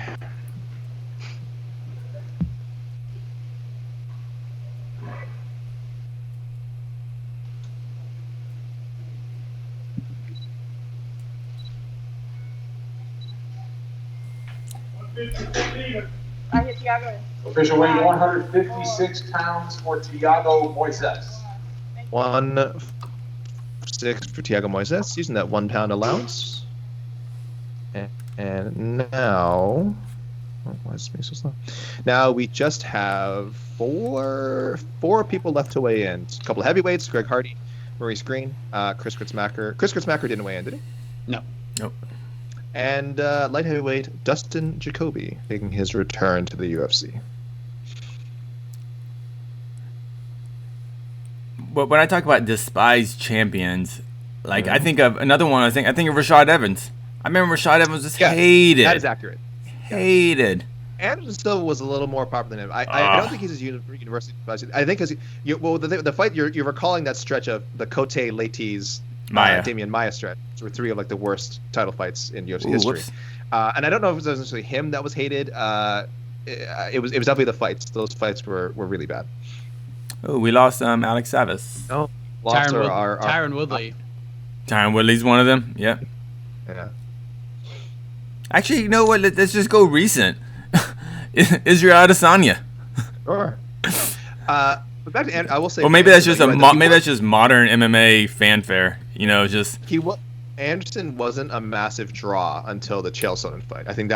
I hit Thiago. Official weight 156 pounds for Thiago Moises. 156 for Thiago Moises, using that 1 pound allowance. And now, why is it so slow? Now we just have four people left to weigh in. A couple of heavyweights: Greg Hardy, Maurice Greene, Chris Gruetzemacher. Chris Gruetzemacher didn't weigh in, did he? No. Nope. And light heavyweight Dustin Jacoby making his return to the UFC. But when I talk about despised champions, like I think of another one. I think of Rashad Evans. I remember Rashad Evans was hated. That is accurate. Hated. Anderson Silva was a little more popular than him. I don't think he's as university. I think because the fight you're recalling that stretch of the Cote Leites Damian Maia stretch, which were 3 of like the worst title fights in UFC history. And I don't know if it was necessarily him that was hated. It was definitely the fights. Those fights were really bad. Oh, we lost Alex Savas. Oh, lost Tyron Woodley. Tyron Woodley's one of them. Yeah. Yeah. Actually, you know what? Let's just go recent. Israel Adesanya. Sure. But back to I will say. Well, maybe that's just that's just modern MMA fanfare. You know, just Anderson wasn't a massive draw until the Chael Sonnen fight. I think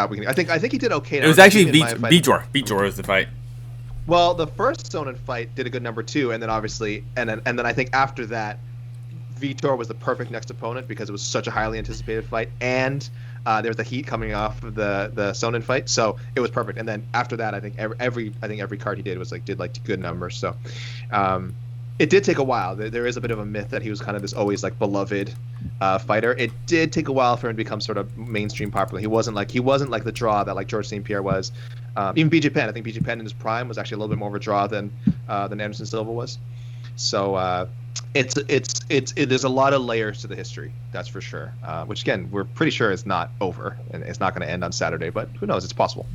he did okay. It was actually Vitor. Vitor was the fight. Well, the first Sonnen fight did a good number 2, and then obviously, and then I think after that, Vitor was the perfect next opponent because it was such a highly anticipated fight, and there was the heat coming off of the Sonnen fight, so it was perfect. And then after that, I think every card he did did good numbers. So it did take a while. There is a bit of a myth that he was kind of this always like beloved fighter. It did take a while for him to become sort of mainstream popular. He wasn't like the draw that like George St. Pierre was. Even BJ Penn. I think BJ Penn in his prime was actually a little bit more of a draw than Anderson Silva was. So there's a lot of layers to the history, that's for sure. Which again, we're pretty sure it's not over and it's not going to end on Saturday, but who knows? It's possible.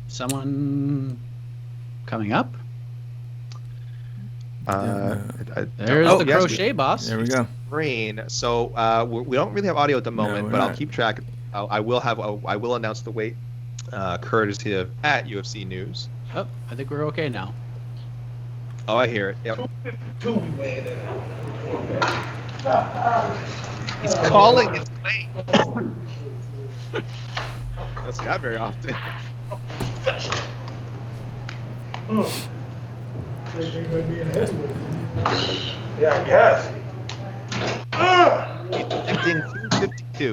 Someone coming up? There's the crochet boss. There we go. Greene. So we don't really have audio at the moment, but I'll keep track. I will announce the weight, courtesy of at UFC News. Oh, I think we're okay now. Oh, I hear it. Yep. He's calling his weight. That's not very often. Yeah, I guess. He's in 252.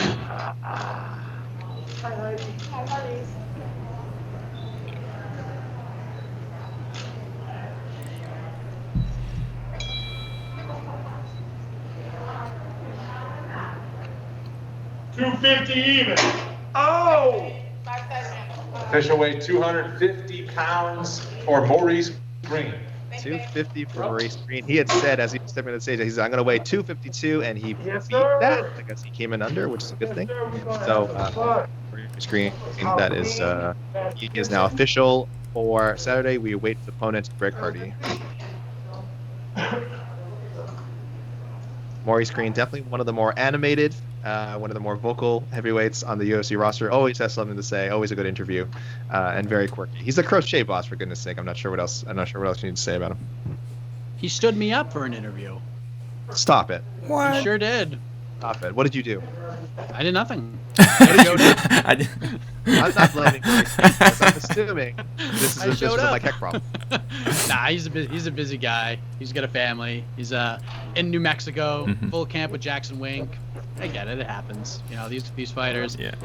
$250 even. Oh! Official weight 250 pounds for Maurice Greene. 250 for Maurice Greene. He had said as he was stepping on the stage, he said, I'm going to weigh 252, and he beat that. I guess he came in under, which is a good thing. So, Maurice Greene, that is, he is now official for Saturday. We await his opponent, Greg Hardy. Maurice Greene, definitely one of the more animated, one of the more vocal heavyweights on the UFC roster. Always has something to say. Always a good interview, and very quirky. He's a crochet boss, for goodness sake. I'm not sure what else you need to say about him. He stood me up for an interview. Stop it. What? He sure did. Stop it. What did you do? I did nothing. I'm not blaming Maurice Greene, because I'm assuming this is a like heck problem. Nah, he's a busy guy. He's got a family. He's in New Mexico, full camp with Jackson Wink. I get it. It happens. You know, these fighters. Yeah.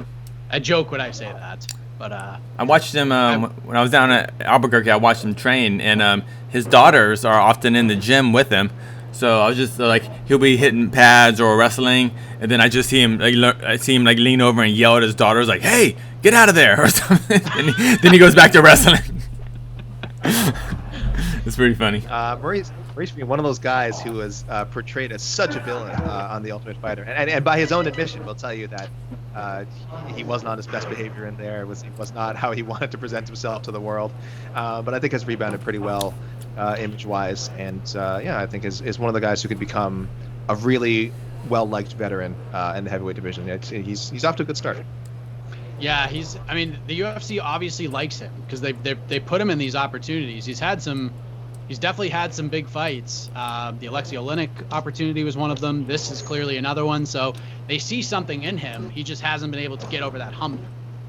I joke when I say that, but I watched him when I was down at Albuquerque. I watched him train, and his daughters are often in the gym with him. So I was just like, he'll be hitting pads or wrestling, and then I just see him like lean over and yell at his daughters like, "Hey, get out of there!" or something. then he goes back to wrestling. It's pretty funny. Maurice Greene, one of those guys who was portrayed as such a villain on The Ultimate Fighter, and by his own admission, will tell you that he wasn't on his best behavior in there. He was not how he wanted to present himself to the world. But I think has rebounded pretty well, image-wise, and yeah, I think is one of the guys who could become a really well-liked veteran in the heavyweight division. He's off to a good start. Yeah, I mean, the UFC obviously likes him because they put him in these opportunities. He's definitely had some big fights. The Alexei Oleinik opportunity was one of them. This is clearly another one. So they see something in him. He just hasn't been able to get over that hump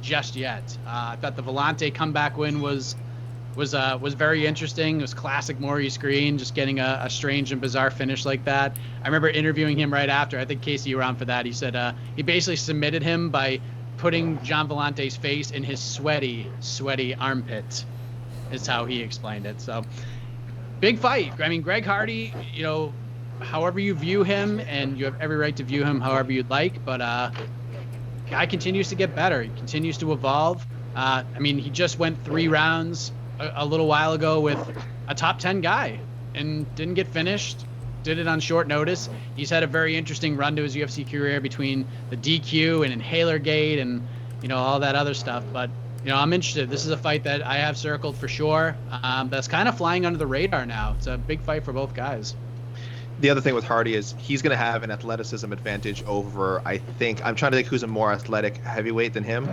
just yet. I thought the Vellante comeback win was very interesting. It was classic Maurice Greene, just getting a strange and bizarre finish like that. I remember interviewing him right after. I think Casey, you were on for that. He said he basically submitted him by putting John Vellante's face in his sweaty armpit, is how he explained it. So big fight. I mean, Greg Hardy, you know, however you view him, and you have every right to view him however you'd like, but guy continues to get better. He continues to evolve. I mean, he just went 3 rounds a little while ago with a top 10 guy and didn't get finished. Did it on short notice. He's had a very interesting run to his UFC career between the DQ and Inhaler Gate and, you know, all that other stuff. But, you know, I'm interested. This is a fight that I have circled for sure. That's kind of flying under the radar now. It's a big fight for both guys. The other thing with Hardy is he's going to have an athleticism advantage over, I think, I'm trying to think who's a more athletic heavyweight than him.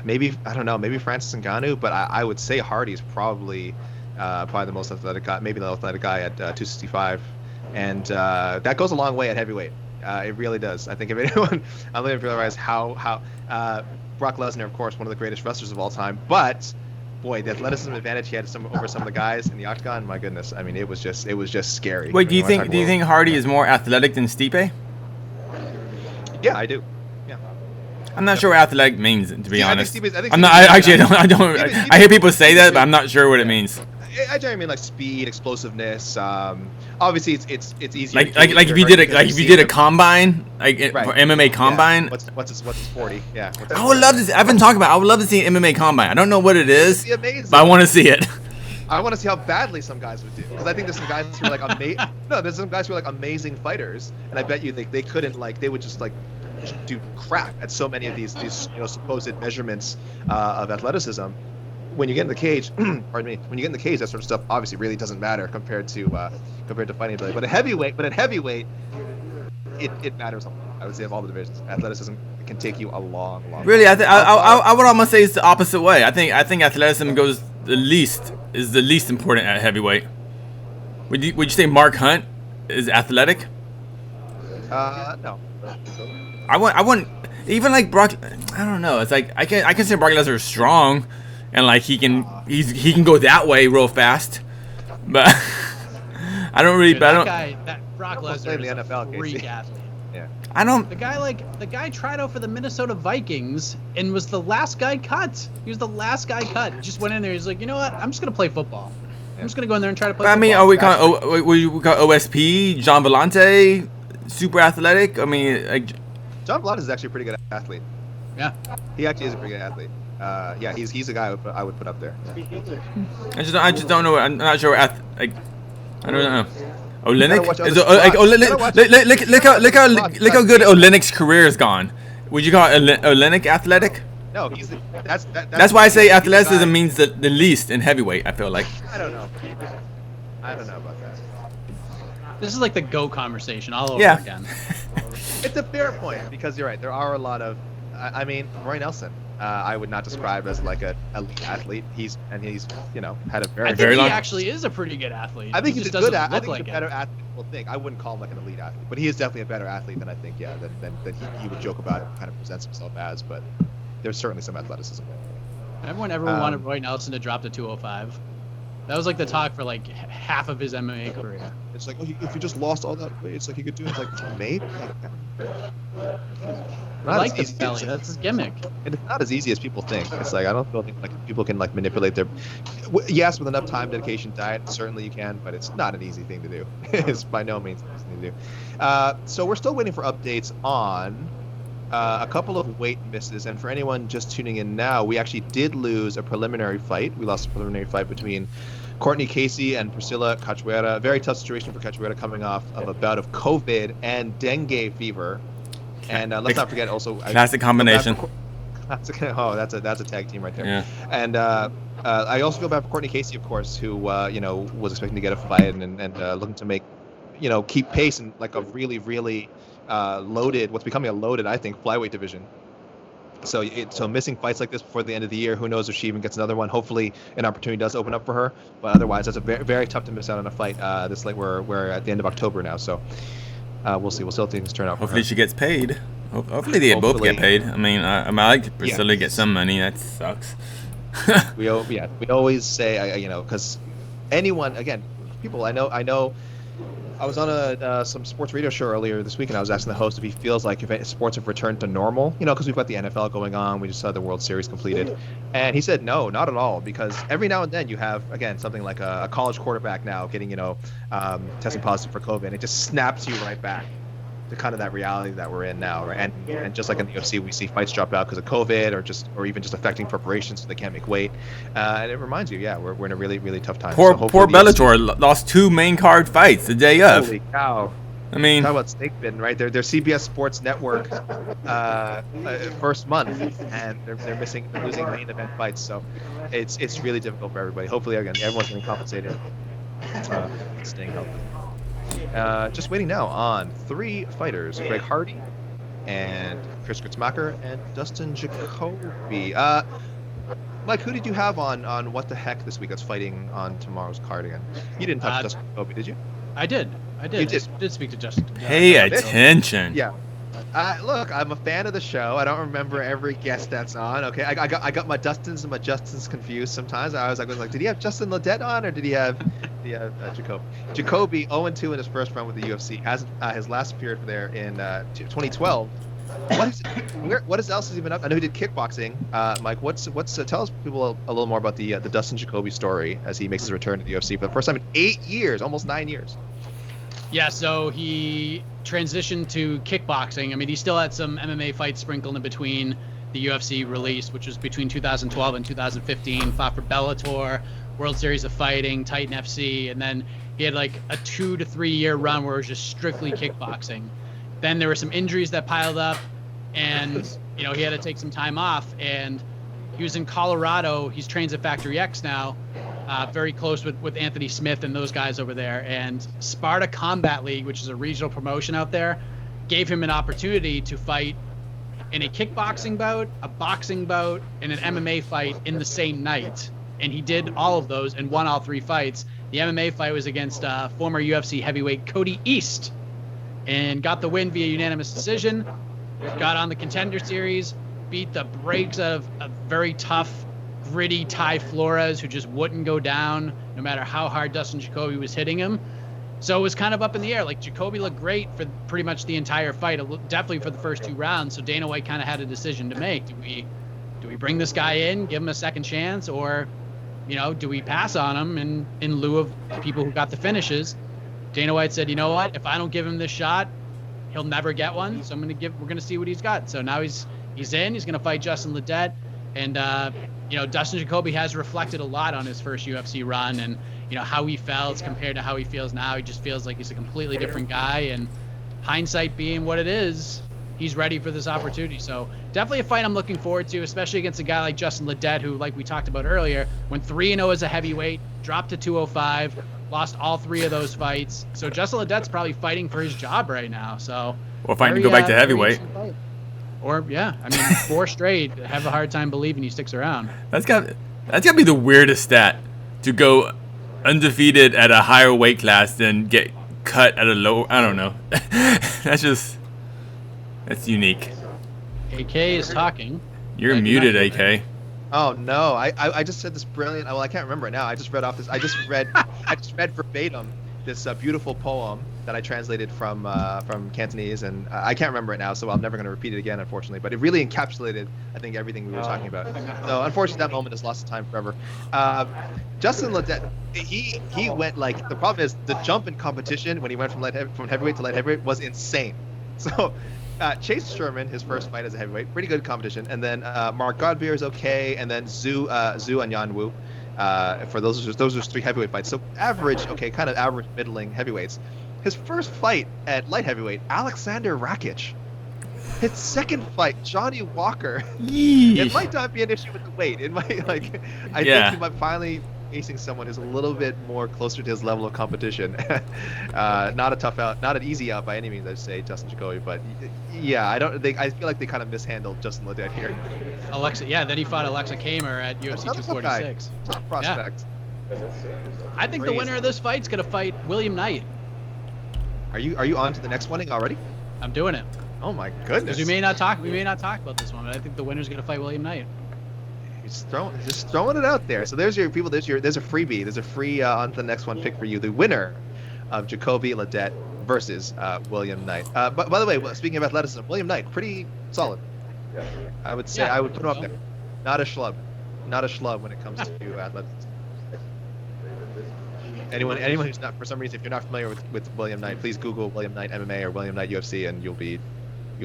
Maybe, I don't know, maybe Francis Ngannou, but I would say Hardy's probably the most athletic guy, maybe the athletic guy at 265. And that goes a long way at heavyweight. It really does. I think if anyone, I'm going to realize how Brock Lesnar, of course, one of the greatest wrestlers of all time, but boy, the athleticism advantage he had over some of the guys in the octagon, my goodness, I mean, it was just scary. Wait, do you think Hardy is more athletic than Stipe? Yeah, I do. Yeah. I'm not sure what athletic means, to be honest. I think I'm not. I don't. I hear people say that, but I'm not sure what it means. I generally mean like speed, explosiveness. Obviously, it's easier. Like if you did a combine, like for MMA combine. Yeah. What's his 40? Yeah. I would love to. I've been talking about. I would love to see an MMA combine. I don't know what it is, amazing. But I want to see it. I want to see how badly some guys would do, because I think there's some guys who are like there's some guys who are like amazing fighters, and I bet you they couldn't they would just do crap at so many of these supposed measurements of athleticism. When you get in the cage, pardon me, when you get in the cage, that sort of stuff obviously really doesn't matter compared to fighting ability. But at heavyweight, it matters a lot. I would say of all the divisions, athleticism can take you a long way. Really, I would almost say it's the opposite way. I think athleticism is the least important at heavyweight. Would you say Mark Hunt is athletic? No. I wouldn't even like Brock. I don't know. It's like I can say Brock Lesnar is strong, and like he can go that way real fast, but I don't really. Dude, but that Brock Lesnar is a freak athlete. Yeah. I don't. The guy tried out for the Minnesota Vikings and was the last guy cut. He was the last guy cut. He just went in there. He's like, you know what? I'm just gonna play football. I'm just gonna go in there and try to play. I mean, football. we call OSP, John Vellante, super athletic. I mean, like. John Vellante is actually a pretty good athlete. Yeah. He actually is a pretty good athlete. Yeah, he's a guy I would put up there. I just don't know. I'm not sure. I don't know. Olenek? Look how good Olenek's career is gone. Would you call Olenek athletic? No, that's why I say athleticism means the least in heavyweight. I feel like. I don't know about that. This is like the GO conversation all over again. It's a fair point because you're right. There are a lot of. I mean, Roy Nelson. I would not describe as like an elite athlete. He's had a very long. He actually is a pretty good athlete. I think he's a good athlete. I think like he's a better athlete. I wouldn't call him like an elite athlete, but he is definitely a better athlete than I think. Yeah, than he would joke about and kind of presents himself as. But there's certainly some athleticism. Everyone wanted Roy Nelson to drop to 205. That was like the talk for like half of his MMA career. It's like, if you just lost all that weight, it's like he could do it. It's like, maybe. I like this belly. That's his gimmick. And it's not as easy as people think. It's like I don't think like people can like manipulate their. Yes, with enough time, dedication, diet, certainly you can, but it's not an easy thing to do. It's by no means an easy thing to do. So we're still waiting for updates on a couple of weight misses, and for anyone just tuning in now, we actually did lose a preliminary fight. We lost a preliminary fight between Cortney Casey and Priscila Cachoeira. Very tough situation for Cachoeira coming off of a bout of COVID and dengue fever. And let's not forget also classic combination. That's a tag team right there. Yeah. And I also feel bad for Cortney Casey, of course, who was expecting to get a fight and looking to make keep pace in like a really loaded, what's becoming a loaded, I think, flyweight division. So missing fights like this before the end of the year, who knows if she even gets another one. Hopefully an opportunity does open up for her, but otherwise that's a very, very tough to miss out on a fight this late. We're at the end of October now, so we'll see. We'll see how things turn out. Hopefully she gets paid. Hopefully they both get paid. I mean, I like Priscilla to get some money. That sucks. we always say because anyone, again, people I know. I was on some sports radio show earlier this week, and I was asking the host if he feels like if sports have returned to normal, because we've got the NFL going on. We just saw the World Series completed. And he said, no, not at all, because every now and then you have, again, something like a college quarterback now getting, testing positive for COVID. And it just snaps you right back to kind of that reality that we're in now, right? And just like in the UFC, we see fights drop out because of COVID or even just affecting preparations so they can't make weight. And it reminds you, we're in a really, really tough time. Poor Bellator lost 2 main card fights the day of. Holy cow. I mean, talk about snake bitten, right? They're CBS Sports Network first month, and they're losing main event fights. So it's really difficult for everybody. Hopefully, again, everyone's getting compensated, staying healthy. Just waiting now on 3 fighters: Greg Hardy and Chris Gruetzemacher and Dustin Jacoby. Mike, who did you have on what the heck this week that's fighting on tomorrow's card again? You didn't talk to Dustin Jacoby, did you? I did. You did speak to Justin. Pay attention. Yeah. Look, I'm a fan of the show. I don't remember every guest that's on. Okay, I got my Dustins and my Justins confused sometimes. I was like, did he have Justin Ledet on, or did he have Jacoby? Jacoby 0-2 in his first run with the UFC. Has his last appeared there in 2012. What else is even up? I know he did kickboxing. Mike, tell us people a little more about the Dustin Jacoby story as he makes his return to the UFC for the first time in 8 years, almost 9 years. Yeah, so he transitioned to kickboxing. I mean, he still had some MMA fights sprinkled in between the UFC release, which was between 2012 and 2015. Fought for Bellator, World Series of Fighting, Titan FC, and then he had like a 2 to 3 year run where it was just strictly kickboxing. Then there were some injuries that piled up, and he had to take some time off. And he was in Colorado. He's trains at Factory X now. Very close with Anthony Smith and those guys over there. And Sparta Combat League, which is a regional promotion out there, gave him an opportunity to fight in a kickboxing bout, a boxing bout, and an MMA fight in the same night. And he did all of those and won all 3 fights. The MMA fight was against former UFC heavyweight Cody East and got the win via unanimous decision. Got on the Contender Series, beat the brakes out of a very tough, gritty Ty Flores, who just wouldn't go down no matter how hard Dustin Jacoby was hitting him. So it was kind of up in the air. Like, Jacoby looked great for pretty much the entire fight, definitely for the first 2 rounds. So Dana White kind of had a decision to make. Do we bring this guy in, give him a second chance, or do we pass on him in lieu of people who got the finishes? Dana White said, you know what? If I don't give him this shot, he'll never get one. So we're gonna see what he's got. So now he's in. He's gonna fight Justin Ledet. And, Dustin Jacoby has reflected a lot on his first UFC run and, how he felt compared to how he feels now. He just feels like he's a completely different guy. And hindsight being what it is, he's ready for this opportunity. So definitely a fight I'm looking forward to, especially against a guy like Justin Ledet, who, like we talked about earlier, went 3-0 as a heavyweight, dropped to 205, lost all 3 of those fights. So Justin Ledet's probably fighting for his job right now. So or fighting to go back to heavyweight. Or 4 straight. Have a hard time believing he sticks around. That's got to be the weirdest stat, to go undefeated at a higher weight class than get cut at a lower. I don't know. That's unique. AK is talking. You're muted, AK. Oh no! I just said this brilliant. Well, I can't remember it now. I just read off this. I just read verbatim this beautiful poem that I translated from Cantonese, and I can't remember it now, so I'm never going to repeat it again, unfortunately. But it really encapsulated, I think, everything we were talking about. So unfortunately, that moment is lost to time forever. Justin Ledet, he went like, the problem is the jump in competition when he went from heavyweight to light heavyweight was insane. So. Chase Sherman, his first fight as a heavyweight, pretty good competition, and then Mark Godbeer is okay, and then Zhu and Yan Wu. For those are 3 heavyweight fights, so average, okay, kind of average middling heavyweights. His first fight at light heavyweight, Alexander Rakic. His second fight, Johnny Walker. Yeesh. It might not be an issue with the weight. It might I think he might finally facing someone who's a little bit more closer to his level of competition. Not a tough out, not an easy out by any means, I'd say, Justin Jacoby, but yeah, I feel like they kind of mishandled Justin Ledet here. Then he fought Alexa Kamer at UFC 246. Top prospect. Yeah. I think the winner of this fight's gonna fight William Knight. Are you on to the next one already? I'm doing it. Oh my goodness. Because we may not talk about this one, but I think the winner's gonna fight William Knight. Just throwing it out there. So there's your people. There's a freebie. There's a free on to the next one pick for you. The winner of Jacoby Ledet versus William Knight. But by the way, speaking of athleticism, William Knight, pretty solid. I would say I would put him up there. Not a schlub when it comes to athleticism. Anyone who's not, for some reason, if you're not familiar with William Knight, please Google William Knight MMA or William Knight UFC, and you'll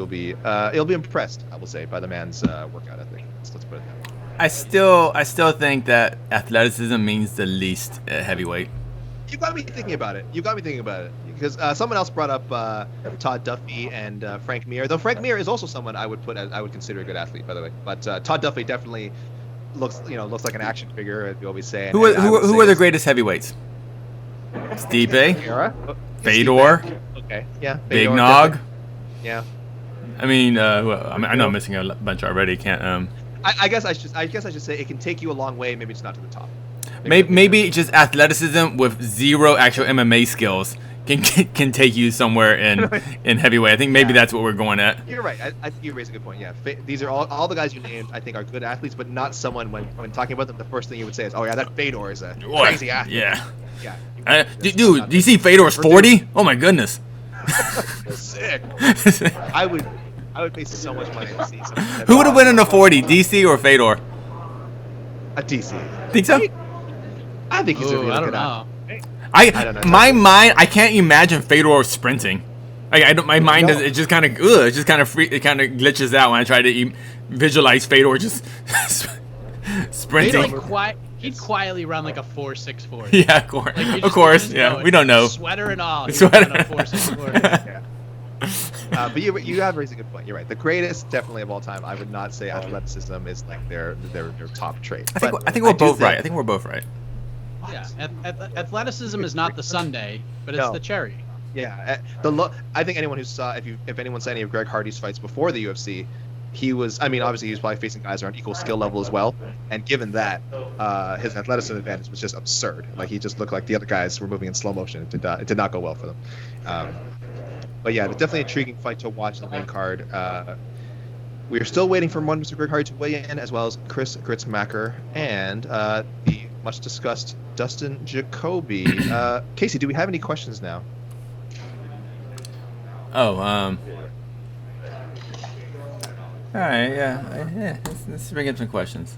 be impressed, I will say, by the man's workout ethic. Let's put it that way. I still think that athleticism means the least at heavyweight. You got me thinking about it. Because someone else brought up Todd Duffy and Frank Mir. Though Frank Mir is also someone I would consider a good athlete, by the way. But Todd Duffy definitely looks like an action figure, as we always say. Who are the greatest heavyweights? Stipe, Fedor. Okay, yeah. Big Nog. Yeah. I mean, I know I'm missing a bunch already. Can't. I guess I should say it can take you a long way. Maybe it's not to the top. Maybe just athleticism with zero actual MMA skills can take you somewhere in heavyweight. I think maybe that's what we're going at. You're right. I think you raise a good point. Yeah, these are all the guys you named. I think are good athletes, but not someone when talking about them, the first thing you would say is, "Oh yeah, that Fedor is a crazy athlete." Yeah. Yeah. Dude, do you see Fedor's 40? Oh my goodness. Sick. I would pay so much money to see something. Who would have won in a 40, DC or Fedor? A DC. Think so? I think he's a really good athlete. I don't know. My mind, I can't imagine Fedor sprinting. Like My mind does. It just kind of it kind of glitches out when I try to visualize Fedor just sprinting. He'd quietly run like a 4.64. Yeah, of course. Yeah, we don't know. Sweater and all. Sweater. Run a 4.64. Yeah. But you have raised a good point. You're right. The greatest, definitely of all time. I would not say athleticism is like their top trait. I think we're both right. I think we're both right. Yeah, athleticism is not the sundae, but it's the cherry. Yeah, I think anyone who saw, if anyone saw any of Greg Hardy's fights before the UFC, he was, obviously he was probably facing guys around equal skill level as well, and given that, his athleticism advantage was just absurd. Like, he just looked like the other guys were moving in slow motion. It did not go well for them. But yeah, it's definitely an intriguing fight to watch in the main card. We are still waiting for one Mr. Greg Hardy to weigh in, as well as Chris Gruetzemacher and the much discussed Dustin Jacoby. Casey, do we have any questions now? Oh, all right, yeah. Let's bring in some questions.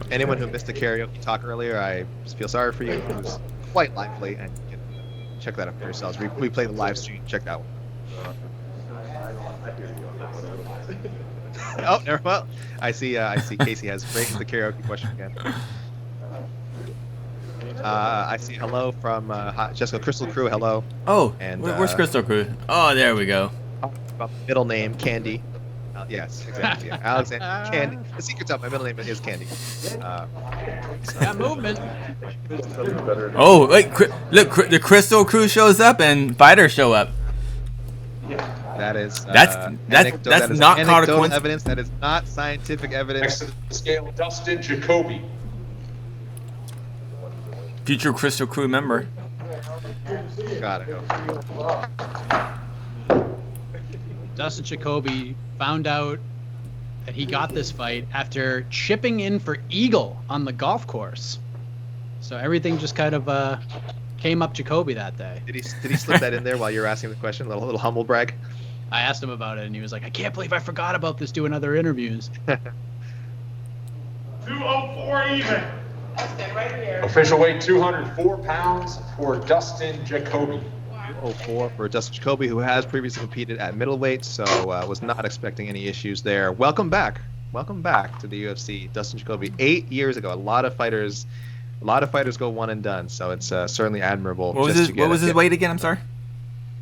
Anyone who missed the karaoke talk earlier, I just feel sorry for you. It was quite lively, and you can check that up for yourselves. We play the live stream. Check that one. Oh, never well. I see Casey has raised the karaoke question again. I see hello from Jessica Crystal Crew. Hello. Oh, and where's Crystal Crew? Oh, there we go. Middle name Candy. Yes, exactly. Yeah. Alexander Candy. The secret's out. My middle name is Candy. That movement. Oh, wait, look, the Crystal Crew shows up and fighters show up. That is that's not called a coincidence. Evidence. That is not scientific evidence. Next to the scale, Dustin Jacoby. Future Crystal Crew member. Got it. Dustin Jacoby found out that he got this fight after chipping in for eagle on the golf course. So everything just kind of came up Jacoby that day. Did he slip that in there while you were asking the question? A little humble brag. I asked him about it, and he was like, "I can't believe I forgot about this doing other interviews." 204 even. Dustin, right here. Official weight 204 pounds for Dustin Jacoby. 204 for Dustin Jacoby, who has previously competed at middleweight, so was not expecting any issues there. Welcome back to the UFC, Dustin Jacoby. 8 years ago, a lot of fighters go one and done, so it's certainly admirable. What was his weight again? I'm sorry.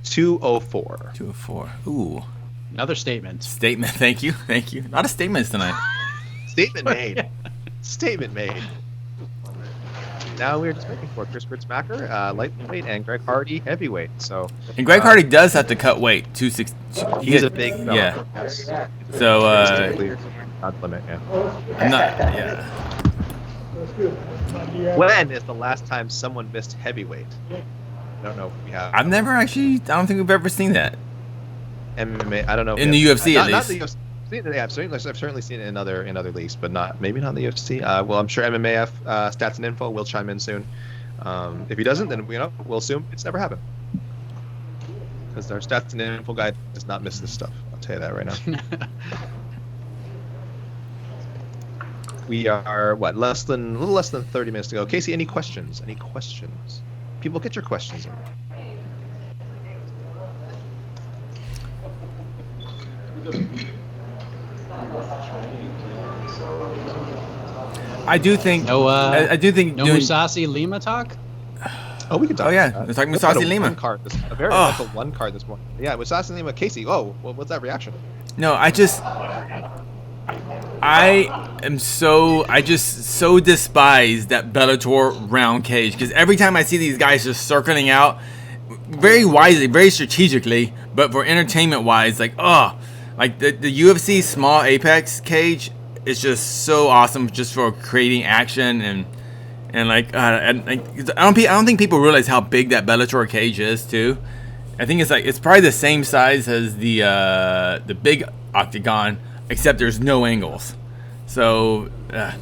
204. 204. Ooh. Another statement. Thank you. A lot of statements tonight. Statement made. Statement made. Now we're just waiting for Chris Gruetzemacher, lightweight, and Greg Hardy, heavyweight. So. And Greg Hardy does have to cut weight. 260. He's a big fella. Yeah. Yes. So. Not limit. Yeah. I'm not. Yeah. When is the last time someone missed heavyweight? I don't know if we have. I don't think we've ever seen that. MMA. I don't know. In the UFC, at least. Not the UFC. Yeah, I've certainly seen it in other leagues, but maybe not in the UFC. Well, I'm sure MMAF Stats and Info will chime in soon. If he doesn't, then we'll assume it's never happened. Because our Stats and Info guy does not miss this stuff. I'll tell you that right now. We are a little less than 30 minutes to go. Casey, any questions? People, get your questions in. I do think. No doing Mousasi Lima talk. Oh, we can talk. Oh yeah, let's talk Mousasi Lima. A very mental one card this morning. Yeah, Mousasi Lima. Casey. Oh, what's that reaction? No, I just so despise that Bellator round cage, because every time I see these guys just circling out, very wisely, very strategically, but for entertainment wise, like the UFC small Apex cage is just so awesome, just for creating action and I don't think people realize how big that Bellator cage is too. I think it's probably the same size as the big octagon, except there's no angles. So I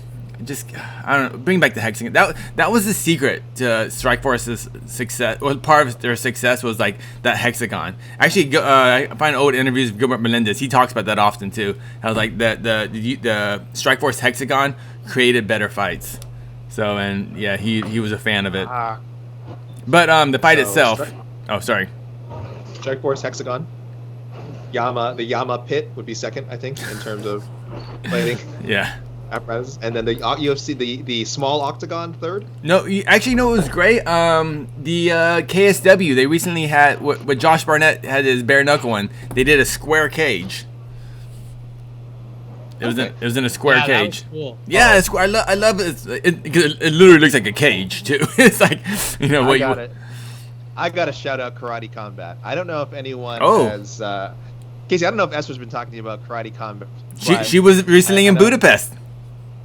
don't know. Bring back the hexagon. That was the secret to Strikeforce's success. Well, part of their success was like that hexagon. Actually, I find old interviews with Gilbert Melendez. He talks about that often too. How like the Strikeforce hexagon created better fights. So and yeah, he was a fan of it. But the fight itself. Oh, sorry. Strikeforce hexagon. The Yama pit would be second, I think, in terms of fighting. Yeah. Apparatus. And then the UFC, the small octagon third. No, actually, no, it was great. The KSW, they recently had what Josh Barnett had his bare knuckle one. They did a square cage. It was in a square cage. That was cool. Yeah, I love it. It literally looks like a cage too. It's like I got to shout out Karate Combat. I don't know if anyone has. Casey, I don't know if Esther's been talking to you about Karate Combat. She was recently in Budapest.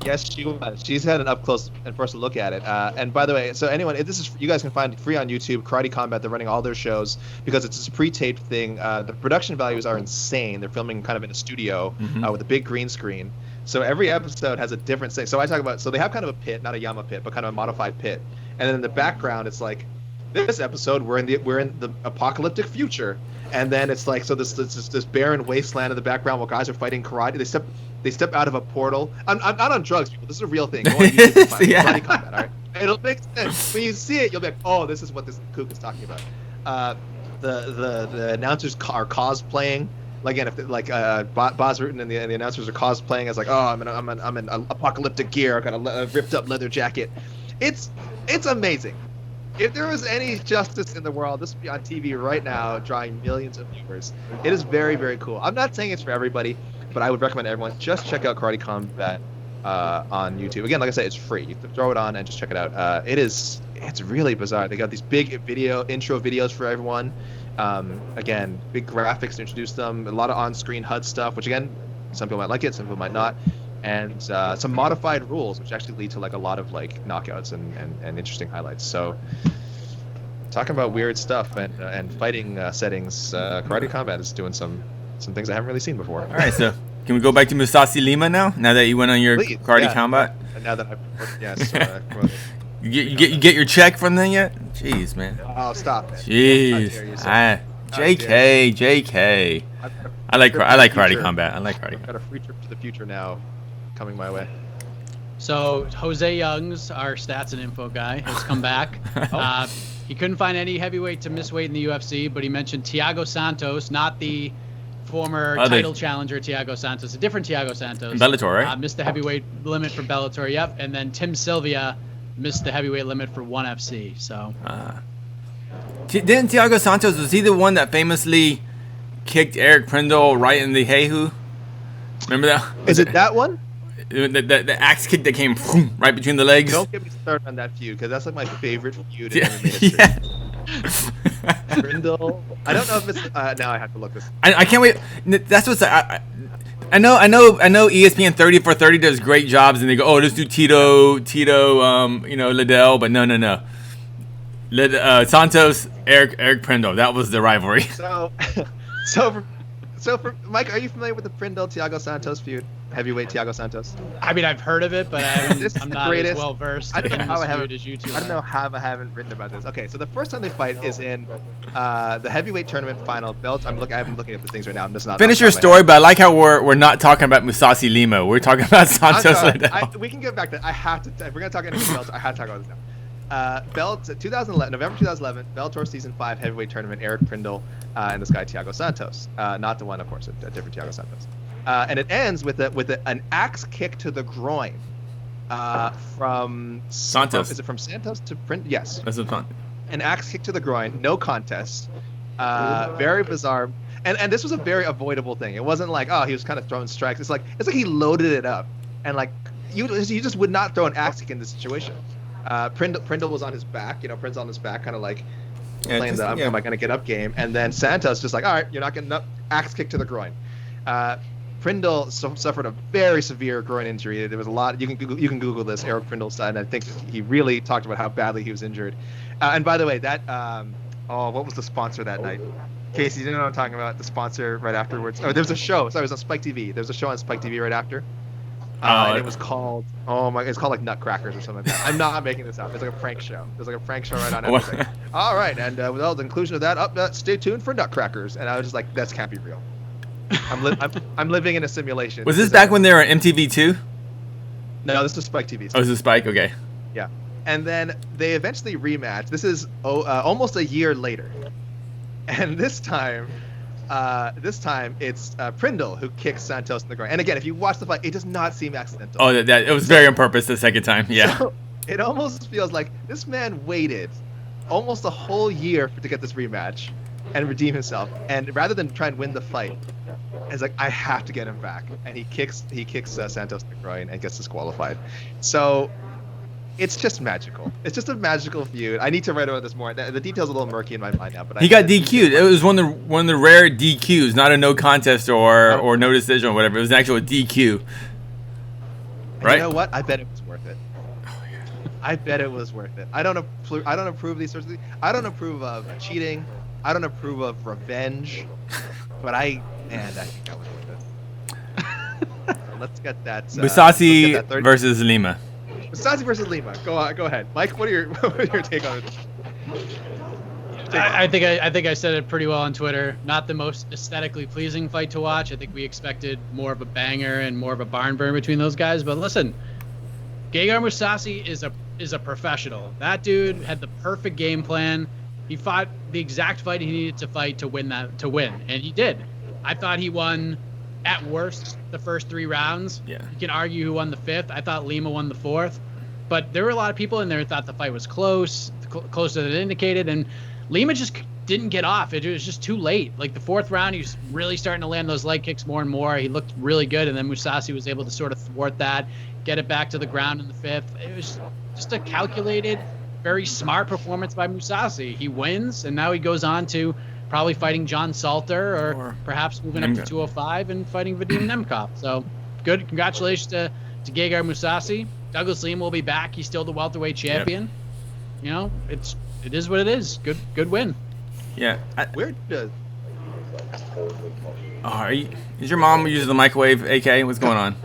Yes, she was. She's had an up close and personal look at it. And by the way, so anyone, you guys can find free on YouTube. Karate Combat. They're running all their shows because it's a pre-taped thing. The production values are insane. They're filming kind of in a studio with a big green screen. So every episode has a different thing. So I talk about. So they have kind of a pit, not a Yama pit, but kind of a modified pit. And then in the background, it's like this episode we're in the apocalyptic future. And then it's like this barren wasteland in the background while guys are fighting karate. They step out of a portal. I'm not on drugs, people. This is a real thing. Go on YouTube and find Karate Combat, all right? It'll make sense. When you see it, you'll be like, oh, this is what this kook is talking about. The announcers are cosplaying Like again, if Boz Rutan and the announcers are cosplaying as like, oh, I'm in apocalyptic gear. I've got a ripped up leather jacket. It's amazing. If there was any justice in the world, this would be on TV right now, drawing millions of viewers. It is very, very cool. I'm not saying it's for everybody, but I would recommend everyone just check out Karate Combat on YouTube. Again, like I said, it's free. You can throw it on and just check it out. It's really bizarre. They got these big intro videos for everyone. Again, big graphics to introduce them. A lot of on-screen HUD stuff, which again, some people might like it, some people might not. And some modified rules, which actually lead to like a lot of like knockouts and interesting highlights. So, talking about weird stuff and fighting settings, Karate Combat is doing some things I haven't really seen before. All right, so can we go back to Mousasi Lima now? Now that you went on your Please, Karate Combat, And now that yes. you get your check from them yet? Jeez, man. Oh, stop it. Jeez. JK. I like Karate Combat. I like Karate I've got a free trip to the future now coming my way. So Jose Youngs, our stats and info guy, has come back. He couldn't find any heavyweight to miss weight in the UFC, but he mentioned Thiago Santos, not the former title challenger Thiago Santos, a different Thiago Santos. Bellator, right? Missed the heavyweight limit for Bellator, yep. And then Tim Sylvia missed the heavyweight limit for ONE FC. So. Didn't Thiago Santos, was he the one that famously kicked Eric Prindle right in the hey-hoo? Remember that? Is it that one? The axe kick that came right between the legs. Don't get me started on that feud because that's like my favorite feud in MMA history. Prindle. I don't know if it's. Now I have to look this. I can't wait. That's what's. I know. ESPN 30 for 30 does great jobs, and they go, oh, let's do Tito, Liddell, but no. Santos, Eric Prindle. That was the rivalry. So for Mike, are you familiar with the Prindle Thiago Santos feud? Heavyweight Thiago Santos. I mean, I've heard of it, but I'm not as well versed in this feud as you two. I don't know how I haven't written about this. Okay, so the first time they fight is in the heavyweight tournament final belt. I'm looking at the things right now. I'm just not. Finish your story, but I like how we're not talking about Mousasi Lima. We're talking about Santos Liddell. We can get back to. I have to. If we're gonna talk anything else, I have to talk about this now. Belts 2011, November 2011, Bellator Season 5 heavyweight tournament. Eric Prindle and this guy Thiago Santos, not the one, of course, a different Thiago Santos. And it ends with an axe kick to the groin from Santos. Is it from Santos to Prindle? Yes. That's fun. An axe kick to the groin, no contest. Very bizarre. And this was a very avoidable thing. It wasn't like, oh, he was kind of throwing strikes. It's like he loaded it up, and like you just would not throw an axe kick in this situation. Prindle was on his back. Prindle's on his back, kind of like playing the am I gonna get up game. And then Santos just like, all right, you're not getting up. Axe kick to the groin. Prindle suffered a very severe groin injury. There was a lot. You can Google this, Eric Prindle's side, and I think he really talked about how badly he was injured. And by the way, that what was the sponsor that night? Casey, you know what I'm talking about? The sponsor right afterwards. Oh, there's a show. Sorry, it was on Spike TV. There's a show on Spike TV right after. And it was called it's called like Nutcrackers or something like that. I'm not making this up. It's like a prank show. There's like a prank show right on everything. All right, and with all the inclusion of that, stay tuned for Nutcrackers. And I was just like, that can't be real. I'm living in a simulation. Was this back when they were on MTV2? No, this was Spike TV. Oh, this is Spike. Okay. Yeah, and then they eventually rematched. This is almost a year later, and this time it's Prindle who kicks Santos in the groin. And again, if you watch the fight, it does not seem accidental. Oh, that it was very on purpose the second time. Yeah. So it almost feels like this man waited almost a whole year to get this rematch and redeem himself. And rather than try and win the fight, it's like, I have to get him back. And he kicks Santos in the groin and gets disqualified. So it's just magical. It's just a magical feud. I need to write about this more. The details are a little murky in my mind now. But he got DQ'd. It was one of the rare DQs, not a no contest or no decision or whatever. It was an actual DQ. Right? You know what? I bet it was worth it. Oh, yeah. I bet it was worth it. I don't approve these sorts of things. I don't approve of cheating. I don't approve of revenge. But I think that was worth it. So let's get that. Mousasi versus Lima. Mousasi versus Lima. Go ahead, Mike. What are your take on it? I think I said it pretty well on Twitter. Not the most aesthetically pleasing fight to watch. I think we expected more of a banger and more of a barn burn between those guys. But listen, Gegard Mousasi is a professional. That dude had the perfect game plan. He fought the exact fight he needed to fight to win, and he did. I thought he won, at worst, the first 3 rounds. Yeah. You can argue who won the 5th. I thought Lima won the 4th. But there were a lot of people in there who thought the fight was closer than it indicated. And Lima just didn't get off. It was just too late. Like the 4th round, he was really starting to land those leg kicks more and more. He looked really good. And then Mousasi was able to sort of thwart that, get it back to the ground in the 5th. It was just a calculated, very smart performance by Mousasi. He wins, and now he goes on to probably fighting John Salter or perhaps moving up to 205 and fighting Vadim Nemkov. So good. Congratulations to Gegard Mousasi. Douglas Lima will be back. He's still the welterweight champion. Yep. You know, it is what it is. Good win. Yeah. Where does? Is your mom using the microwave, AK? What's going on?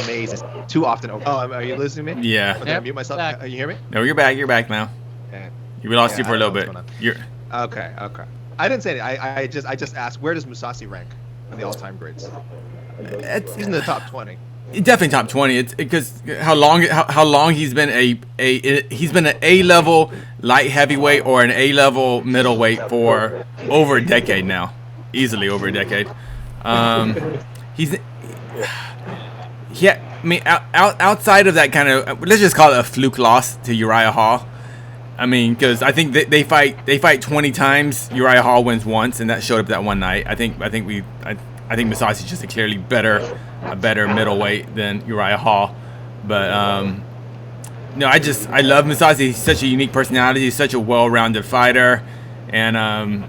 Amazing. Too often. Oh, are you listening to me? Yeah. Okay, mute myself. You hear me? No, you're back. You're back now. Yeah. We lost you for a little bit. Okay. I didn't say anything. I just asked, where does Mousasi rank in the all-time greats? He's in the top 20. Definitely top 20. It's because how long he's been he's been an A-level light heavyweight or an A-level middleweight for over a decade now, easily over a decade. Outside of that kind of, let's just call it a fluke loss to Uriah Hall. I mean, because I think they fight 20 times. Uriah Hall wins once, and that showed up that one night. I think Mousasi is just a clearly a better middleweight than Uriah Hall. But no, I love Mousasi. He's such a unique personality. He's such a well-rounded fighter, and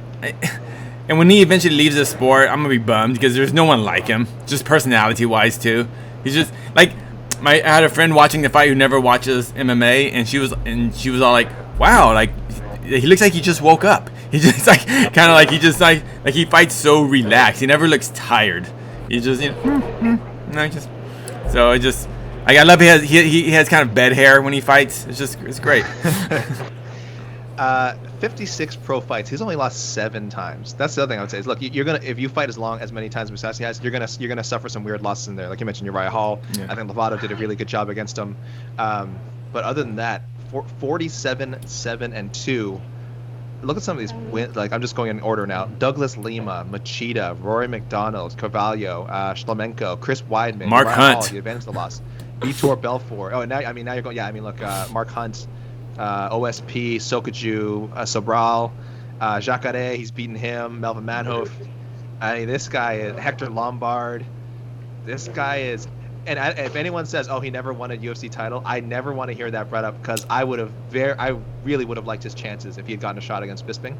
when he eventually leaves the sport, I'm gonna be bummed because there's no one like him, just personality-wise too. He's just like I had a friend watching the fight who never watches MMA, and she was all like, "Wow, like he looks like he just woke up." He just like kind of like he just like he fights so relaxed. He never looks tired. He just I love he has kind of bed hair when he fights. It's great. 56 pro fights. He's only lost 7 times. That's the other thing I would say is, look, if you fight as many times as Mousasi has, you're gonna suffer some weird losses in there. Like you mentioned, Uriah Hall. Yeah. I think Lovato did a really good job against him. But other than that, 47, 7, and 2. Look at some of these wins. Like I'm just going in order now. Douglas Lima, Machida, Rory McDonald, Carvalho, Shlemenko, Chris Weidman, Mark Uriah Hunt. Hall, the advantage of the loss. Vitor Belfort. Oh, now you're going. Yeah, I mean, look, Mark Hunt, OSP, Sokaju, Sobral, Jacare. He's beaten him. Melvin Manhoef. I mean, this guy is Hector Lombard. This guy is. And if anyone says, "Oh, he never won a UFC title," I never want to hear that brought up because I really would have liked his chances if he had gotten a shot against Bisping.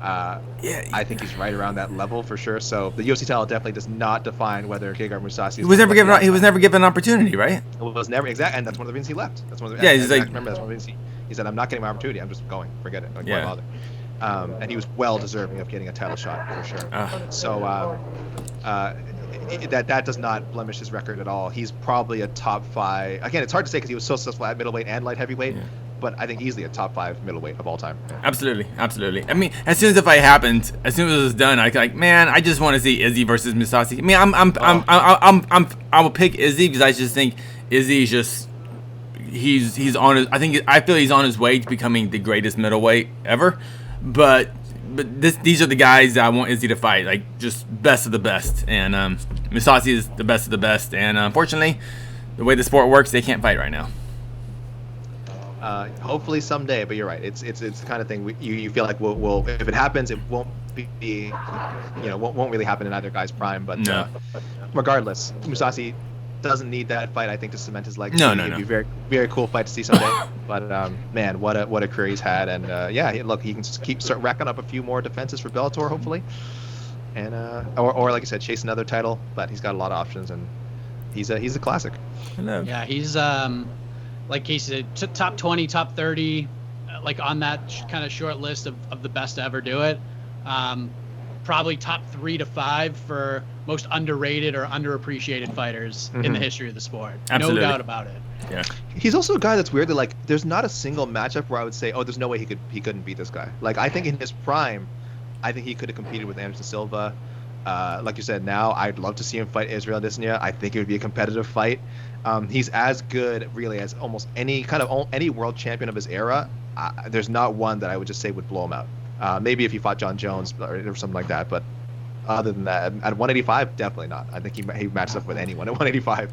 I think he's right around that level for sure. So the UFC title definitely does not define whether Gegard Mousasi. He was never given an opportunity, right? It was never exactly, and that's one of the reasons he left. That's one of the. Yeah, he's like, remember that's one of the reasons he said, "I'm not getting my opportunity. I'm just going. Forget it. Like, why bother?" And he was well deserving of getting a title shot for sure. That does not blemish his record at all. He's probably a top 5. Again, it's hard to say because he was so successful at middleweight and light heavyweight, but I think easily a top 5 middleweight of all time. Absolutely. I mean, as soon as the fight happened, as soon as it was done, I just want to see Izzy versus Mousasi. I mean, I will pick Izzy because I just think Izzy is just he's on his. I feel he's on his way to becoming the greatest middleweight ever, but these are the guys that I want Izzy to fight, like just best of the best. And Mousasi is the best of the best. And unfortunately, the way the sport works, they can't fight right now. Hopefully someday, but you're right. It's the kind of thing you feel like we'll if it happens, it won't be won't really happen in either guy's prime. But no. Regardless, Mousasi doesn't need that fight, I think, to cement his legacy. No. It'd be a very, very cool fight to see someday. But man, what a career he's had, and look, he can start racking up a few more defenses for Bellator, hopefully, and or like I said, chase another title. But he's got a lot of options, and he's a classic. Yeah, he's like he said, top 20, top 30, like on that kind of short list of the best to ever do it. Probably top 3 to 5 for most underrated or underappreciated fighters in the history of the sport. Absolutely. No doubt about it. Yeah. He's also a guy that's weird that, like, there's not a single matchup where I would say, oh, there's no way he couldn't beat this guy. Like, I think in his prime, I think he could have competed with Anderson Silva. Like you said, now I'd love to see him fight Israel Adesanya. I think it would be a competitive fight. He's as good, really, as almost any world champion of his era. There's not one that I would just say would blow him out. Maybe if he fought Jon Jones or something like that, but other than that, at 185, definitely not. I think he matches up with anyone at 185.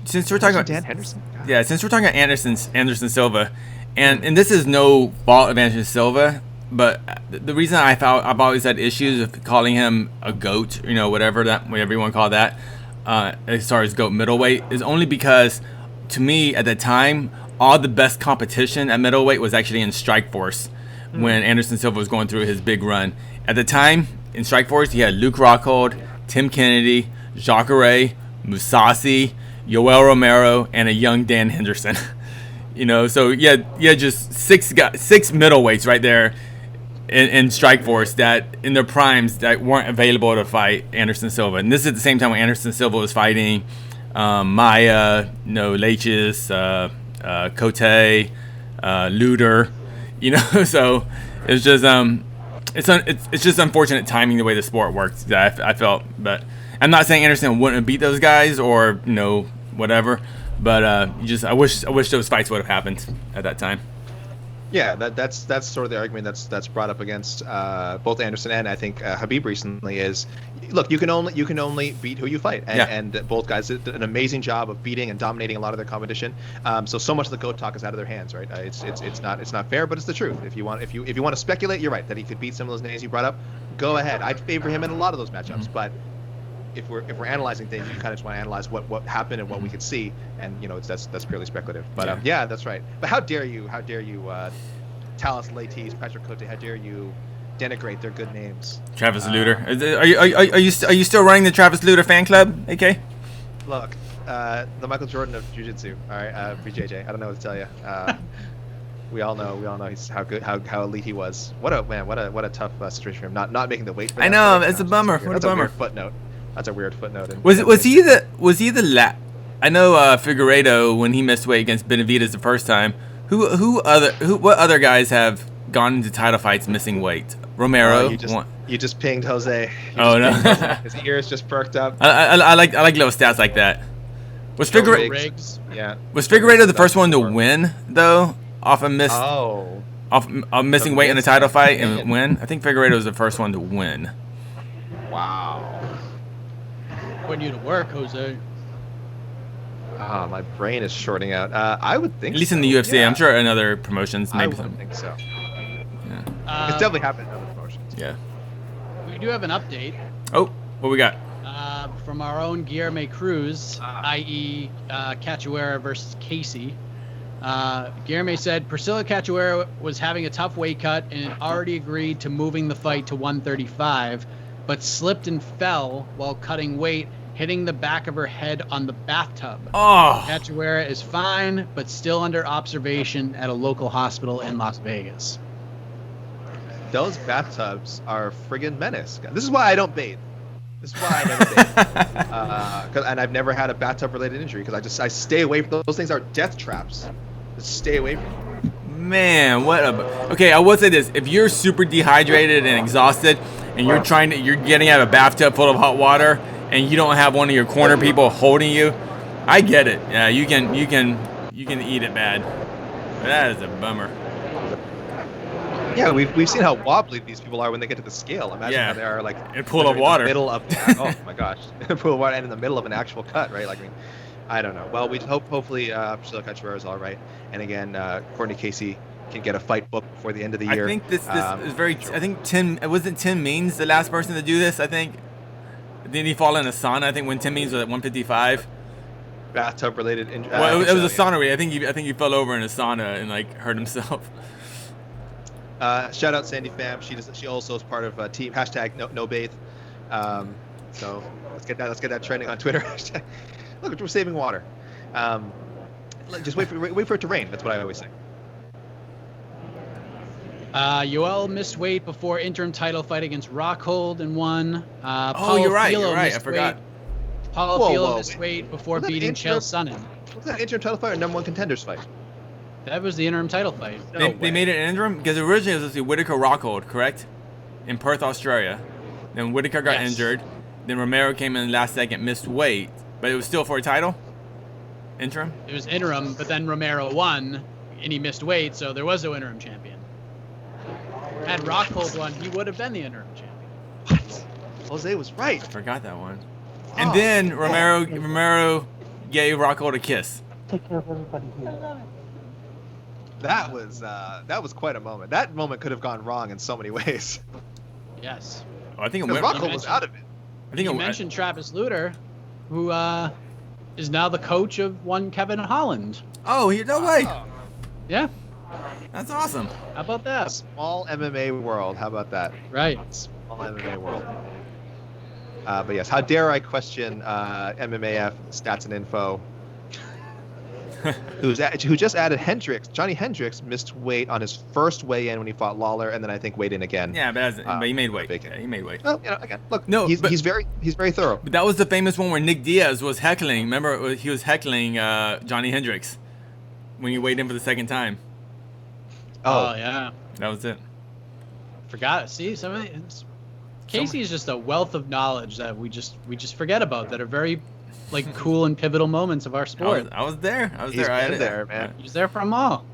Since we're talking about Dan Henderson, since we're talking about Anderson Silva, and this is no fault of Anderson Silva, but the reason I've always had issues with calling him a GOAT, whatever you want to call that, as far as GOAT middleweight, is only because, to me at the time, all the best competition at middleweight was actually in Strikeforce when Anderson Silva was going through his big run. At the time in Strikeforce, he had Luke Rockhold, Tim Kennedy, Cachoeira, Mousasi, Yoel Romero, and a young Dan Henderson. So just six middleweights right there in Strikeforce that in their primes that weren't available to fight Anderson Silva. And this is at the same time when Anderson Silva was fighting Maya, Leches, Cote, Luder, so it's just it's just unfortunate timing the way the sport works that I felt. But I'm not saying Anderson wouldn't have beat those guys or whatever, but I wish those fights would have happened at that time. Yeah, that's sort of the argument that's brought up against both Anderson and I think Khabib recently is, look, you can only beat who you fight, and both guys did an amazing job of beating and dominating a lot of their competition. So much of the GOAT talk is out of their hands, right? It's not fair, but it's the truth. If you want to speculate, you're right that he could beat some of those names you brought up. Go ahead. I'd favor him in a lot of those matchups, but if we're analyzing things, you kind of just want to analyze what happened and what we could see, and that's purely speculative. But that's right. But how dare you, Talis Letes, Patrick Cote, how dare you denigrate their good names? Travis Lutter. Are you still running the Travis Lutter fan club, AK? Look, the Michael Jordan of jiu-jitsu. All right, BJJ. I don't know what to tell you. We all know he's how elite he was. What a tough situation for him. Not making the weight. For I know, it's a bummer. What a bummer. Footnote. That's a weird footnote. Was he the I know Figueiredo, when he missed weight against Benavidez the first time. What other guys have gone into title fights missing weight? Romero. You just pinged Jose. No. His ears just perked up. I like little stats like that. Was Figueiredo? Yeah. Was Figueiredo the first one to win though? Off missing weight in a title fight and win. I think Figueiredo was the first one to win. Wow. Putting you to work, Jose. My brain is shorting out. I would think at least in the UFC. Yeah. I'm sure in other promotions, maybe I something. think so. Yeah. It's definitely happened in other promotions. Yeah. We do have an update. Oh, what we got? From our own Guilherme Cruz, i.e. Cachoeira versus Casey. Guilherme said Priscila Cachoeira was having a tough weight cut and had already agreed to moving the fight to 135, but slipped and fell while cutting weight, hitting the back of her head on the bathtub. Oh. Cachoeira is fine, but still under observation at a local hospital in Las Vegas. Those bathtubs are friggin' menace. This is why I don't bathe. This is why I never bathe. And I've never had a bathtub-related injury because I stay away from those things. Are death traps. Just stay away from them. Man, okay, I will say this. If you're super dehydrated and exhausted and you're getting out of a bathtub full of hot water and you don't have one of your corner people holding you, I get it. Yeah, you can eat it bad. But that is a bummer. Yeah, we've seen how wobbly these people are when they get to the scale. Imagine how they are like in a pool of water. In the middle of oh my gosh, in a pool of water and in the middle of an actual cut, right? Like, I don't know. Well, we hopefully Priscila Cachoeira is all right, and again, Cortney Casey can get a fight booked before the end of the year. I think this is very. I think Tim Means the last person to do this. I think. Didn't he fall in a sauna? I think when Tim Means was at 155. Bathtub related injury. Well, it was a sauna. I think he fell over in a sauna and hurt himself. Shout out Sandy Pham. She also is part of team #NoBathe. So let's get that trending on Twitter. Look, we're saving water. Just wait for it to rain. That's what I always say. Yoel missed weight before interim title fight against Rockhold and won. You're right. I forgot. Paulo Filo missed weight before beating Chael Sonnen. Was that interim title fight or number one contenders fight? That was the interim title fight. They made it an interim because originally it was supposed to be Whittaker Rockhold, correct? In Perth, Australia. Then Whittaker got injured. Then Romero came in last second, missed weight, but it was still for a title. Interim. It was interim, but then Romero won, and he missed weight, so there was no interim champion. Had Rockhold won, he would have been the interim champion. Jose was right. I forgot that one. And then Romero gave Rocco a kiss. Take care of everybody here. That was quite a moment. That moment could have gone wrong in so many ways. Yes. Oh, I think Rocco was out of it. I think you mentioned Travis Lutter, who is now the coach of one Kevin Holland. Oh, no way. Yeah. That's awesome. How about that? Small MMA world. How about that? Right. Small MMA world. But yes, how dare I question MMAF stats and info? who just added Hendricks. Johnny Hendricks missed weight on his first weigh-in when he fought Lawler, and then I think weighed in again. Yeah, but he made weight. Yeah, he made weight. Well, again, look, he's very thorough. But that was the famous one where Nick Diaz was heckling. Remember, he was heckling Johnny Hendricks when he weighed in for the second time. Oh yeah. That was it. Forgot. See, Casey is just a wealth of knowledge that we just forget about, that are very cool and pivotal moments of our sport. I was there. He's been there, man. He's there for them all.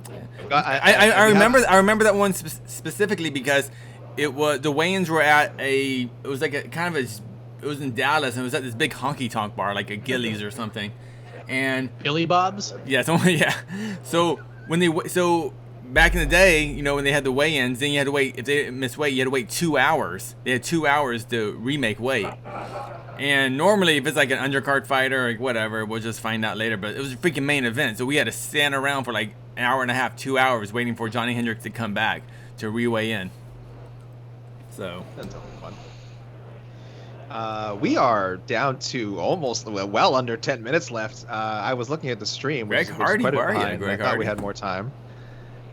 I remember that one specifically because it was the weigh-ins were at it was in Dallas, and it was at this big honky tonk bar like a Gillies or something, and Billy Bob's. Yeah, So back in the day, when they had the weigh-ins, then you had to wait. If they missed weight, you had to wait 2 hours. They had 2 hours to remake weight. And normally, if it's like an undercard fighter or whatever, we'll just find out later. But it was a freaking main event, so we had to stand around for like an hour and a half, 2 hours, waiting for Johnny Hendricks to come back to re-weigh in. So that's fun. We are down to almost well under 10 minutes left. I was looking at the stream. Greg Hardy, I thought we had more time.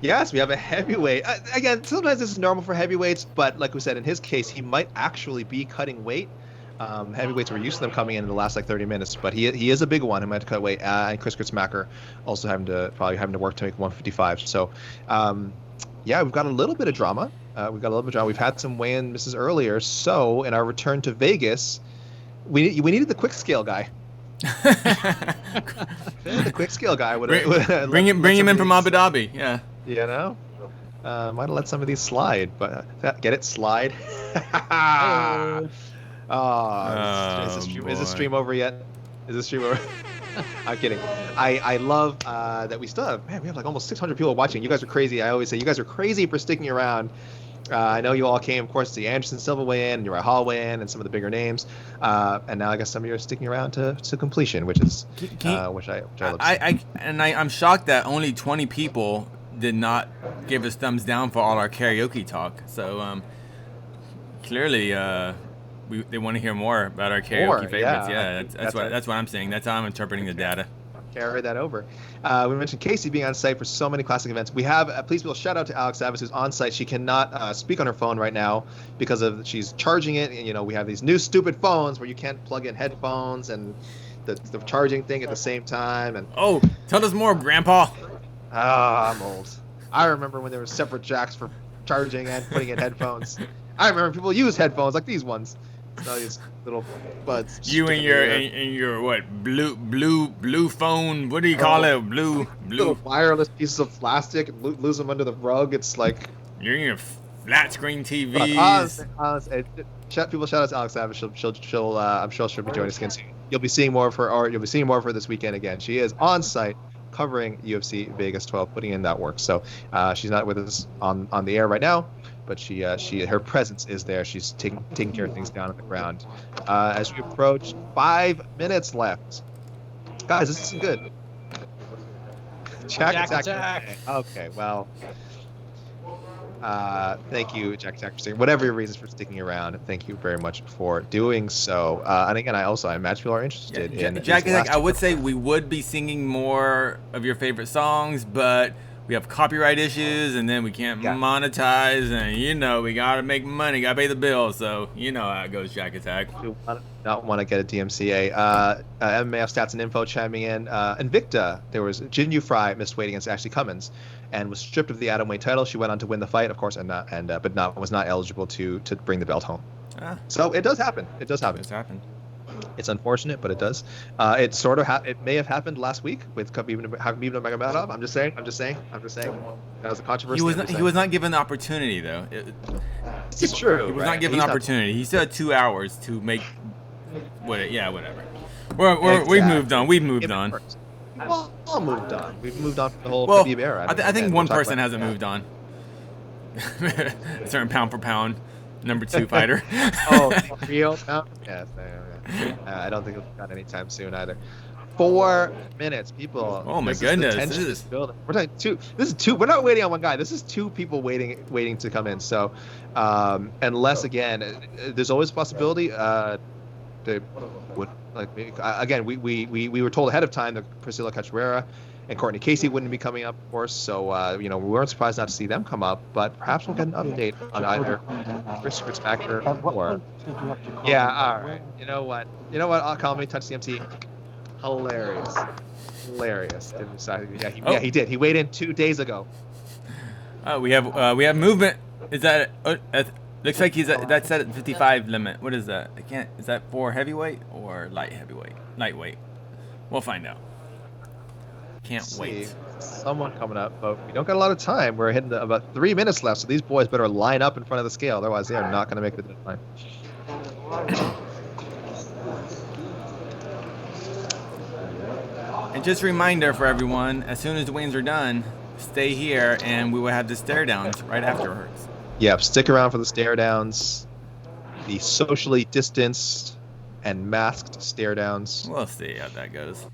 Yes, we have a heavyweight. Again, sometimes this is normal for heavyweights, but like we said, in his case, he might actually be cutting weight. Heavyweights were used to them coming in the last 30 minutes, but he is a big one. He might have to cut weight. And Chris Gruetzemacher also having to work to make 155. So, we've got a little bit of drama. We've had some weigh-in misses earlier. So, in our return to Vegas, we needed the quick scale guy. The quick scale guy would bring him in from Abu Dhabi. Yeah. Might have let some of these slide, but get it, slide. Is this stream over yet? Is this stream over? I'm kidding. I love that we still have, we have like almost 600 people watching. You guys are crazy. I always say you guys are crazy for sticking around. I know you all came, of course, to the Anderson Silva weigh-in, Uriah Hall weigh-in, and some of the bigger names. And now I guess some of you are sticking around to completion, which is which I love. I'm shocked that only 20 people did not give us thumbs down for all our karaoke talk. So clearly they want to hear more about our karaoke favorites. Yeah, that's what I'm saying. That's how I'm interpreting the data. Carry that over. We mentioned Casey being on site for so many classic events. We have, please, shout out to Alex Savas, who's on site. She cannot speak on her phone right now because she's charging it. And, we have these new stupid phones where you can't plug in headphones and the charging thing at the same time. And tell us more, Grandpa. I'm old. I remember when there were separate jacks for charging and putting in headphones. I remember people use headphones like these ones. All these little buds. You and your what blue phone? What do you call it? Blue little wireless pieces of plastic. Lose them under the rug. It's like you're in your flat screen TVs. Honestly, people shout out to Alex Savage. She'll I'm sure she'll be joining us again soon. You'll be seeing more of her, or you'll be seeing more of her this weekend again. She is on site covering UFC Vegas 12, putting in that work. So she's not with us on the air right now. But her presence is there. She's taking care of things down on the ground. As we approach 5 minutes left, guys, this is good. Jack Attack. Okay, well, thank you, Jack Attack, for sticking. Whatever your reasons for sticking around, thank you very much for doing so. And again, I imagine people are interested in Jack Attack. I would say we would be singing more of your favorite songs, but we have copyright issues, and then we can't monetize, and we gotta make money, gotta pay the bills. So how it goes, Jack Attack. You not want to get a DMCA. MMAF stats and info chiming in. Invicta, there was Jin Yu Fry missed weight against Ashley Cummins, and was stripped of the atomweight title. She went on to win the fight, of course, but was not eligible to bring the belt home. So it does happen. It does happen. It's unfortunate, but it does. It sort of it may have happened last week with Khabib Nurmagomedov. I'm just saying. That was a controversy. He was not given the opportunity though. It's true. He was not given the opportunity. He still had 2 hours to make. Whatever. We've moved on. We've moved on. Well, all moved on. We've moved on from the whole Well, Khabib era. I think one person hasn't moved on. A certain pound for pound #2 fighter. Oh, real pound? Yes. I don't think it'll be done anytime soon either. 4 minutes, people. Oh my goodness! This is building. We're talking two. This is two. We're not waiting on one guy. This is 2 people waiting to come in. So, unless again, there's always a possibility. They would again. We were told ahead of time that Priscila, Cachoeira, and Cortney Casey wouldn't be coming up, of course. So we weren't surprised not to see them come up. But perhaps we'll get an update on either Gruetzemacher or. Yeah. All right. You know what? I'll call me Touch CMT. Hilarious. Yeah, he did. He weighed in 2 days ago. We have movement. Is that looks like that's at 55 limit. What is that? Is that for heavyweight or lightweight? We'll find out. Can't wait. Someone coming up, but we don't got a lot of time. We're hitting about 3 minutes left, so these boys better line up in front of the scale, otherwise they are not going to make the deadline. And just a reminder for everyone, as soon as the weigh-ins are done, stay here and we will have the stare downs right afterwards. Yep, stick around for the stare downs, the socially distanced and masked stare downs. We'll see how that goes.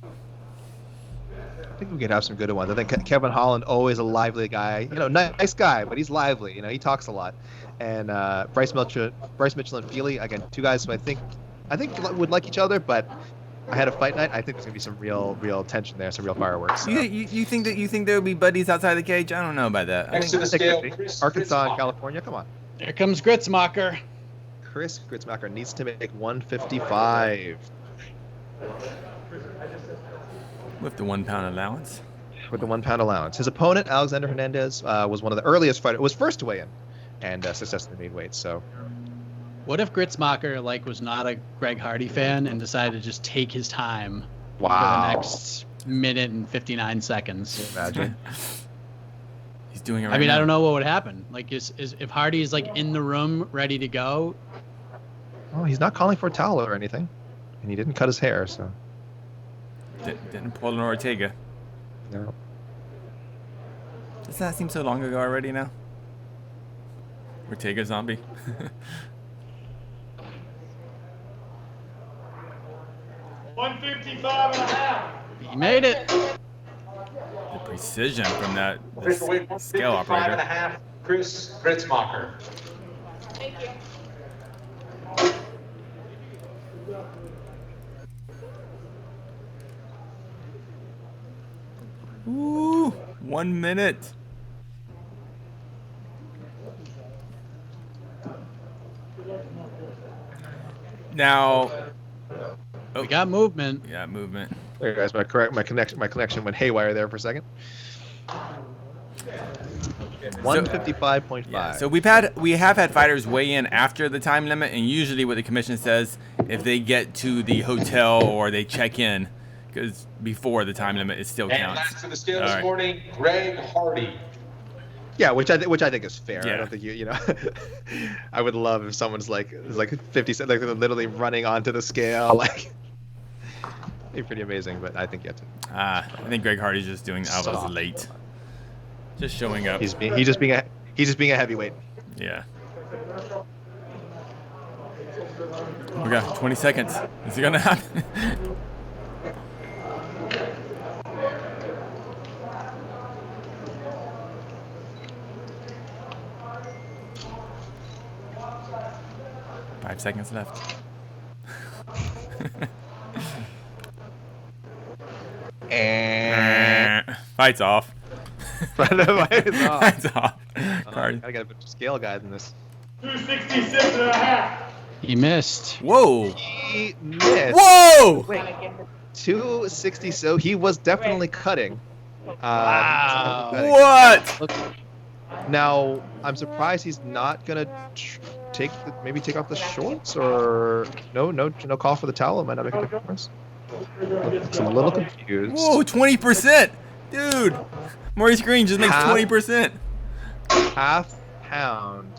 I think we could have some good ones. I think Kevin Holland, always a lively guy. Nice guy, but he's lively. He talks a lot. And Bryce Mitchell and Fili, again, 2 guys who I think would like each other, but ahead of fight night, I think there's gonna be some real tension there, some real fireworks. You think there would be buddies outside the cage? I don't know about that. Next to the scale, Arkansas and California, come on. Here comes Gruetzemacher. Chris Gruetzemacher needs to make 155. With the 1 pound allowance. With the 1 pound allowance. His opponent, Alexander Hernandez, was one of the earliest fighters. Was first to weigh in, and successfully made weight. So. What if Gruetzemacher was not a Greg Hardy fan and decided to just take his time for Wow. the next minute and 59 seconds? Imagine. He's doing it right I now. don't know what would happen. If Hardy is in the room ready to go. Well, he's not calling for a towel or anything, and he didn't cut his hair, so. Didn't pull an Ortega. No. Doesn't that seem so long ago already now? Ortega zombie. He made it. The precision from that scale 55 operator. and a half, Chris Gruetzemacher. Thank you. Ooh, 1 minute. Now, We got movement. yeah, movement. There, guys, my connection went haywire there for a second. 155.5. Yeah, so we have had fighters weigh in after the time limit, and usually what the commission says, if they get to the hotel or they check in, because before the time limit, it still And counts. last to the scale All this right. morning, Greg Hardy. Yeah, which I think is fair. Yeah. I don't think I would love if someone's like 50 cents, like they're literally running onto the scale, like. It'd be pretty amazing, but I think you have to. I think Greg Hardy's just doing. I was Stop. late. Just showing up. He's just being a heavyweight. Yeah. We got 20 seconds. Is it gonna happen? Five seconds left. And Fight's off. Fight's off. Fight's off. Gotta get a bunch of scale guys in this. 266 and a half. He missed. Whoa! He missed. Whoa! Wait, 260. So he was definitely cutting. Wow. What? Now I'm surprised he's not gonna maybe take off the shorts, or no call for the towel. It might not make a difference. I'm a little confused. Whoa, 20%, dude! Maurice Greene just makes 20%. Half pound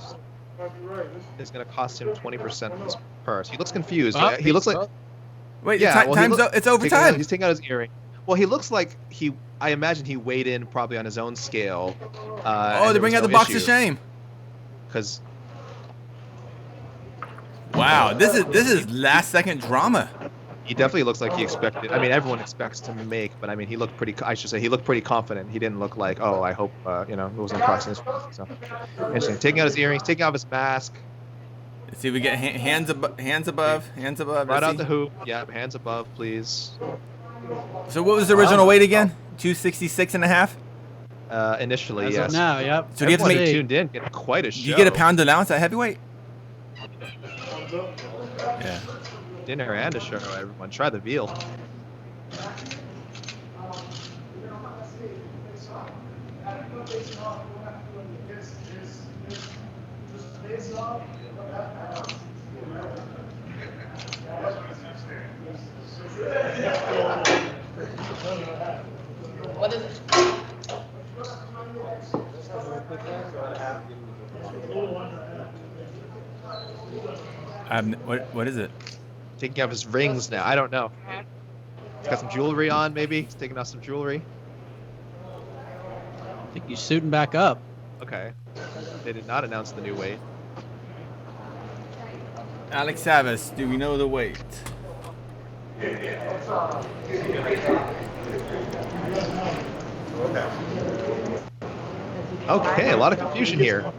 is going to cost him 20% of his purse. He looks confused. He looks like. Wait, it's overtime. He's taking out his earring. Well, he looks like I imagine he weighed in probably on his own scale. They bring out the box of shame. Because. Wow, this is last second drama. He definitely looks like he expected. I mean, everyone expects to make, but I mean, he looked pretty. I should say he looked pretty confident. He didn't look like, oh, I hope it wasn't costing his. So interesting. Taking out his earrings, taking off his mask. Let's see if we get hands above. Right out the hoop. Yeah, hands above, please. So what was the original weight again? 266.5. Initially, As yes. of now, yep. So do you have to make tuned in? Get quite a show. Do you get a pound allowance at heavyweight? Yeah. Dinner and a show, everyone. Try the veal. What is it? What is it? Taking off his rings now. I don't know. He's got some jewelry on, maybe. He's taking off some jewelry. I think he's suiting back up. Okay. They did not announce the new weight. Alex Savas, do we know the weight? Okay, a lot of confusion here.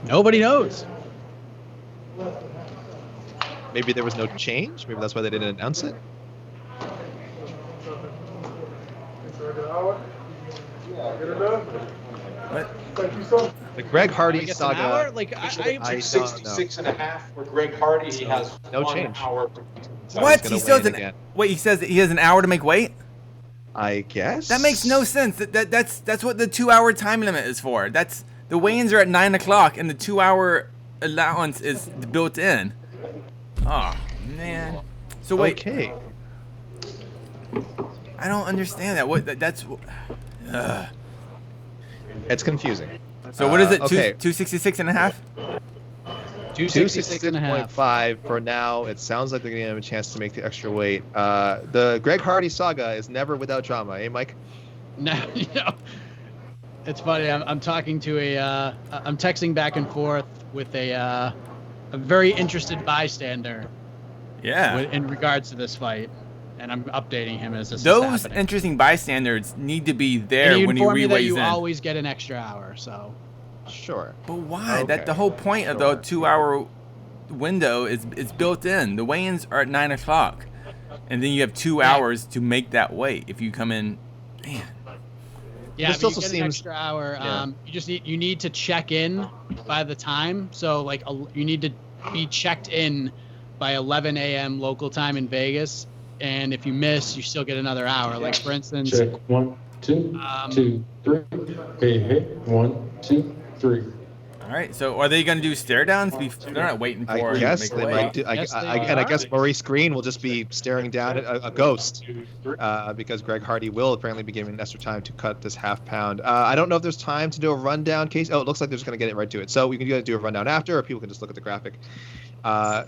Nobody knows. Maybe there was no change. Maybe that's why they didn't announce it. What? The Greg Hardy saga. An hour? Like I 266.5 for Greg Hardy. He has no 1 change. hour. What? He still has wait. He says that he has an hour to make weight. I guess That makes no sense. That's what the 2-hour time limit is for. That's the weigh-ins are at 9 o'clock and the 2-hour allowance is built in. Oh man. So wait. Okay. I don't understand that. What? That's. It's confusing. So what is it? Okay. 266.5. 266.5 for now. It sounds like they're going to have a chance to make the extra weight. The Greg Hardy saga is never without drama, eh, Mike? No, it's funny. I'm talking to I'm texting back and forth with a very interested bystander. Yeah. In regards to this fight, and I'm updating him as this is Those happening. interesting bystanders need to be And there he when he informed me that reweighs you in. always get an extra hour, so. Sure. But why? Okay. That the whole point of the 2-hour window is built in. The weigh-ins are at 9 o'clock, and then you have 2 hours to make that weight. If you come in, man. Yeah, This but also you get seems- an extra hour. yeah. You need to check in by the time. So like you need to be checked in by 11 a.m. local time in Vegas, and if you miss, you still get another hour. Like for instance, Check 1, 2, 2, 3. Hey, 1, 2, 3. All right. So are they going to do stare downs? They're not waiting for. I him guess to they make might weight. do. Yes, they And I are. guess Maurice Greene will just be staring down at a ghost because Greg Hardy will apparently be giving extra time to cut this half pound. I don't know if there's time to do a rundown, Casey. Oh, it looks like they're just going to get it right to it. So we can do a rundown after, or people can just look at the graphic.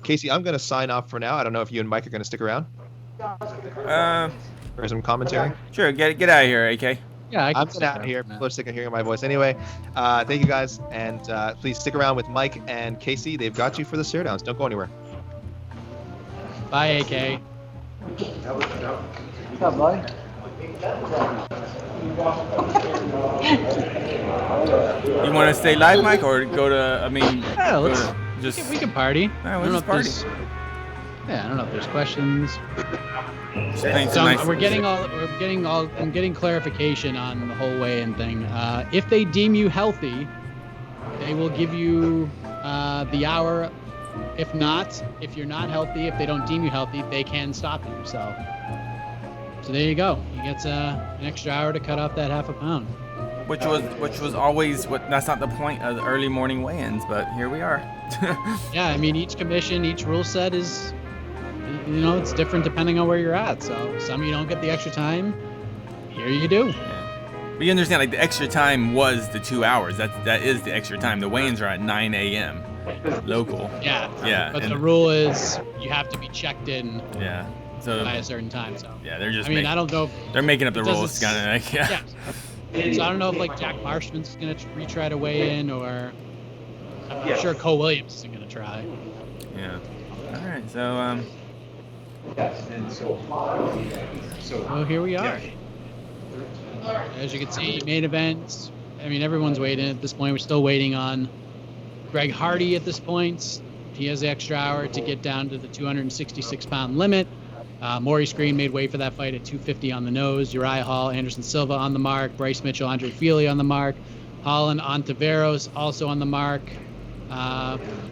Casey, I'm going to sign off for now. I don't know if you and Mike are going to stick around for some commentary. Sure. Get out of here, AK. yeah, I'm getting out of here. People are sick of hearing my voice anyway. Thank you guys, and please stick around with Mike and Casey. They've got you for the stare downs. Don't go anywhere. Bye, AK. You want to stay live, Mike, or go to? I mean, Yeah, go let's. to just. We can party. All right, I don't know let's if party. there's- Yeah, I don't know if there's questions. Playing So some nice I'm getting clarification on the whole weigh-in thing. If they deem you healthy, they will give you the hour. If not, if you're not healthy, if they don't deem you healthy, they can stop you. So there you go. You get an extra hour to cut off that half a pound. which was always that's not the point of the early morning weigh-ins, but here we are. Yeah, I mean, each commission, each rule set is, it's different depending on where you're at. So some you don't get the extra time. Here you do. Yeah. But you understand, like, the extra time was the 2 hours. That is the extra time. The weigh-ins are at 9 a.m. local. Yeah. Yeah. But the rule is you have to be checked in. Yeah. So by a certain time. So yeah, they're just. I don't know. If they're making up the rules, kind of like yeah. So I don't know if like Jack Marshman's gonna retry to weigh in, or I'm sure Cole Williams isn't gonna try. Yeah. All right. So Well, here we are. As you can see, main events. I mean, everyone's waiting at this point. We're still waiting on Greg Hardy at this point. He has the extra hour to get down to the 266-pound limit. Maurice Greene made way for that fight at 250 on the nose. Uriah Hall, Anderson Silva on the mark. Bryce Mitchell, Andre Fili on the mark. Holland, Ontiveros also on the mark.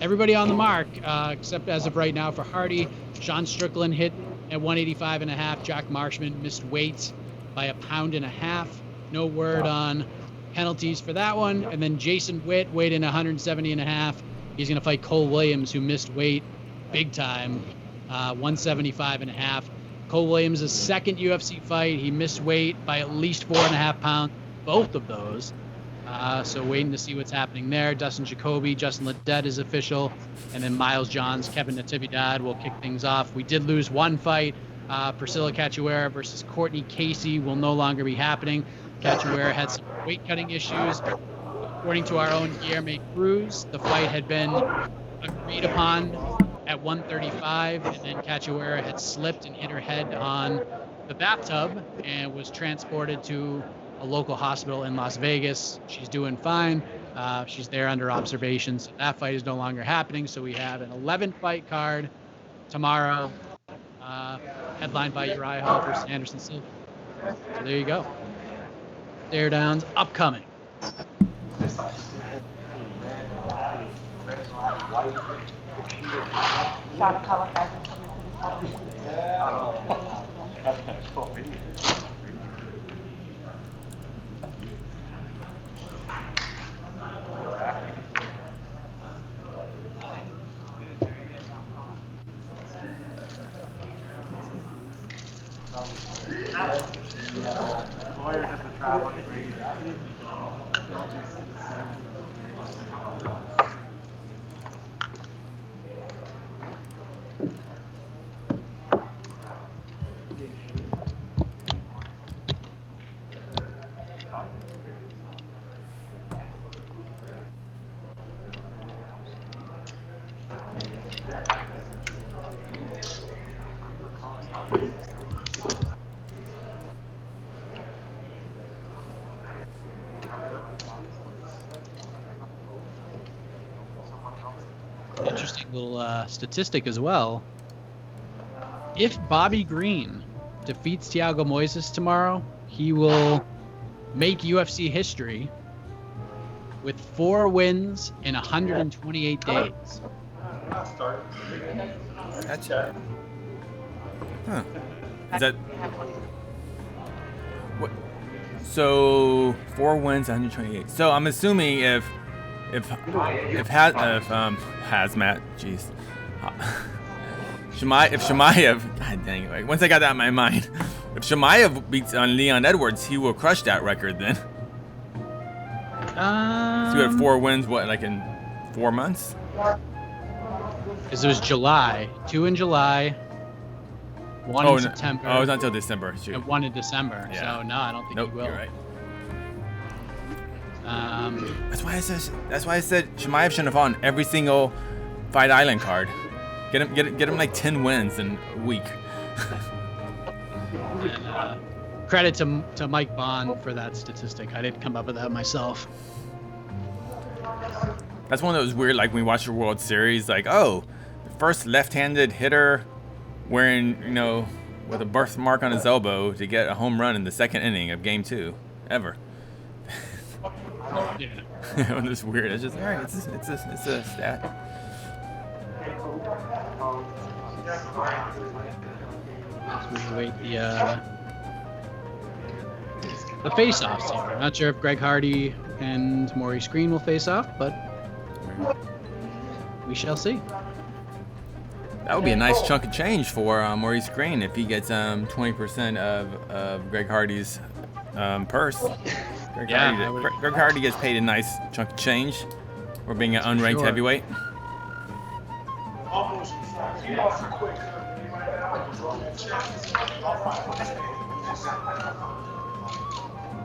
Everybody on the mark, except as of right now for Hardy. Sean Strickland hit at 185.5. Jack Marshman missed weight by 1.5 pounds. No word on penalties for that one. And then Jason Witt weighed in 170.5. He's going to fight Cole Williams, who missed weight big time, 175.5. Cole Williams' second UFC fight. He missed weight by at least 4.5 pounds, both of those. So waiting to see what's happening there. Dustin Jacoby, Justin Ledet is official. And then Miles Johns, Kevin Natividad will kick things off. We did lose one fight. Priscila Cachoeira versus Cortney Casey will no longer be happening. Cachoeira had some weight-cutting issues. According to our own Guilherme Cruz, the fight had been agreed upon at 135, and then Cachoeira had slipped and hit her head on the bathtub and was transported to a local hospital in Las Vegas. She's doing fine. She's there under observation. So that fight is no longer happening. So we have an 11-fight card tomorrow, headlined by Uriah Hall versus Anderson Silva. So there you go. Stare downs upcoming. Interesting little statistic as well. If Bobby Greene defeats Thiago Moises tomorrow, he will make UFC history with 4 wins in 128 days. Gotcha. Huh. Is that what? So 4 wins, 128. So I'm assuming if Hazmat, jeez, if Chimaev, god dang it! Like, once I got that in my mind, if Chimaev beats on Leon Edwards, he will crush that record then. So we had 4 wins, what, like in 4 months? Because it was July, 2 in July, 1 in September. Oh, it was not until December. Shoot. And 1 in December. Yeah. So no, I don't think he will. You're right. That's why I said Chimaev shouldn't have fought on every single Fight Island card. Get him like 10 wins in a week. And, credit to Mike Bond for that statistic. I didn't come up with that myself. That's one of those weird, like when we watch the World Series, like, oh, the first left-handed hitter wearing, with a birthmark on his elbow to get a home run in the second inning of Game 2 ever. Yeah. It's weird. It's just, all right, it's a stat. As we wait the face-offs here. I'm not sure if Greg Hardy and Maurice Greene will face off, but we shall see. That would be a nice chunk of change for Maurice Greene if he gets 20% of Greg Hardy's purse. Greg Hardy gets paid a nice chunk of change for being an unranked heavyweight.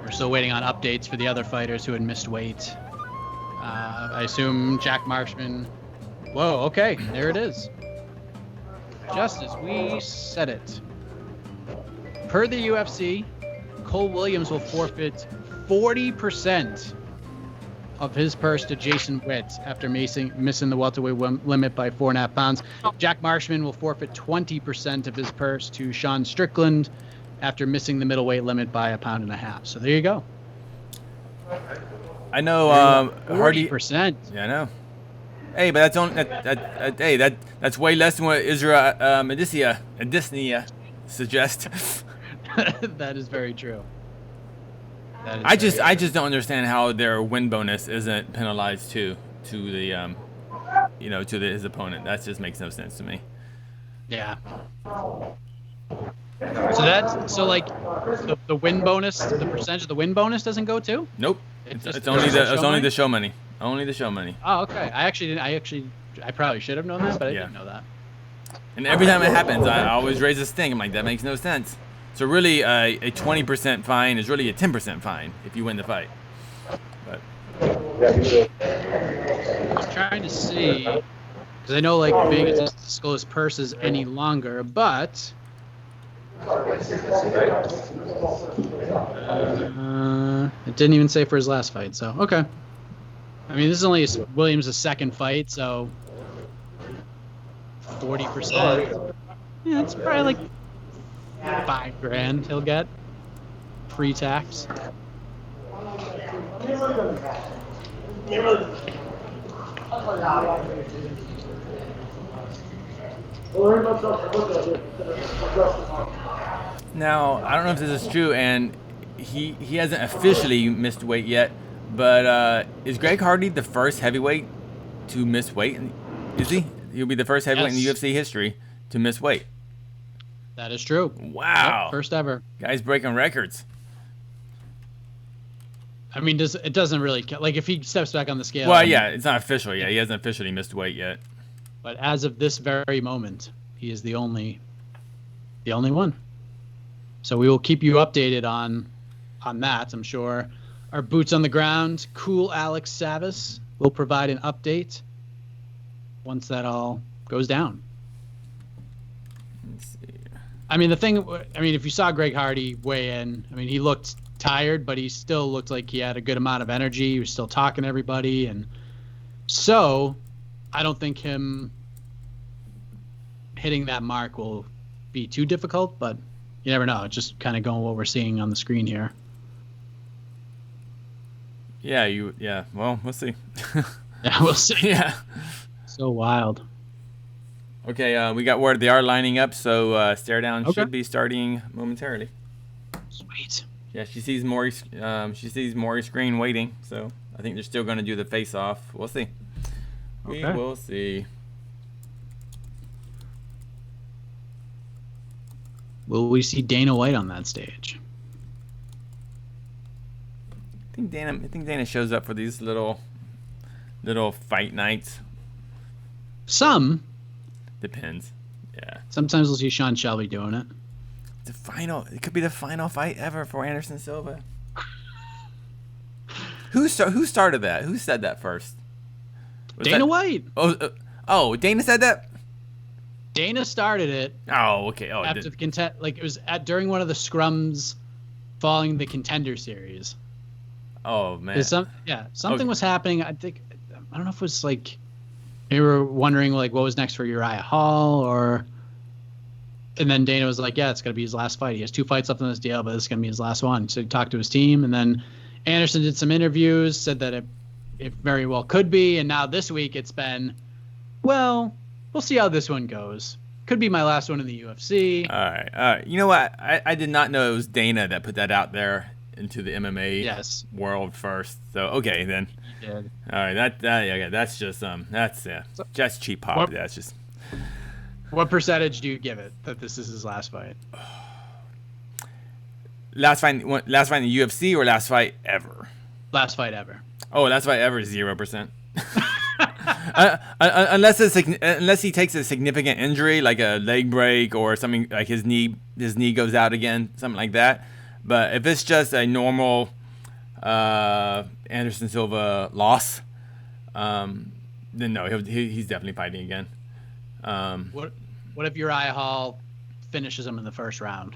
We're still waiting on updates for the other fighters who had missed weight. I assume Jack Marshman. Whoa, okay, there it is. Just as we said it. Per the UFC, Cole Williams will forfeit 40% of his purse to Jason Witt after missing the welterweight limit by 4.5 pounds. Jack Marshman will forfeit 20% of his purse to Sean Strickland after missing the middleweight limit by 1.5 pounds. So there you go. I know 40%. Yeah, I know. Hey, but that's way less than what Israel Adesanya suggests. That is very true. I just don't understand how their win bonus isn't penalized to the his opponent. That just makes no sense to me. Yeah. So like the win bonus, the percentage of the win bonus doesn't go too? Nope. It's only the show money. Only the show money. Oh, okay. I probably should have known that, but I didn't know that. And every time it happens, I always raise this thing. I'm like, that makes no sense. So really, a 20% fine is really a 10% fine if you win the fight. But I'm trying to see, because I know like Vegas doesn't disclose purses any longer, but it didn't even say for his last fight. So okay. I mean, this is only Williams' second fight, so 40%. Yeah, it's probably like $5,000 he'll get pre-tax. now, I don't know if this is true, and he hasn't officially missed weight yet, but is Greg Hardy the first heavyweight to miss weight? Is he? He'll be the first heavyweight in the UFC history to miss weight. That is true. Wow. Yep, first ever. Guy's breaking records. I mean, it doesn't really count. Like, if he steps back on the scale. Well, yeah, it's not official yet. He hasn't officially missed weight yet. But as of this very moment, he is the only one. So we will keep you updated on that. I'm sure our boots on the ground, cool Alex Savas, will provide an update once that all goes down. Let's see. I mean, if you saw Greg Hardy weigh in, I mean, he looked tired, but he still looked like he had a good amount of energy. He was still talking to everybody. And so I don't think him hitting that mark will be too difficult, but you never know. It's just kind of going what we're seeing on the screen here. Yeah, well, we'll see. Yeah, we'll see. Yeah. So wild. Okay, we got word they are lining up, so stare down should be starting momentarily. Sweet. Yeah, she sees Maurice Greene waiting, so I think they're still going to do the face-off. We'll see. We will see. Will we see Dana White on that stage? I think Dana shows up for these little fight nights. Some. Depends. Yeah. Sometimes we'll see Sean Shelby doing it. It could be the final fight ever for Anderson Silva. Who started that? Who said that first? Dana White. Oh, Dana said that? Dana started it. Oh, okay. Oh, after the it was during one of the scrums following the Contender Series. Oh man. Something was happening. I don't know if it was like they were wondering like what was next for Uriah Hall and then Dana was like, yeah, it's gonna be his last fight. He has 2 fights left on this deal, but this is gonna be his last one. So he talked to his team, and then Anderson did some interviews, said that it very well could be, and now this week it's been, well, we'll see how this one goes. Could be my last one in the UFC. All right. You know what? I did not know it was Dana that put that out there into the MMA Yes. world first. So okay then. He did. All right, that's just just cheap pop. What- That's just. What percentage do you give it that this is his last fight? Last fight in the UFC or last fight ever? Last fight ever. Oh, last fight ever is 0%. Unless he takes a significant injury like a leg break or something, like his knee goes out again, something like that. But if it's just a normal Anderson Silva loss, then no, he's definitely fighting again. What if Uriah Hall finishes him in the first round?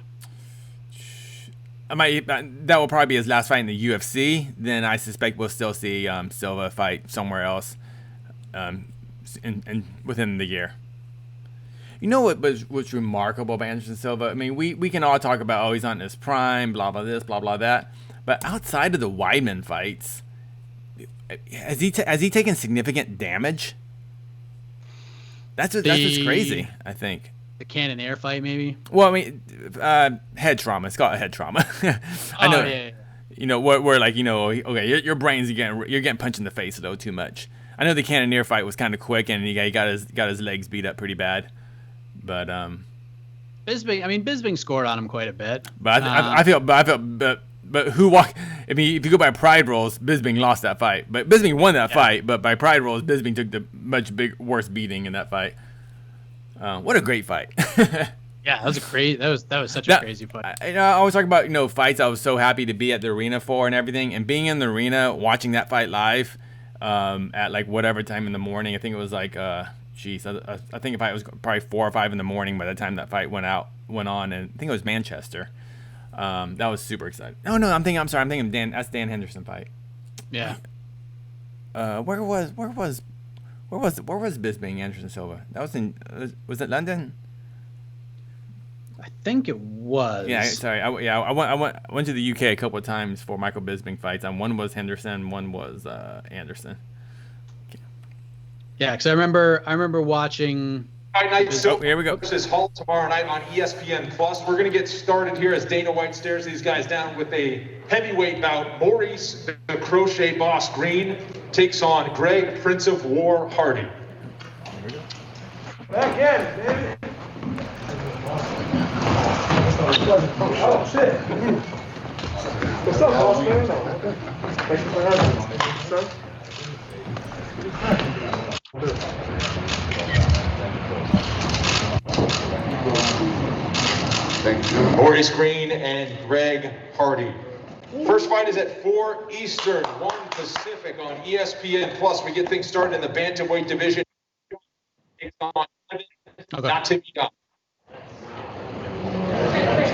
That will probably be his last fight in the UFC. Then I suspect we'll still see Silva fight somewhere else, within the year. You know what's remarkable about Anderson Silva? I mean, we can all talk about, oh, he's on his prime, blah blah this, blah blah that. But outside of the Weidman fights, has he taken significant damage? That's what's crazy, I think. The Cannonair fight, maybe? Well, I mean, head trauma. It's called a head trauma. I know. Yeah. You know, where like, you know, okay, your brain's you're getting punched in the face a little too much. I know the Cannonair fight was kind of quick, and he got his legs beat up pretty bad. But Bisping scored on him quite a bit. But who walked? I mean, if you go by pride rolls, Bisping lost that fight. But Bisping won that fight. But by pride rolls, Bisping took the much worse beating in that fight. What a great fight! Yeah, that was such a crazy fight. I always talk about, you know, fights I was so happy to be at the arena for and everything, and being in the arena watching that fight live at like whatever time in the morning. I think it was like I think the fight was probably 4 or 5 in the morning by the time that fight went on, and I think it was Manchester. That was super exciting. I'm thinking that's Dan Henderson fight. Yeah. Where was Bisping Anderson Silva? That was it London? I think it was. Yeah, sorry. I went to the UK a couple of times for Michael Bisping fights, and one was Henderson, one was Anderson. Okay. Yeah, because I remember watching. Fight night, Oh, here we go. versus Holland tomorrow night on ESPN Plus. We're going to get started here as Dana White stares these guys down with a heavyweight bout. Maurice, the crochet boss Greene, takes on Greg, Prince of War Hardy. Back in, baby. Oh, shit. What's up, boss man? Thanks for having me, sir. Maurice Greene and Greg Hardy. First fight is at 4 Eastern, 1 Pacific on ESPN Plus. We get things started in the bantamweight division. Natividad.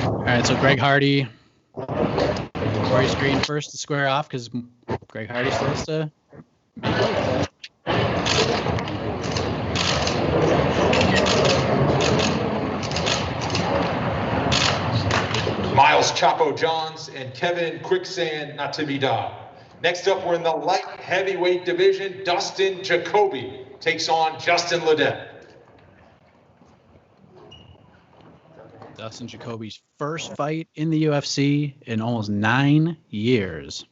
All right, so Greg Hardy, Maurice Greene first to square off because Greg Hardy still has to make it. Miles Chapo Johns and Kevin Quicksand Natividad. Next up, we're in the light heavyweight division. Dustin Jacoby takes on Justin Ledet. Dustin Jacoby's first fight in the UFC in almost 9 years.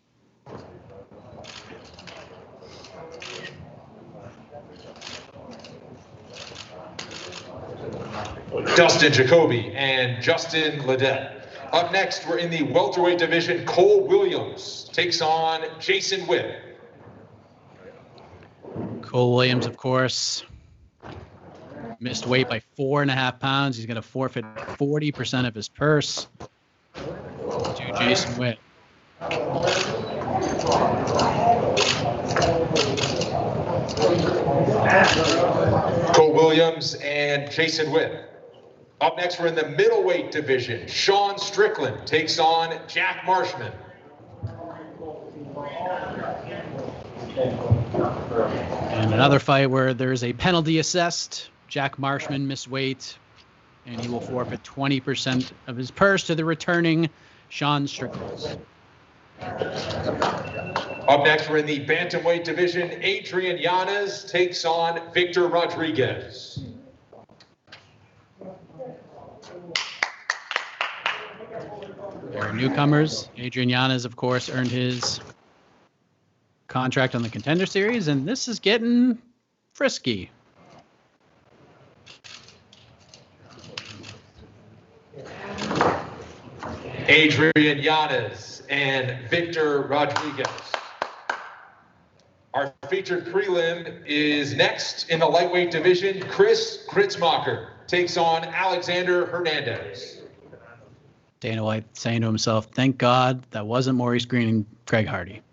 Dustin Jacoby and Justin Ledet. Up next, we're in the welterweight division. Cole Williams takes on Jason Witt. Cole Williams, of course, missed weight by 4.5 pounds. He's going to forfeit 40% of his purse to Jason Witt. Cole Williams and Jason Witt. Up next, we're in the middleweight division. Sean Strickland takes on Jack Marshman. And another fight where there's a penalty assessed. Jack Marshman missed weight, and he will forfeit 20% of his purse to the returning Sean Strickland. Up next, we're in the bantamweight division. Adrian Yanez takes on Victor Rodriguez. Our newcomers, Adrian Yanez, of course, earned his contract on the Contender Series, and this is getting frisky. Adrian Yanez and Victor Rodriguez. Our featured prelim is next in the lightweight division. Gruetzemacher takes on Alexander Hernandez. Dana White saying to himself, thank God that wasn't Maurice Greene and Greg Hardy.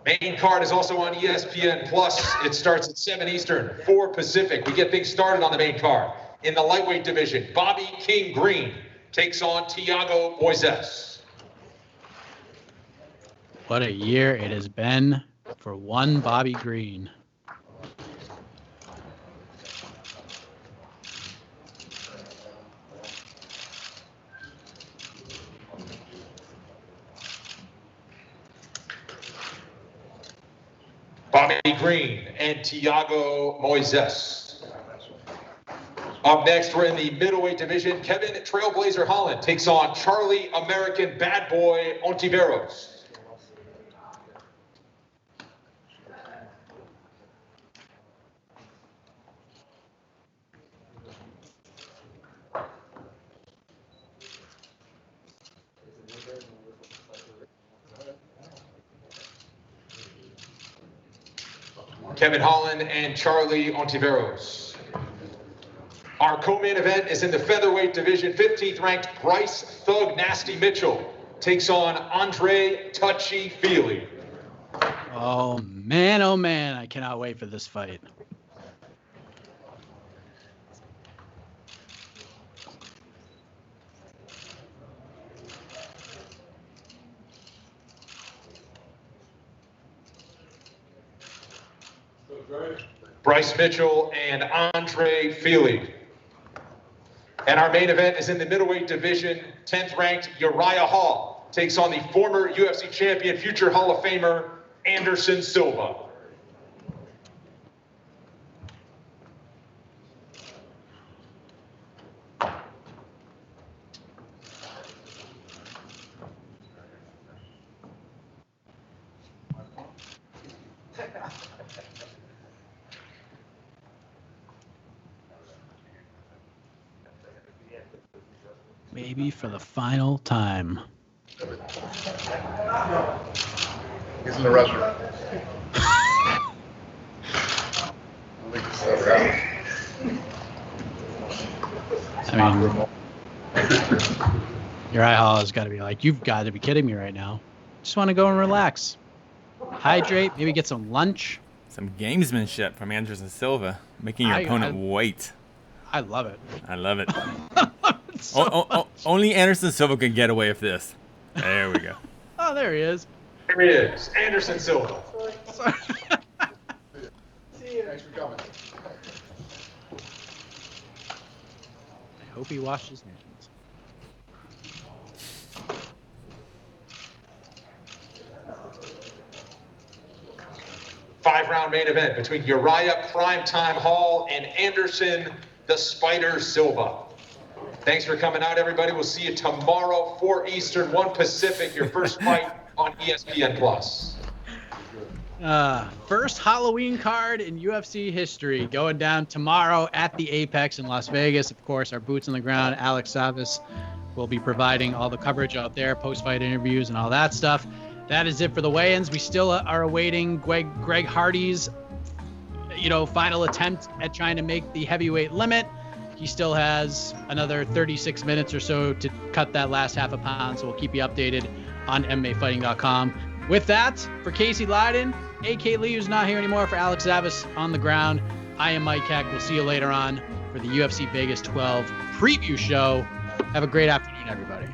Main card is also on ESPN Plus. It starts at 7 Eastern, 4 Pacific. We get things started on the main card. In the lightweight division, Bobby King Greene takes on Thiago Moises. What a year it has been for one Bobby Greene. Bobby Greene and Thiago Moises. Up next, we're in the middleweight division. Kevin Trailblazer Holland takes on Charlie American Bad Boy Ontiveros. Kevin Holland and Charlie Ontiveros. Our co-main event is in the featherweight division. 15th ranked Bryce Thug Nasty Mitchell takes on Andre Touchy Fili. Oh man, I cannot wait for this fight. Bryce Mitchell and Andre Fili. And our main event is in the middleweight division. 10th ranked Uriah Hall takes on the former UFC champion, future Hall of Famer, Anderson SIlva. Maybe for the final time. He's in the restroom. I mean, Uriah Hall has got to be like, you've got to be kidding me right now. Just want to go and relax. Hydrate, maybe get some lunch. Some gamesmanship from Anderson SIlva, making your opponent wait. I love it. I love it. Only Anderson SIlva can get away with this. There we go. Oh, there he is. Here he is, Anderson SIlva. See you. Thanks for coming. I hope he washed his hands. Five-round main event between Uriah Primetime Hall and Anderson the Spider SIlva. Thanks for coming out, everybody. We'll see you tomorrow, 4 Eastern, 1 Pacific, your first fight on ESPN Plus. First Halloween card in UFC history going down tomorrow at the Apex in Las Vegas. Of course, our boots on the ground, Alex Savas, will be providing all the coverage out there, post-fight interviews and all that stuff. That is it for the weigh-ins. We still are awaiting Greg Hardy's, final attempt at trying to make the heavyweight limit. He still has another 36 minutes or so to cut that last half a pound, so we'll keep you updated on MMAfighting.com. With that, for Casey Leiden, AK Lee, who's not here anymore, for Alex Savas on the ground, I am Mike Heck. We'll see you later on for the UFC Vegas 12 preview show. Have a great afternoon, everybody.